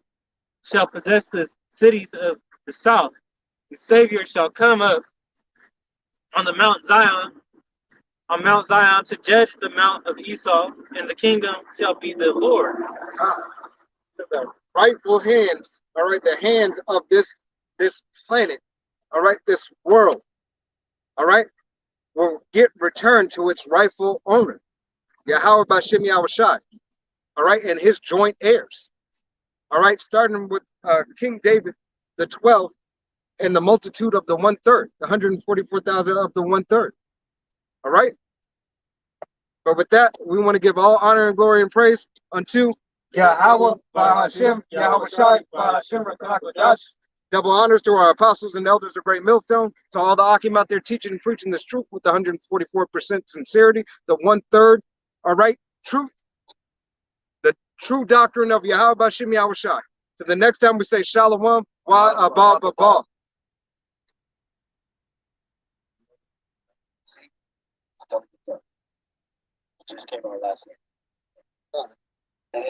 shall possess the cities of the south. The Savior shall come up on the Mount Zion, to judge the mount of Esau, and the kingdom shall be the Lord. So the rightful hands, all right, the hands of this planet, all right, this world, all right, will get returned to its rightful owner, Yahweh Bashem Yahushai, all right, and his joint heirs, all right, starting with King David the 12th and the multitude of the 1/3, the 144,000 of the 1/3, all right. But with that, we want to give all honor and glory and praise unto Yahweh Bahashem, Yahweh Shai, Bahashem Rakadash. Double honors to our apostles and elders of Great Millstone, to all the Akim out there teaching and preaching this truth with 144% sincerity, the 1/3, all right, truth, the true doctrine of Yahweh Bahashem Yahweh Shai. So the next time we say Shalom, Wa Abba Baba. Just came out last night.